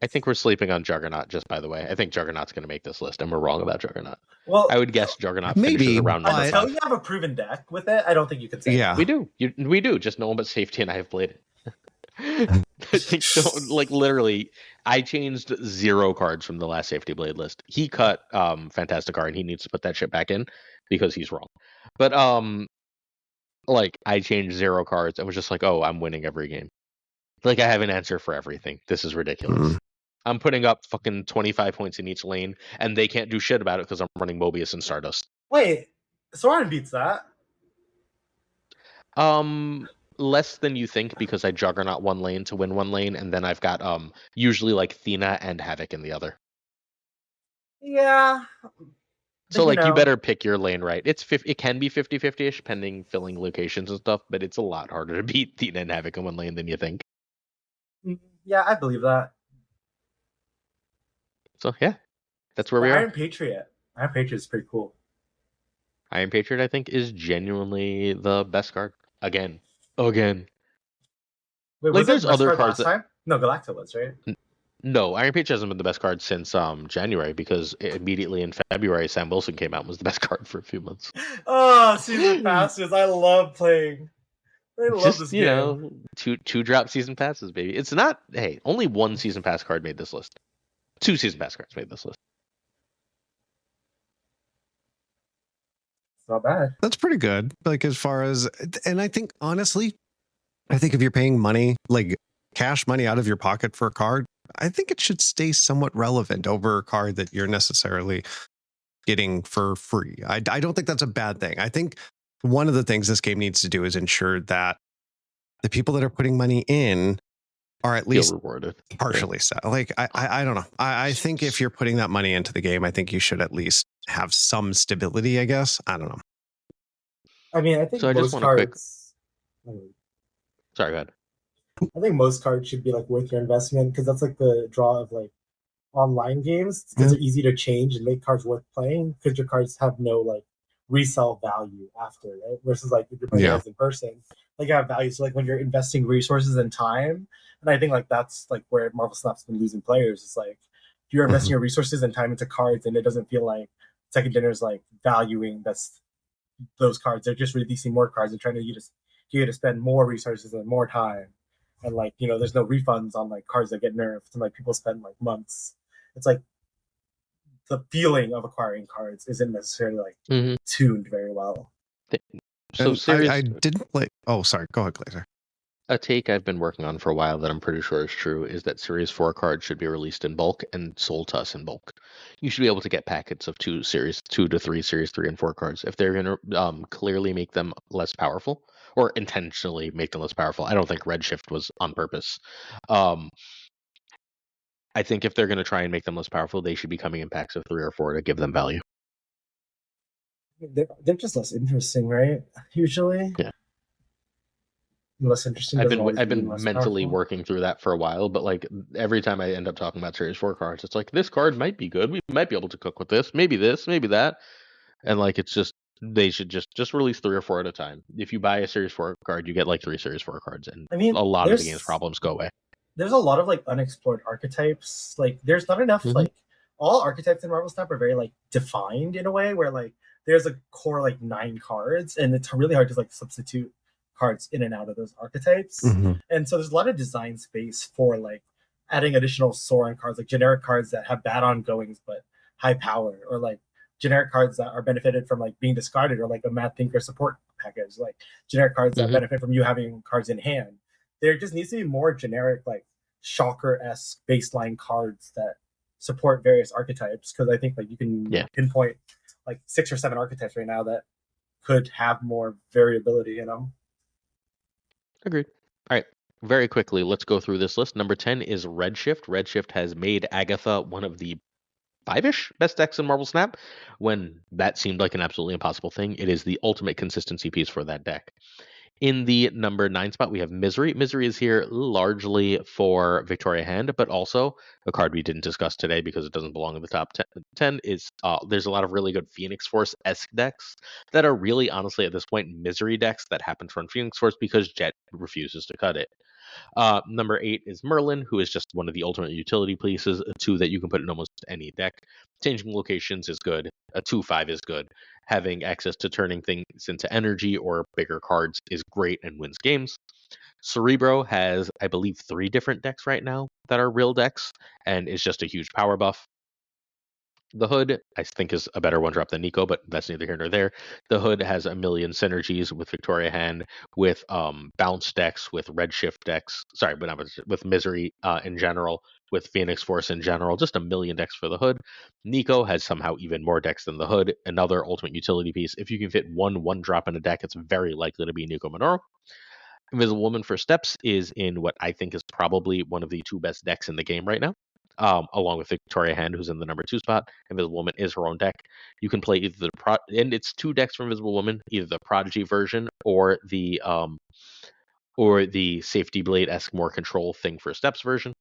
think we're sleeping on Juggernaut, just by the way. I think Juggernaut's going to make this list, and we're wrong about Juggernaut. Well, I would guess Juggernaut finishes around number 5. Until you have a proven deck with it, I don't think you can say that. We do. We do. Just no one but Safety and I have played it. So, like, literally, I changed 0 cards from the last Safety Blade list. He cut Fantasticar, and he needs to put that shit back in because he's wrong. But like, I changed 0 cards and was just like, oh, I'm winning every game. Like, I have an answer for everything. This is ridiculous. I'm putting up fucking 25 points in each lane, and they can't do shit about it because I'm running Mobius and Stardust. Wait, Soren beats that? Less than you think, because I Juggernaut one lane to win one lane, and then I've got usually like Thena and Havoc in the other. Yeah. So, like, you better pick your lane right. It can be 50-50-ish, pending filling locations and stuff, but it's a lot harder to beat Thena and Havoc in one lane than you think. Yeah, I believe that. So, yeah, that's where we are. Iron Patriot is pretty cool. Iron Patriot, I think, is genuinely the best card. Again. Wait, like, there's other cards last time? No, Galacta was, right? No, Iron Patriot hasn't been the best card since January, because immediately in February, Sam Wilson came out and was the best card for a few months. Oh, season passes! I love playing. I love this game. You know, two drop season passes, baby. It's not. Hey, only 1 season pass card made this list. 2 season pass cards made this list. not bad. That's pretty good. Like as far as, and I think honestly, I think if you're paying money, like cash money out of your pocket for a card, I think it should stay somewhat relevant over a card that you're necessarily getting for free. I don't think that's a bad thing. I think one of the things this game needs to do is ensure that the people that are putting money in are at least rewarded, partially set. Like I don't know. I think if you're putting that money into the game, I think you should at least have some stability, I guess. I don't know. I mean, I think so I just most want cards. Sorry, go ahead. I think most cards should be like worth your investment because that's like the draw of like online games because they're easy to change and make cards worth playing because your cards have no like resale value after, right? Versus like if you're playing cards in person, like you have value. So like when you're investing resources and time, and I think like that's like where Marvel Snap's been losing players. It's like if you're investing your resources and time into cards and it doesn't feel like Second Dinner is like valuing those cards. They're just releasing more cards and trying to get you to spend more resources and more time. And like, you know, there's no refunds on like cards that get nerfed and like people spend like months. It's like the feeling of acquiring cards isn't necessarily like tuned very well. So I didn't play. Oh, sorry. Go ahead, Glazer. A take I've been working on for a while that I'm pretty sure is true is that Series 4 cards should be released in bulk and sold to us in bulk. You should be able to get packets of 2 to 3 Series 3 and 4 cards. If they're going to clearly make them less powerful or intentionally make them less powerful, I don't think Redshift was on purpose. I think if they're going to try and make them less powerful, they should be coming in packs of 3 or 4 to give them value. They're just less interesting, right? Usually. Yeah. Less interesting. I've been mentally powerful. working through that for a while, but like every time I end up talking about Series 4 cards, it's like this card might be good. We might be able to cook with this, maybe that. And like it's just they should just release 3 or 4 at a time. If you buy a Series 4 card, you get like 3 Series 4 cards, and I mean, a lot of the game's problems go away. There's a lot of like unexplored archetypes. Like there's not enough like all archetypes in Marvel Snap are very like defined in a way where like there's a core like 9 cards and it's really hard to like substitute cards in and out of those archetypes. And so there's a lot of design space for like adding additional Sauron cards, like generic cards that have bad ongoings but high power, or like generic cards that are benefited from like being discarded, or like a Mad Thinker support package, like generic cards that benefit from you having cards in hand. There just needs to be more generic, like Shocker-esque baseline cards that support various archetypes, because I think like you can pinpoint like 6 or 7 archetypes right now that could have more variability in them. Agreed. All right. Very quickly, let's go through this list. Number 10 is Redshift. Redshift has made Agatha one of the 5-ish best decks in Marvel Snap. When that seemed like an absolutely impossible thing, it is the ultimate consistency piece for that deck. In the number 9 spot, we have Misery. Misery is here largely for Victoria Hand, but also a card we didn't discuss today because it doesn't belong in the top 10 is there's a lot of really good Phoenix Force-esque decks that are really, honestly, at this point, Misery decks that happen to run Phoenix Force because Jet refuses to cut it. Number 8 is Merlin, who is just one of the ultimate utility pieces, a 2 that you can put in almost any deck. Changing locations is good. A 2/5 is good. Having access to turning things into energy or bigger cards is great and wins games. Cerebro has, I believe, 3 different decks right now that are real decks and is just a huge power buff. The Hood, I think, is a better one drop than Nico, but that's neither here nor there. The Hood has a million synergies with Victoria Hand, with bounce decks, with Redshift decks. Sorry, but not with Misery in general, with Phoenix Force in general. Just a million decks for the Hood. Nico has somehow even more decks than the Hood. Another ultimate utility piece. If you can fit one drop in a deck, it's very likely to be Nico Minoru. Invisible Woman for Steps is in what I think is probably one of the 2 best decks in the game right now. Along with Victoria Hand, who's in the number 2 spot. Invisible Woman is her own deck. You can play either and it's 2 decks for Invisible Woman, either the Prodigy version or the Safety Blade-esque more control thing for Steps version.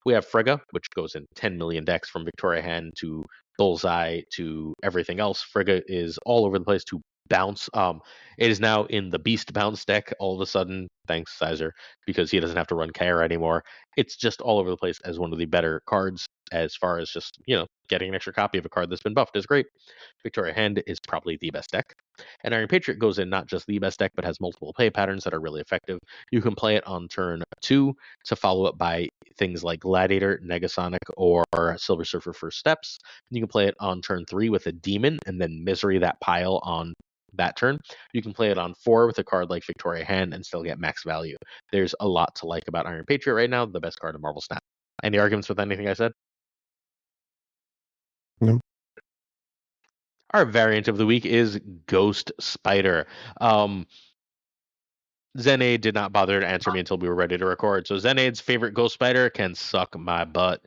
We have Frigga, which goes in 10 million decks from Victoria Hand to Bullseye to everything else. Frigga is all over the place to bounce. It is now in the Beast bounce deck all of a sudden, thanks Sizer, because he doesn't have to run Kaira anymore. It's just all over the place as one of the better cards as far as just, getting an extra copy of a card that's been buffed is great. Victoria Hand is probably the best deck. And Iron Patriot goes in not just the best deck, but has multiple play patterns that are really effective. You can play it on turn 2 to follow up by things like Gladiator, Negasonic, or Silver Surfer for Steps. You can play it on turn 3 with a Demon, and then Misery that pile on that turn. You can play it on 4 with a card like Victoria Hand and still get max value. There's a lot to like about Iron Patriot right now, the best card in Marvel Snap. Any arguments with anything I said? No. Our variant of the week is Ghost Spider. Zenade did not bother to answer me until we were ready to record. So Zenade's favorite Ghost Spider can suck my butt.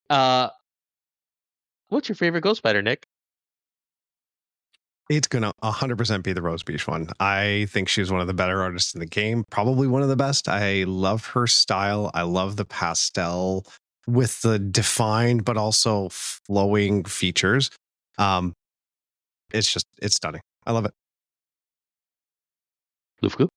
What's your favorite Ghost Spider, Nick? It's going to 100% be the Rose Beach one. I think she's one of the better artists in the game, probably one of the best. I love her style. I love the pastel with the defined but also flowing features. It's stunning. I love it. Lufku?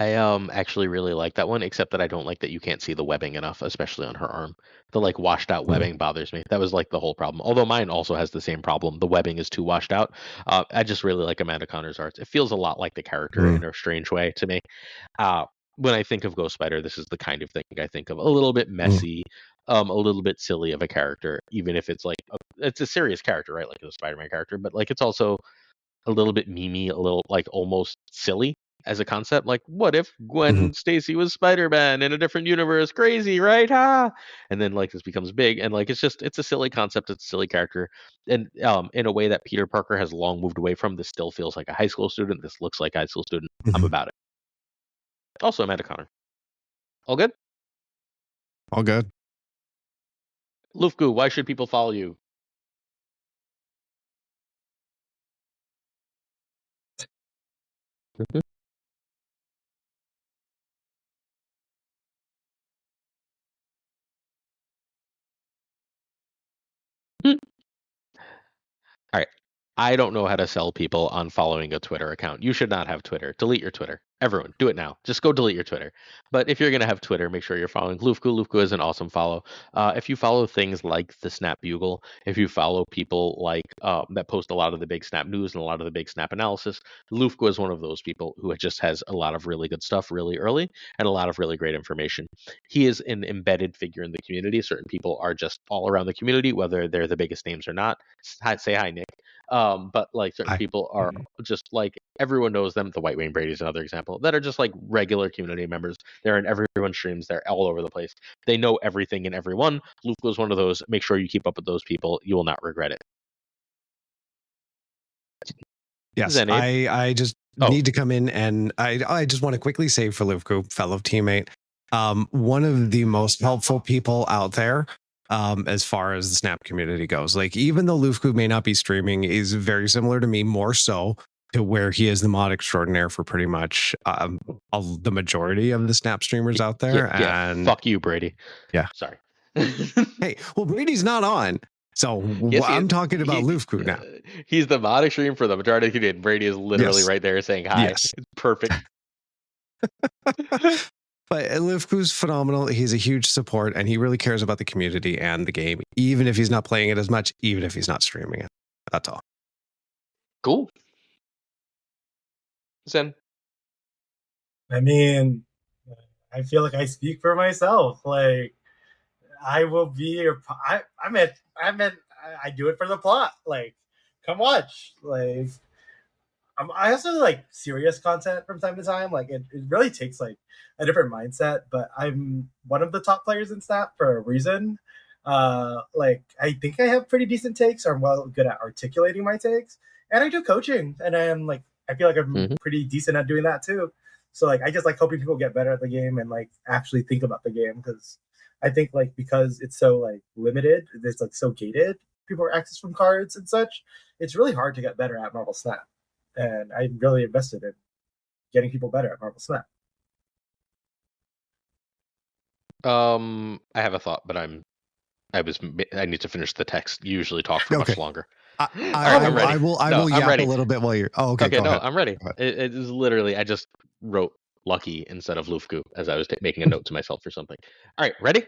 I actually really like that one, except that I don't like that you can't see the webbing enough, especially on her arm. The like washed out webbing bothers me. That was like the whole problem. Although mine also has the same problem. The webbing is too washed out. I just really like Amanda Connor's arts. It feels a lot like the character in a strange way to me. When I think of Ghost Spider, this is the kind of thing I think of. A little bit messy, a little bit silly of a character, even if it's like it's a serious character, right? Like the Spider-Man character, but like it's also a little bit memey, a little like almost silly as a concept. Like, what if Gwen Stacy was Spider-Man in a different universe? Crazy, right? Ha! And then like this becomes big, and like it's a silly concept. It's a silly character, and in a way that Peter Parker has long moved away from. This still feels like a high school student. This looks like a high school student. I'm about it. Also, Amanda Connor. All good. All good. Lufku, why should people follow you? All right. I don't know how to sell people on following a Twitter account. You should not have Twitter. Delete your Twitter. Everyone, do it now. Just go delete your Twitter. But if you're going to have Twitter, make sure you're following Lufku. Lufku is an awesome follow. If you follow things like the Snap Bugle, if you follow people like that post a lot of the big Snap news and a lot of the big Snap analysis, Lufku is one of those people who just has a lot of really good stuff really early and a lot of really great information. He is an embedded figure in the community. Certain people are just all around the community, whether they're the biggest names or not. Say hi, Nick. But like certain people are just like everyone knows them. The White Wayne Brady is another example that are just like regular community members. They're in everyone's streams. They're all over the place. They know everything and everyone. Luke was one of those. Make sure you keep up with those people. You will not regret it. Yes, I just need to come in and I just want to quickly say for Lufku, fellow teammate, one of the most helpful people out there. As far as the Snap community goes, like even though Lufku may not be streaming, is very similar to me, more so to where he is the mod extraordinaire for pretty much the majority of the Snap streamers out there. And fuck you, Brady. Yeah, sorry. Hey, well, Brady's not on, so I'm talking about Lufku now. He's the mod extreme for the majority of the community. Brady is literally right there saying hi. Yes. It's perfect. But Lufku's phenomenal. He's a huge support, and he really cares about the community and the game, even if he's not playing it as much, even if he's not streaming it. That's all. Cool. Zen. I mean, I feel like I speak for myself. Like, I will be. I do it for the plot. Like, come watch. Like, I also like serious content from time to time. Like, it really takes like a different mindset. But I'm one of the top players in Snap for a reason. Like, I think I have pretty decent takes. Or I'm well good at articulating my takes, and I do coaching, and I feel like I'm pretty decent at doing that too. So like, I just like helping people get better at the game and like actually think about the game, because I think like because it's so like limited, it's like so gated, people are access from cards and such. It's really hard to get better at Marvel Snap, and I'm really invested in getting people better at Marvel Snap. I have a thought, but I need to finish the text. You usually talk for much longer. I'm ready. I will yap a little bit while you're. Oh, okay. Okay, no, I'm ready. It is literally. I just wrote Lucky instead of Lufku as I was making a note to myself for something. All right, ready?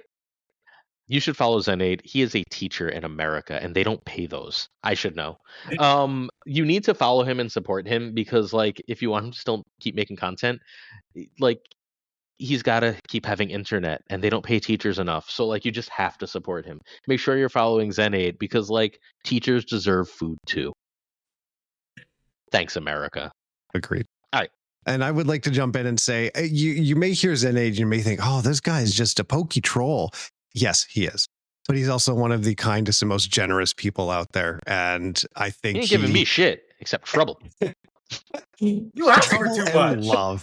You should follow Zenade. He is a teacher in America, and they don't pay those. I should know. You need to follow him and support him because, like, if you want him to still keep making content, like, he's got to keep having internet, and they don't pay teachers enough. So, like, you just have to support him. Make sure you're following Zenade because, like, teachers deserve food too. Thanks, America. Agreed. All right. And I would like to jump in and say, you may hear Zenade, you may think, oh, this guy is just a pokey troll. Yes, he is. But he's also one of the kindest and most generous people out there. And I think he ain't giving me shit except trouble. You asked for too much. Love.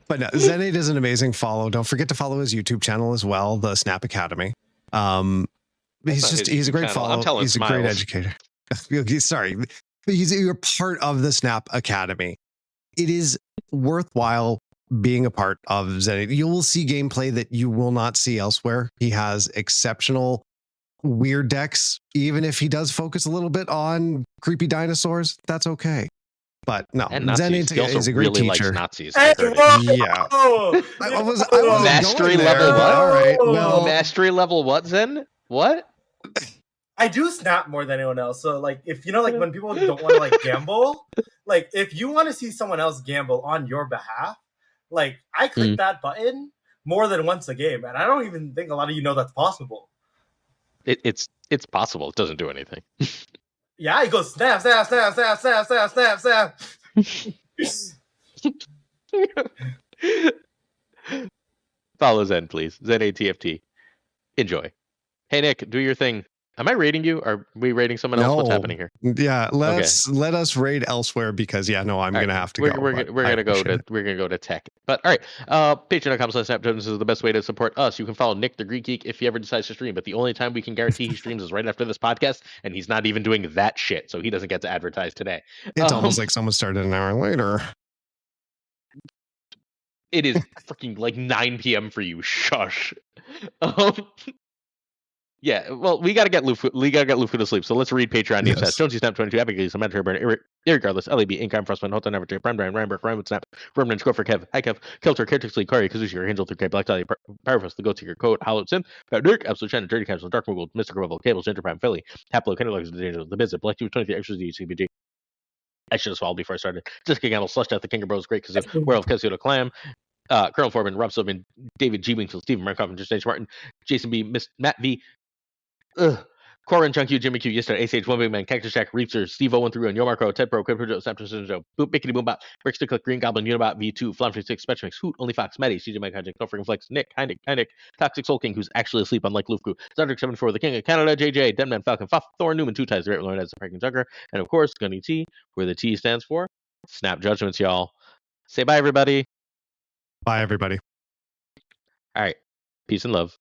But no, Zenade is an amazing follow. Don't forget to follow his YouTube channel as well, the Snap Academy. He's a great follow. He's a great educator. Sorry. You're part of the Snap Academy. It is worthwhile being a part of Zenade. You will see gameplay that you will not see elsewhere. He has exceptional weird decks. Even if he does focus a little bit on creepy dinosaurs, that's okay. But no, Zenade is a great teacher. Nazis. Yeah. I was mastery level what? All right. Well, mastery level what, Zen? What? I do Snap more than anyone else. So, like, if you know, like, when people don't want to, like, gamble, like, if you want to see someone else gamble on your behalf, like, I click that button more than once a game, and I don't even think a lot of you know that's possible. It's possible. It doesn't do anything. Yeah, it goes snap, snap, snap, snap, snap, snap, snap, snap. Follow Zen, please. Zen ATFT. Enjoy. Hey, Nick, do your thing. Am I rating you? Are we rating someone else? What's happening here? Yeah, let us raid elsewhere because I'm gonna have to go. We're gonna go to tech. But all right, patreon.com/snapjudgments is the best way to support us. You can follow Nick the Greek Geek if he ever decides to stream, but the only time we can guarantee he streams is right after this podcast, and he's not even doing that shit, so he doesn't get to advertise today. It's almost like someone started an hour later. It is freaking like 9 p.m. for you. Shush. Yeah, well, we gotta get Luffy to sleep. So let's read Patreon names. Yes. Jonesy Snap 22, Abigail, Samantha Burn, irregardless, LAB, Income, Frostman, Hotel Never, Prime Brian, Ryanberg, Ryan Snap, Roman, Score for Kev, Hi Kev, Kelter, Kertixley, Kari, Kazushi, Angel, 3K, Black Dahlia, Powerfest, The Goat Seeker, Code, Hollow Sin, Dirk, Absolute China, Dirty Cancel, Dark Moogle, Mystical Revel, Cables, Ginger Prime, Philly, Haplo, Kennelogs, The Angels, The Bizet, Black 23, Extras, CBG. I should have swallowed before I started. Jessica Gamble, Slush Death, The King of Bros, Great because World of Kessioto Clam, Colonel Foreman, Rob Silverman, David G. Wingfield, Stephen Markoff, and Justin Martin, Jason B, Matt V. Corin, Chunk U, Jimmy Q, Yesterday, Ace Age, One Big Man, Cactus Jack, Reapster, Steve 013, Yo Marco, Ted Pro, Quid Pro, Snap Joe, Boop, Bickety Boombot, Brick Stick Click, Green Goblin, Unibot, V2, Flam 6, Spectrumix, Hoot, Only Fox, Maddie, CJ Mike Hajik, No Freaking Flex, Nick, Heineck, Toxic Soul King, who's actually asleep unlike Lufku, Zardrick 74, The King of Canada, JJ, Deadman, Falcon, Fuff, Thor, Newman, Two Ties, Great Lord, as the Franken Junker, and of course, Gunny T, where the T stands for Snap Judgments, y'all. Say bye, everybody. Bye, everybody. All right. Peace and love.